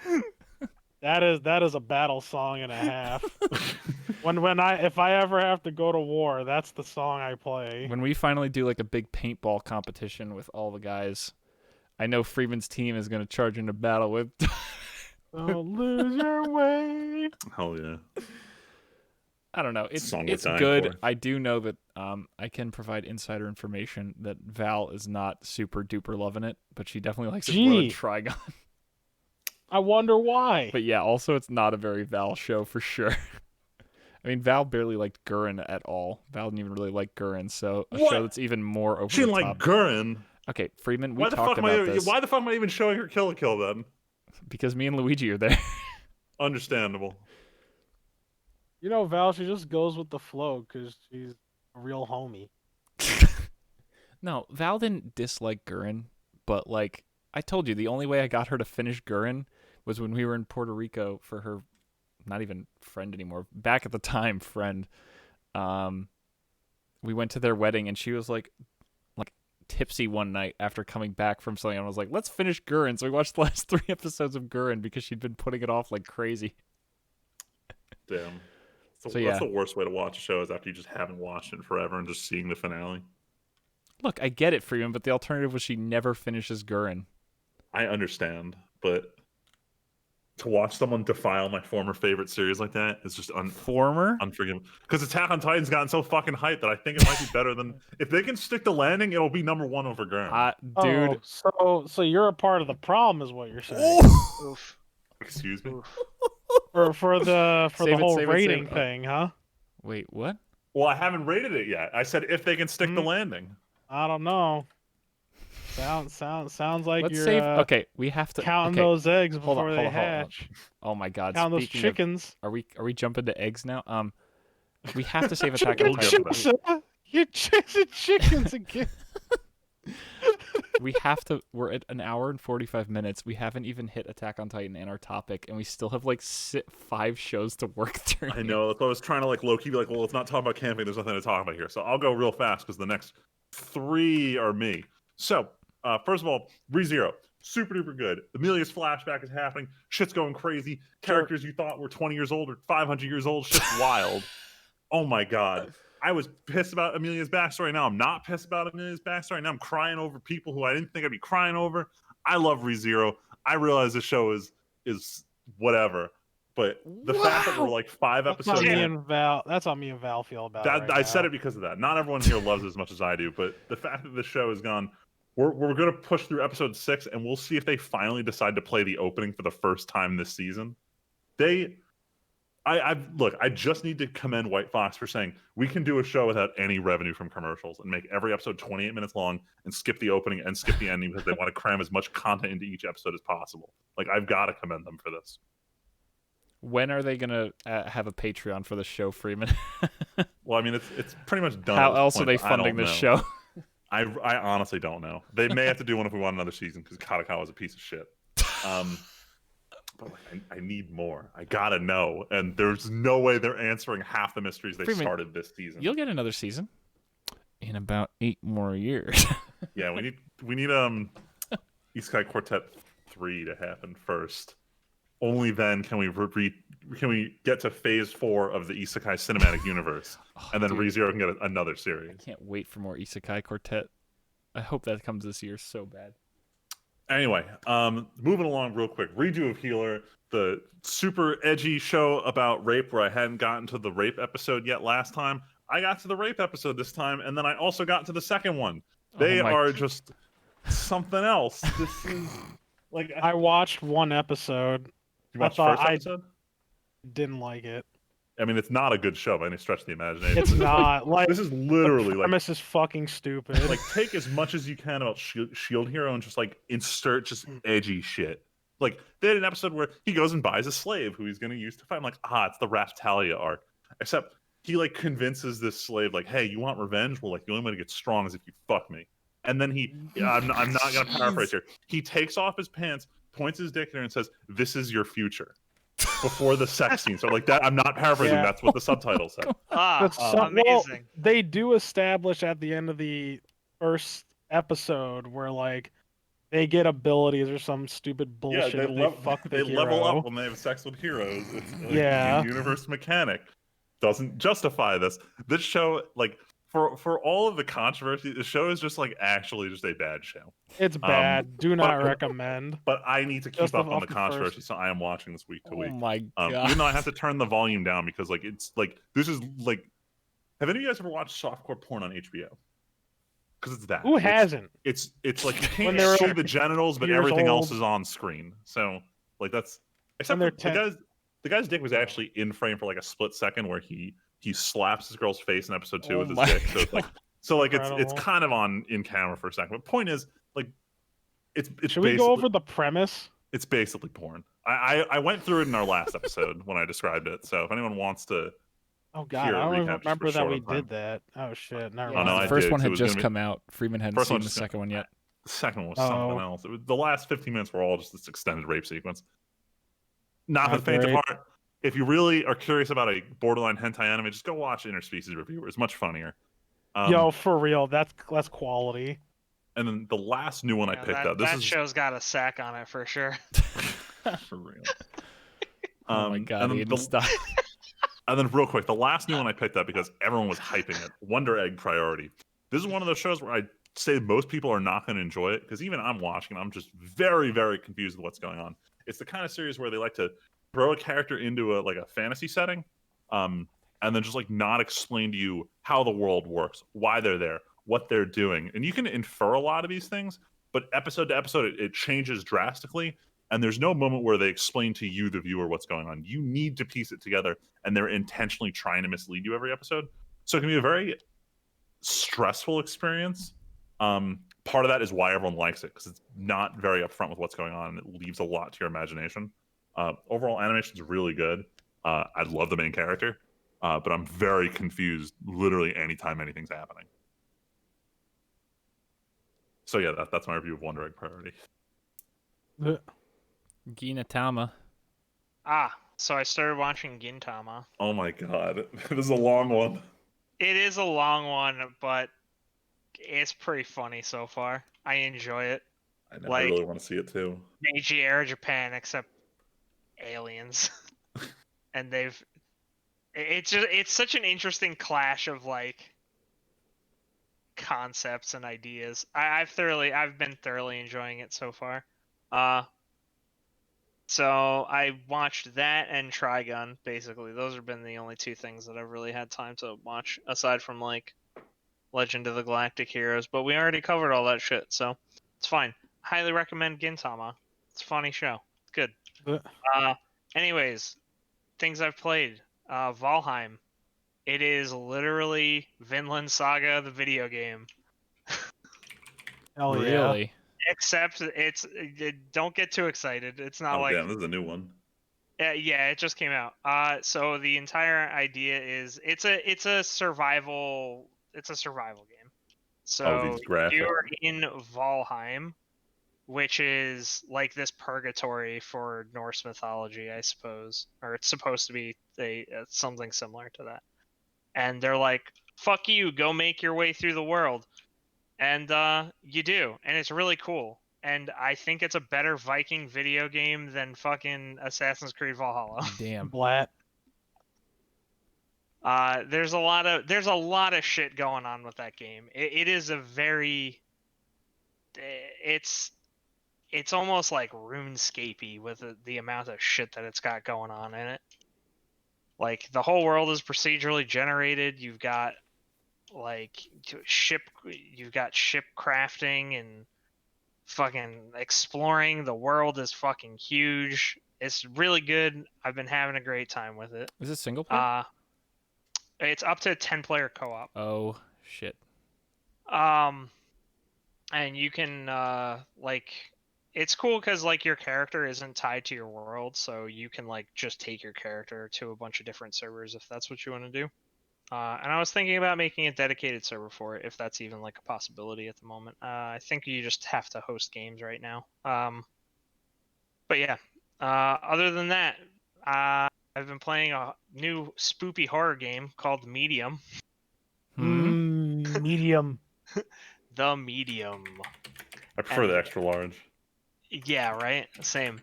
that is a battle song and a half. If I ever have to go to war, that's the song I play. When we finally do like a big paintball competition with all the guys, I know Freeman's team is going to charge into battle with. Don't lose your way. Hell yeah. I don't know. It's Song we're dying good. for. I do know that I can provide insider information that Val is not super duper loving it, but she definitely likes it more than Gee. Trigon. I wonder why. But yeah, also it's not a very Val show for sure. I mean, Val barely liked Gurren at all. Val didn't even really like Gurren, so a What? show that's even more over She the didn't top. like Gurren. Okay, Freeman, we Why the talked fuck am I? about this Why the fuck am I even showing her Kill la Kill then? because me and Luigi are there. Understandable. You know, Val, she just goes with the flow because she's a real homie. No, Val didn't dislike Gurren, but like I told you, the only way I got her to finish Gurren was when we were in Puerto Rico for her, not even friend anymore, back at the time friend. We went to their wedding and she was like tipsy one night after coming back from something. And I was like, let's finish Gurren. So we watched the last 3 episodes of Gurren because she'd been putting it off like crazy. Damn. So, yeah. That's the worst way to watch a show is after you just haven't watched it in forever and just seeing the finale. Look, I get it, Freeman, but the alternative was she never finishes Gurren. I understand, but to watch someone defile my former favorite series like that is just Former? unforgivable. Because Attack on Titan's gotten so fucking hyped that I think it might be better than if they can stick the landing, it'll be #1 over Gurren. Dude. Oh, so you're a part of the problem, is what you're saying. Oof. Excuse me. Oof. For the Save it, whole save it, save rating it. thing, huh? Wait, what? Well, I haven't rated it yet. I said if they can stick the landing. I don't know. Sounds like Let's you're save. Okay, we have to counting okay. those eggs Hold before on, they hold on. hatch. Oh my God! Count those Speaking chickens. of, are we jumping to eggs now? We have to save Attack on Chicken Titan. chicks. You're chasing chickens again. We have to. We're at 1 hour and 45 minutes. We haven't even hit Attack on Titan and our topic, and we still have like 5 shows to work through. I know. That's why I was trying to like low key be like, well, let's not talk about camping. There's nothing to talk about here. So I'll go real fast because the next 3 are me. So first of all, ReZero, super duper good. Amelia's flashback is happening. Shit's going crazy. Characters you thought were 20 years old or 500 years old. Shit's wild. Oh my God. I was pissed about Amelia's backstory. Now I'm not pissed about Amelia's backstory. Now I'm crying over people who I didn't think I'd be crying over. I love ReZero. I realize the show is whatever. But the fact that we're like 5 That's episodes how me in, and Val. That's how me and Val feel about it. Right I said now. it because of that. Not everyone here loves it as much as I do, but the fact that the show has gone, we're going to push through episode 6, and we'll see if they finally decide to play the opening for the first time this season. I just need to commend White Fox for saying we can do a show without any revenue from commercials and make every episode 28 minutes long and skip the opening and skip the ending because they want to cram as much content into each episode as possible. Like, I've got to commend them for this. When are they gonna have a Patreon for the show, Freeman? Well, I mean, it's pretty much done. How at this else are point, they but I funding don't this know. show? I honestly don't know. They may have to do one if we want another season because Kadokawa is a piece of shit. But like, I need more. I gotta know, and there's no way they're answering half the mysteries they Freeman, started this season. You'll get another season in about 8 more years. Yeah, we need Isekai Quartet 3 to happen first. Only then can we get to phase 4 of the Isekai cinematic universe, and then dude. ReZero can get another I series. can't wait for more Isekai Quartet. I hope that comes this year so bad. Anyway, moving along real quick. Redo of Healer, the super edgy show about rape where I hadn't gotten to the rape episode yet last time. I got to the rape episode this time, and then I also got to the second one. They are just something else. This is like I watched one episode. You watched the thought first I- episode? Didn't like it. I mean, it's not a good show by any stretch of the imagination. It's not like This is literally the like premise is fucking stupid. like take as much as you can about Shield Hero and just like insert just edgy shit. Like they had an episode where he goes and buys a slave who he's going to use to fight. I'm like, it's the Raftalia arc. Except he like convinces this slave like, hey, you want revenge? Well, like the only way to get strong is if you fuck me. And then I'm not going to paraphrase here. He takes off his pants, points his dick at her, and says, "This is your future." Before the sex scene, so like that, I'm not paraphrasing. Yeah. That's what the subtitle said. Well, Amazing. they do establish at the end of the first episode where like they get abilities or some stupid bullshit. Yeah, if fuck the they hero. level up when they have sex with heroes. It's like Yeah. universe mechanic doesn't justify this. This show, like for all of the controversy, the show is just like actually just a bad show. It's bad. Do not recommend. But I need to keep Just up on off the the controversy, first- so I am watching this week to Oh week. my god! Even though I have to turn the volume down because like it's like this is like. Have any of you guys ever watched softcore porn on HBO? Because it's that. Who hasn't? It's like you When can't they were, see like, the genitals, but years everything else old. is on screen. So like that's except When for they're the guy's dick was actually in frame for like a split second where he slaps his girl's face in episode 2 Oh with his my dick. So it's Incredible. kind of on in camera for a second. But point is like it's Should we go over the premise? It's basically porn. I went through it in our last episode when I described it. So if anyone wants to Oh god, Here, I don't even recap just for remember that short we on time. did that. Oh shit, never Yeah, Oh, no, mind. I the first did, one 'cause it had was just gonna be- come out. Freeman hadn't First seen one the just second one yet. the second one was Oh. something else. The last 15 minutes were all just this extended rape sequence. Not for Not the faint of great. heart. If you really are curious about a borderline hentai anime, just go watch Interspecies Reviewer. It's much funnier. Yo, for real, that's quality. And then the last new one I Yeah, picked that, up. This that is show's got a sack on it for sure. for real. Oh my god, and then Aiden, stop. And then real quick, the last new one I picked up because everyone was hyping it. Wonder Egg Priority. This is one of those shows where I say most people are not going to enjoy it because even I'm watching, I'm just very, very confused with what's going on. It's the kind of series where they like to throw a character into a fantasy setting, and then just like not explain to you how the world works, why they're there, what they're doing, and you can infer a lot of these things. But episode to episode, it changes drastically. And there's no moment where they explain to you, the viewer, what's going on. You need to piece it together, and they're intentionally trying to mislead you every episode. So it can be a very stressful experience. Part of that is why everyone likes it, because it's not very upfront with what's going on, and it leaves a lot to your imagination. Overall, animation is really good. I love the main character, but I'm very confused literally anytime anything's happening. So yeah, that's my review of Wonder Egg Priority. Gintama. So I started watching Gintama. Oh my god, this is a long one. It is a long one, but it's pretty funny so far. I enjoy it. I know, Like- I really want to see it too. Meiji Era Japan, except aliens, and it's such an interesting clash of like concepts and ideas. I've been thoroughly enjoying it so far. So I watched that and Trigun, basically. Those have been the only two things that I've really had time to watch, aside from like Legend of the Galactic Heroes. But we already covered all that shit, so it's fine. Highly recommend Gintama. It's a funny show. It's good. Anyways, things I've played. Valheim. It is literally Vinland Saga, the video game. Hell yeah. Really? Except don't get too excited. It's not like Damn, this is a new one. yeah, it just came out. So the entire idea is it's a survival game. So these graphics. you're in Valheim, which is like this purgatory for Norse mythology, I suppose, or it's supposed to be something similar to that. And they're like, "Fuck you, go make your way through the world." And you do, and it's really cool. And I think it's a better Viking video game than fucking Assassin's Creed Valhalla. Damn. Blat. There's a lot of shit going on with that game. It is a very, it's almost like RuneScape-y with the amount of shit that it's got going on in it. Like the whole world is procedurally generated. You've got ship crafting and fucking exploring. The world is fucking huge. It's really good. I've been having a great time with it. Is it single player? It's up to 10-player co-op. Oh shit. And you can it's cool because like your character isn't tied to your world, so you can like just take your character to a bunch of different servers if that's what you want to do. And I was thinking about making a dedicated server for it, if that's even like a possibility at the moment. I think you just have to host games right now. But yeah, other than that, I've been playing a new spoopy horror game called Medium. Medium. The Medium. I prefer the extra large. Yeah, right? Same.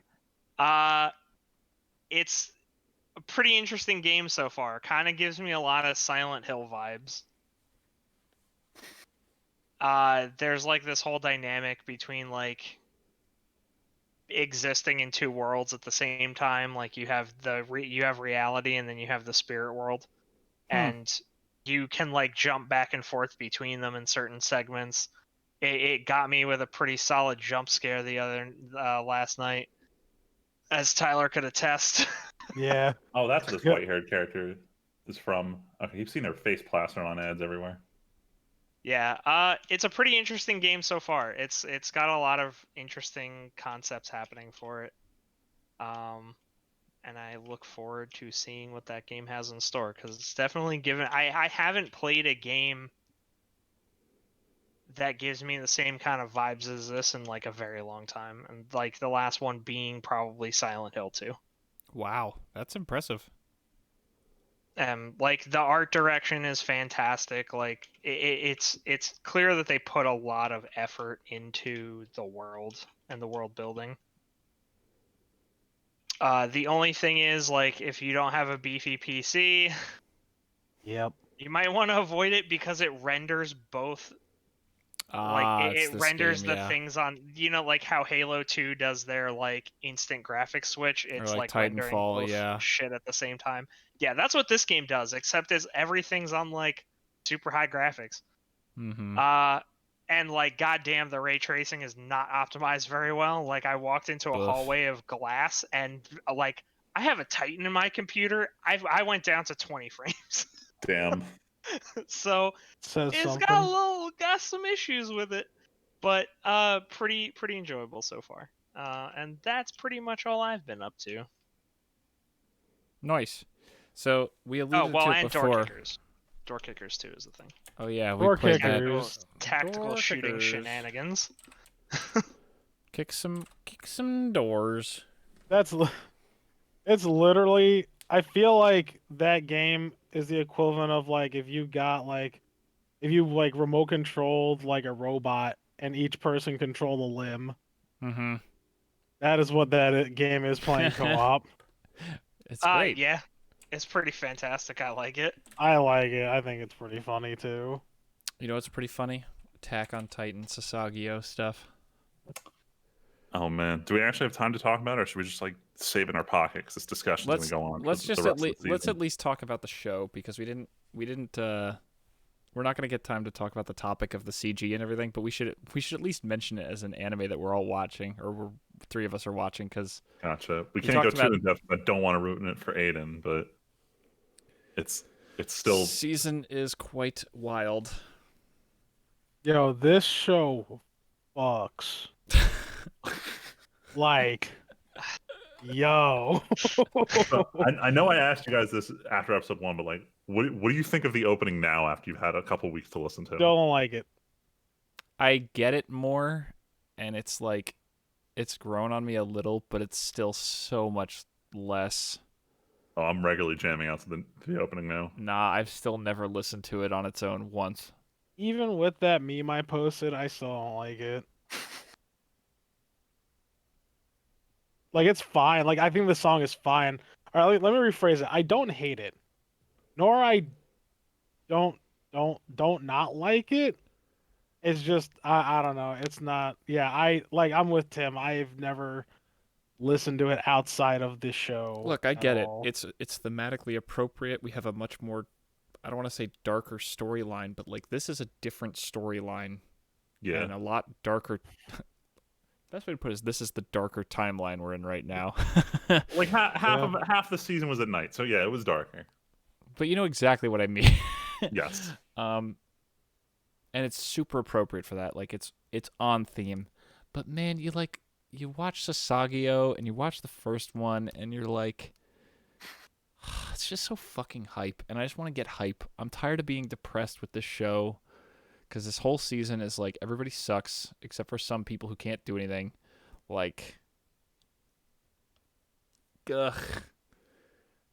It's a pretty interesting game so far. Kind of gives me a lot of Silent Hill vibes. there's like this whole dynamic between like existing in two worlds at the same time. Like you have you have reality, and then you have the spirit world, and you can like jump back and forth between them in certain segments. It got me with a pretty solid jump scare the other last night, as Tyler could attest. Yeah. Oh, that's what this Yep. white-haired character is from. Okay, you've seen her face plastered on ads everywhere. Yeah, it's a pretty interesting game so far. It's got a lot of interesting concepts happening for it. And I look forward to seeing what that game has in store, because it's definitely given. I haven't played a game that gives me the same kind of vibes as this in like a very long time, and like the last one being probably Silent Hill 2. Wow, that's impressive. Like the art direction is fantastic. Like it's clear that they put a lot of effort into the world and the world building. The only thing is, like, if you don't have a beefy PC, Yep. you might want to avoid it, because it renders both. Like It's it this renders game, the yeah. things on, like how Halo 2 does their like instant graphics switch. It's like rendering Titanfall, both yeah. shit at the same time. Yeah, that's what this game does, except everything's on like super high graphics. Mm-hmm. And like goddamn, the ray tracing is not optimized very well. Like I walked into a Oof. hallway of glass, and like I have a Titan in my computer. I went down to 20 frames. Damn. So Says it's something. got some issues with it, but pretty enjoyable so far. And that's pretty much all I've been up to. Nice. So we Oh alluded well, to it and before. Door kickers too is the thing. Oh yeah, we Door played kickers. that. Tactical Door shooting kickers. shenanigans. Kick some doors. It's literally. I feel like that game is the equivalent of like if you remote controlled like a robot and each person controlled a limb. Mm-hmm. That is what that game is playing co-op. It's great. Yeah, it's pretty fantastic. I like it. I like it. I think it's pretty funny too. You know what's pretty funny? Attack on Titan, Sasagio stuff. Oh man, do we actually have time to talk about it, or should we just like save it in our pocket because this discussion's Let's gonna go on? let's for just the at rest of least the let's season. at least talk about the show, because we didn't we're not going to get time to talk about the topic of the CG and everything, but we should at least mention it as an anime that we're all watching, or three of us are watching, because Gotcha. We can't go too in depth. I don't want to ruin it for Aiden, but it's still season is quite wild. Yo, this show fucks. Like, yo. So, I know I asked you guys this after episode 1, but like, what do you think of the opening now after you've had a couple weeks to listen to it? Don't like it. I get it more, and it's like it's grown on me a little, but it's still so much less. Oh, I'm regularly jamming out to the opening now. Nah, I've still never listened to it on its own once. Even with that meme I posted, I still don't like it. Like, it's fine. Like, I think the song is fine. All right, let me rephrase it. I don't hate it, nor I don't not like it. It's just I don't know. It's not. Yeah, I'm with Tim. I've never listened to it outside of this show. Look, I at get it. all. It's thematically appropriate. We have a much more, I don't want to say darker storyline, but like this is a different storyline Yeah. and a lot darker. Best way to put it is this is the darker timeline we're in right now. Like half the season was at night, so yeah, it was darker. But you know exactly what I mean. Yes. And it's super appropriate for that. Like it's on theme. But man, you watch Sasagio and you watch the first one and you're like, it's just so fucking hype, and I just want to get hype. I'm tired of being depressed with this show, because this whole season is like everybody sucks except for some people who can't do anything. Like, ugh.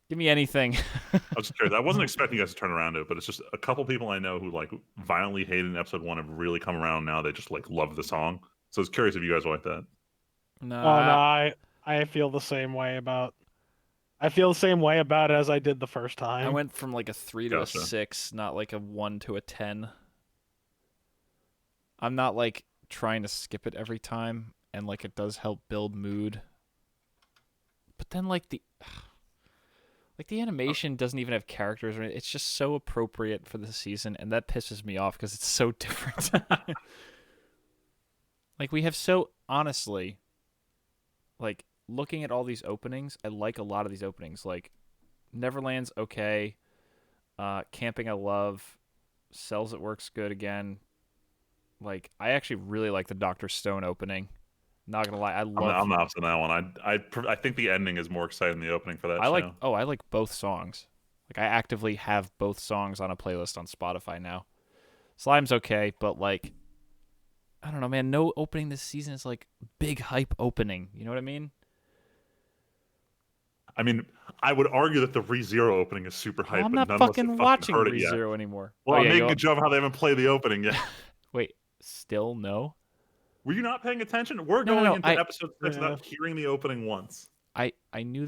Give me anything. I was just curious. I wasn't expecting you guys to turn around to it, but it's just a couple people I know who like violently hated in episode 1 have really come around now. They just like love the song. So I was curious if you guys like that. No, Oh no, I feel the same way about. I feel the same way about it as I did the first time. I went from like a 3 to Gotcha. a 6, not like a 1 to a 10. I'm not like trying to skip it every time, and like it does help build mood. But then like the animation doesn't even have characters or anything. It's just so appropriate for the season, and that pisses me off because it's so different. Like we have so honestly, like looking at all these openings, I like a lot of these openings. Like Neverland's okay, Camping I love, Cells It Works good again. Like I actually really like the Dr. Stone opening. Not gonna lie, I love. I'm the opposite on that one. I think the ending is more exciting than the opening for that show. I like both songs. Like I actively have both songs on a playlist on Spotify now. Slime's okay, but like I don't know, man. No opening this season is like big hype opening. You know what I mean? I mean, I would argue that the ReZero opening is super hype. Well, I'm but not none of us fucking have watching heard it yet. ReZero anymore. Well, I'm yeah, making a joke of how they haven't played the opening yet. Wait, still no? Were you not paying attention? We're No, going into I- episode 6 without hearing the opening once. I knew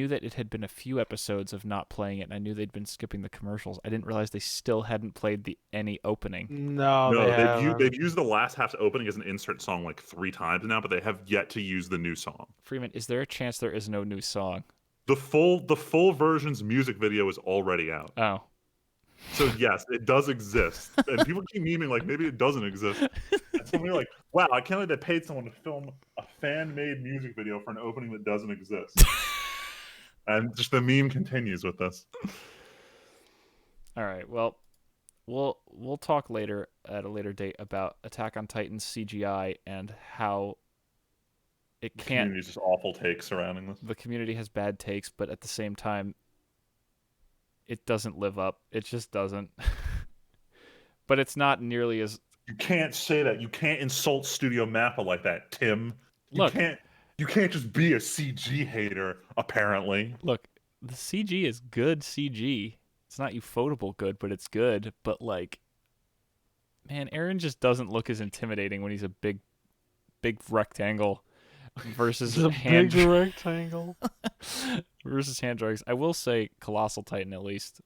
that it had been a few episodes of not playing it, and I knew they'd been skipping the commercials. I didn't realize they still hadn't played any opening. No, No, they haven't. they've used the last half's opening as an insert song like 3 times now, but they have yet to use the new song. Freeman, is there a chance there is no new song? The full version's music video is already out. Oh. So yes, it does exist, and people keep memeing like maybe it doesn't exist. And so we're like, wow, I can't believe they paid someone to film a fan-made music video for an opening that doesn't exist. And just the meme continues with this. All right. Well, we'll talk later at a later date about Attack on Titan's CGI and how it The can't. community's just awful takes surrounding this. The community has bad takes, but at the same time, it doesn't live up. It just doesn't. But it's not nearly as. You can't say that. You can't insult Studio Mappa like that, Tim. You Look. You can't just be a CG hater, apparently. Look, the CG is good CG. It's not ufotable good, but it's good. But like, man, Aaron just doesn't look as intimidating when he's a big rectangle versus It's a hand big rectangle. versus hand drawings. I will say, Colossal Titan at least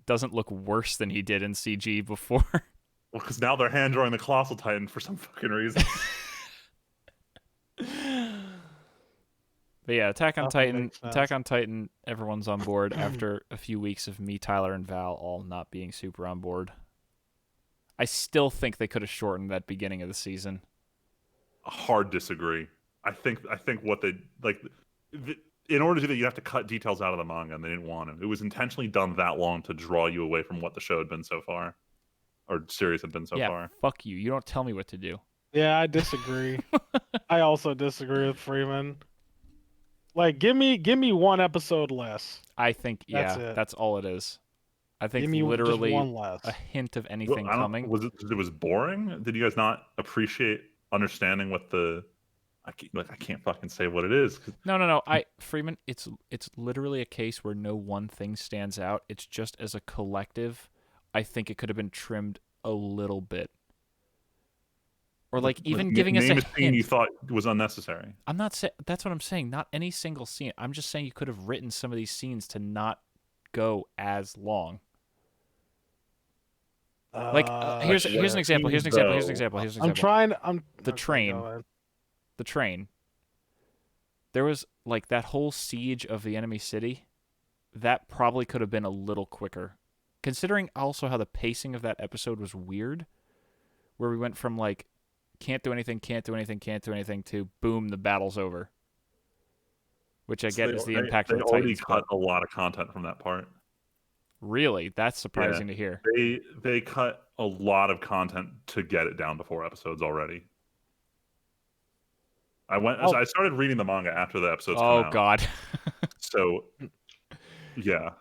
doesn't look worse than he did in CG before. Well, because now they're hand drawing the Colossal Titan for some fucking reason. But yeah, Attack on Nothing Titan. makes sense. Attack on Titan. Everyone's on board after a few weeks of me, Tyler, and Val all not being super on board. I still think they could have shortened that beginning of the season. Hard disagree. I think what they like. In order to do that, you have to cut details out of the manga, and they didn't want to. It was intentionally done that long to draw you away from what the show had been so far, or series had been so yeah, far. fuck you. You don't tell me what to do. Yeah, I disagree. I also disagree with Freeman. Like, give me one episode less. I think That's yeah, it. that's all it is. I think Give me literally just one less. a hint of Well, anything I don't- coming. Was it? It was boring. Did you guys not appreciate understanding what the? I can't fucking say what it is. No. Freeman, it's literally a case where no one thing stands out. It's just as a collective, I think it could have been trimmed a little bit. Or like even giving us name a scene hint. you thought was unnecessary. I'm not saying that's what I'm saying. Not any single scene. I'm just saying you could have written some of these scenes to not go as long. Like here's an example. I'm trying. The train. Go ahead. The train. There was like that whole siege of the enemy city. That probably could have been a little quicker, considering also how the pacing of that episode was weird, where we went from like can't do anything to boom, the battle's over. Which I get is the impact they of the already Titans. cut a lot of content from that part. Really, that's surprising to hear. They cut a lot of content to get it down to 4 episodes already. I started reading the manga after the episodes come out. Oh God. So yeah.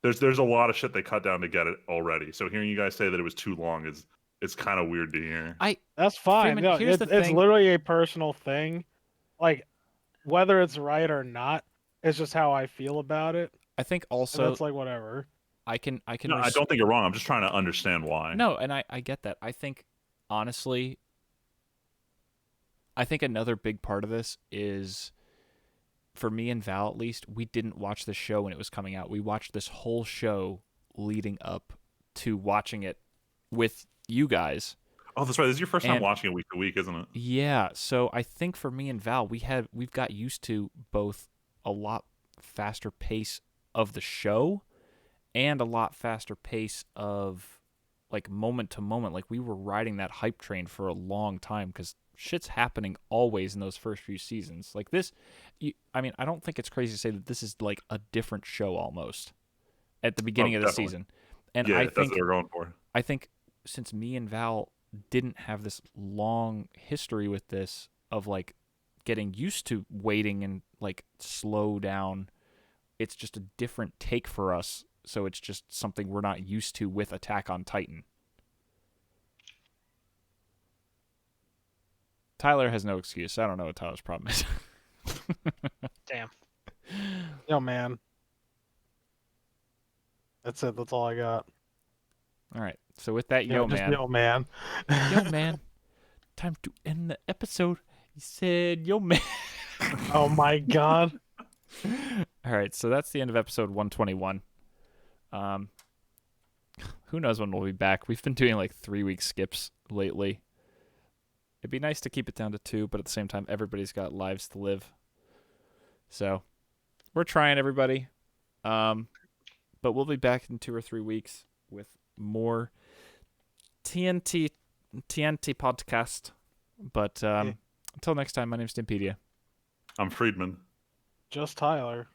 There's a lot of shit they cut down to get it already. So hearing you guys say that it was too long is kind of weird to hear. That's fine. Freeman, No, here's it's the thing. literally a personal thing. Like, whether it's right or not, it's just how I feel about it. I think So also that's like whatever. I can No, I don't think you're wrong. I'm just trying to understand why. No, and I get that. I think honestly another big part of this is, for me and Val at least, we didn't watch the show when it was coming out. We watched this whole show leading up to watching it with you guys. Oh, that's right. This is your first time And- watching it week to week, isn't it? Yeah, so I think for me and Val, we've got used to both a lot faster pace of the show and a lot faster pace of like moment to moment. Like we were riding that hype train for a long time because shit's happening always in those first few seasons. Like this, I mean, I don't think it's crazy to say that this is like a different show almost at the beginning of the definitely. season. And Yeah, I that's think what they're going for. I think since me and Val didn't have this long history with this of like getting used to waiting and like slow down, it's just a different take for us. So it's just something we're not used to with Attack on Titan. Tyler has no excuse. I don't know what Tyler's problem is. Damn. Yo, man. That's it. That's all I got. All right. So with that, Just man. yo, man. Yo, man. Time to end the episode. He said, yo, man. Oh my god. All right. So that's the end of episode 121. Who knows when we'll be back? We've been doing like 3-week skips lately. It'd be nice to keep it down to 2, but at the same time, everybody's got lives to live. So we're trying, everybody. But we'll be back in 2 or 3 weeks with more TNT podcast. But until next time, my name's Timpedia. I'm Friedman. Just Tyler.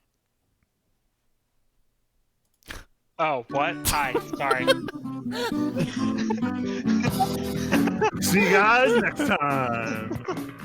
Oh, what? Hi. Sorry. See you guys next time.